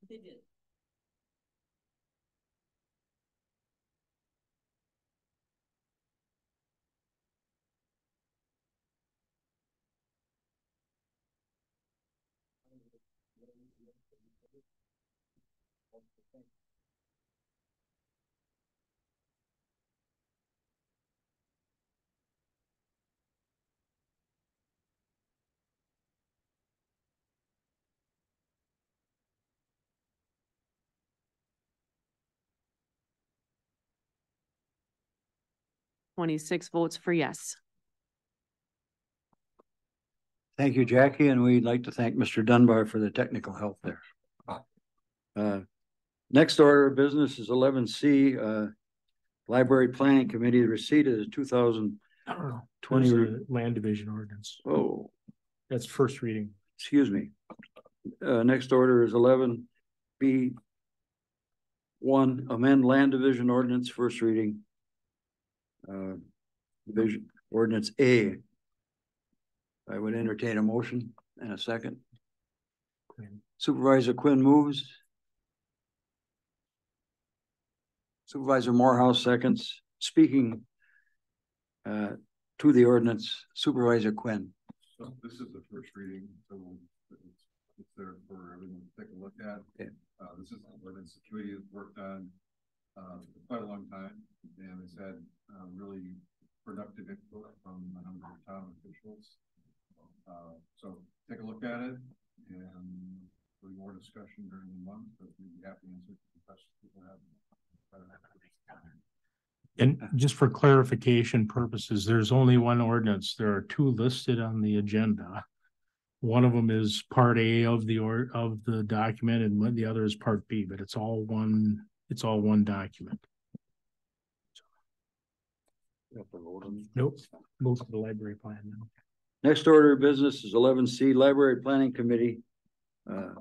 [SPEAKER 21] They did.
[SPEAKER 2] Twenty-six votes for yes.
[SPEAKER 1] Thank you, Jackie, and we'd like to thank Mr. Dunbar for the technical help there. Next order of business is 11C, Library Planning Committee, the receipt of the 2020
[SPEAKER 9] land division ordinance.
[SPEAKER 1] Oh,
[SPEAKER 9] that's first reading.
[SPEAKER 1] Excuse me. Next order is 11B1, amend land division ordinance, first reading. Division ordinance A. I would entertain a motion and a second. Supervisor Quinn moves. Supervisor Morehouse seconds. Speaking to the ordinance, Supervisor Quinn.
[SPEAKER 10] So this is the first reading, so it's there for everyone to take a look at.
[SPEAKER 1] Okay.
[SPEAKER 10] This is the ordinance the committee has worked on for quite a long time, and it's had really productive input from a number of town officials. So take a look at it, and there'll be more discussion during the month, but we'd be happy to answer the questions people have.
[SPEAKER 9] And just for clarification purposes, there's only one ordinance. There are two listed on the agenda. One of them is part A of the document, and the other is part B, but it's all one document. Nope, move to the library plan now.
[SPEAKER 1] Next order of business is 11C, Library Planning Committee. The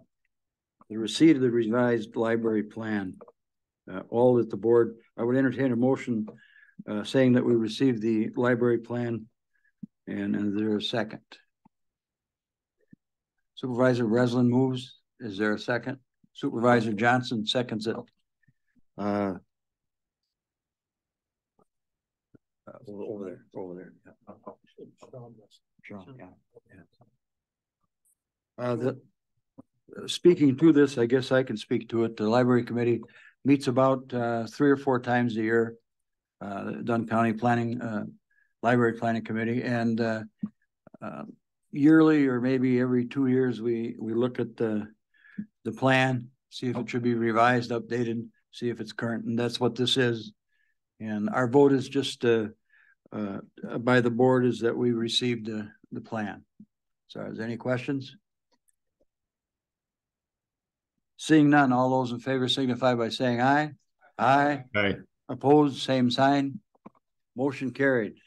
[SPEAKER 1] receipt of the revised library plan. All that the board, I would entertain a motion saying that we received the library plan, and is there a second? Supervisor Breslin moves. Is there a second? Supervisor Johnson seconds it. Over there. Speaking to this, I guess I can speak to it. The library committee meets about 3 or 4 times a year. The Dunn County Library Planning Committee, and yearly or maybe every 2 years we look at the plan, see if it should be revised, updated, see if it's current, and that's what this is. And our vote is just by the board is that we received the plan. So is there any questions? Seeing none, all those in favor signify by saying aye. Aye.
[SPEAKER 20] Aye.
[SPEAKER 1] Opposed, same sign. Motion carried.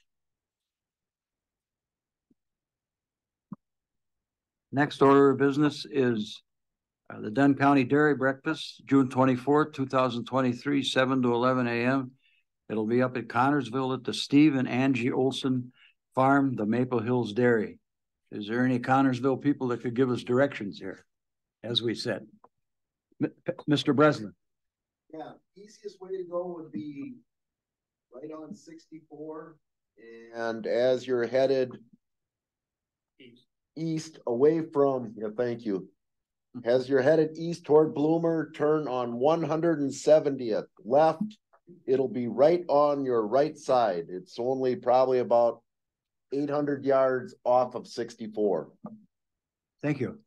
[SPEAKER 1] Next order of business is the Dunn County Dairy Breakfast, June 24th, 2023, 7 to 11 a.m. It'll be up at Connorsville at the Steve and Angie Olson Farm, the Maple Hills Dairy. Is there any Connorsville people that could give us directions here, as we said? Mr. Breslin.
[SPEAKER 6] Yeah, easiest way to go would be right on 64. And as you're headed east away from, thank you. As you're headed east toward Bloomer, turn on 170th left. It'll be right on your right side. It's only probably about 800 yards off of 64.
[SPEAKER 1] Thank you.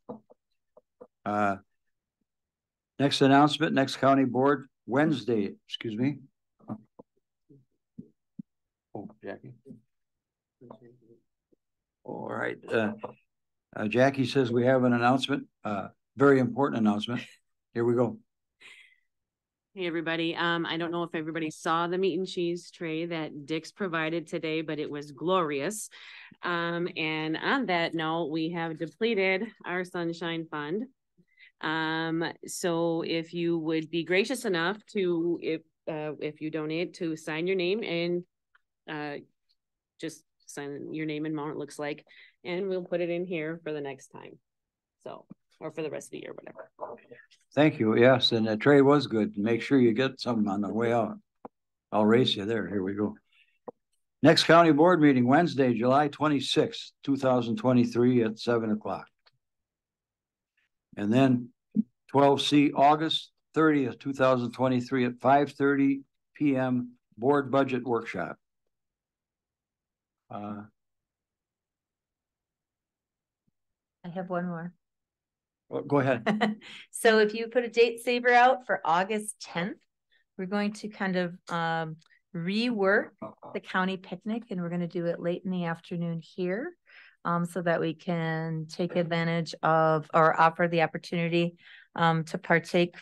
[SPEAKER 1] Next announcement, next county board, Wednesday, excuse me. Oh, Jackie. All right. Jackie says we have an announcement, very important announcement. Here we go.
[SPEAKER 2] Hey, everybody. I don't know if everybody saw the meat and cheese tray that Dick's provided today, but it was glorious. And on that note, we have depleted our Sunshine Fund. So if you would be gracious enough to, if you donate, to sign your name and just sign your name and amount it looks like, and we'll put it in here for the next time. So, or for the rest of the year, whatever.
[SPEAKER 1] Thank you. Yes, and the tray was good. Make sure you get some on the way out. I'll race you there. Here we go. Next county board meeting, Wednesday, July 26th, 2023 at 7 o'clock. And then 12C, August 30th, 2023 at 5:30 p.m. board budget workshop.
[SPEAKER 4] I have one more.
[SPEAKER 1] Well, go ahead.
[SPEAKER 4] So if you put a date saver out for August 10th, we're going to kind of rework the county picnic, and we're going to do it late in the afternoon here, so that we can take advantage of or offer the opportunity to partake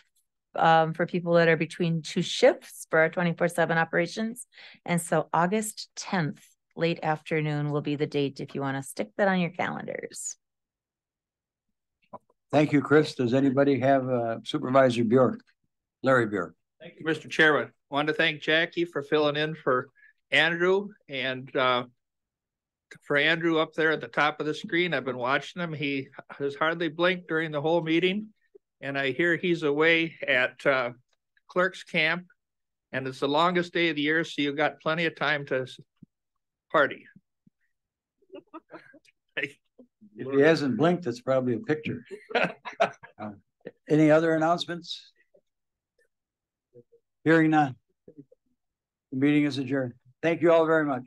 [SPEAKER 4] for people that are between 2 shifts for our 24/7 operations. And so August 10th, late afternoon will be the date if you want to stick that on your calendars.
[SPEAKER 1] Thank you, Chris. Does anybody have Supervisor Bjork? Larry Bjork.
[SPEAKER 3] Thank you, Mr. Chairman. I want to thank Jackie for filling in for Andrew, and for Andrew up there at the top of the screen. I've been watching him. He has hardly blinked during the whole meeting, and I hear he's away at clerk's camp, and it's the longest day of the year, so you've got plenty of time to party.
[SPEAKER 1] If he hasn't blinked, it's probably a picture. Any other announcements? Hearing none. The meeting is adjourned. Thank you all very much.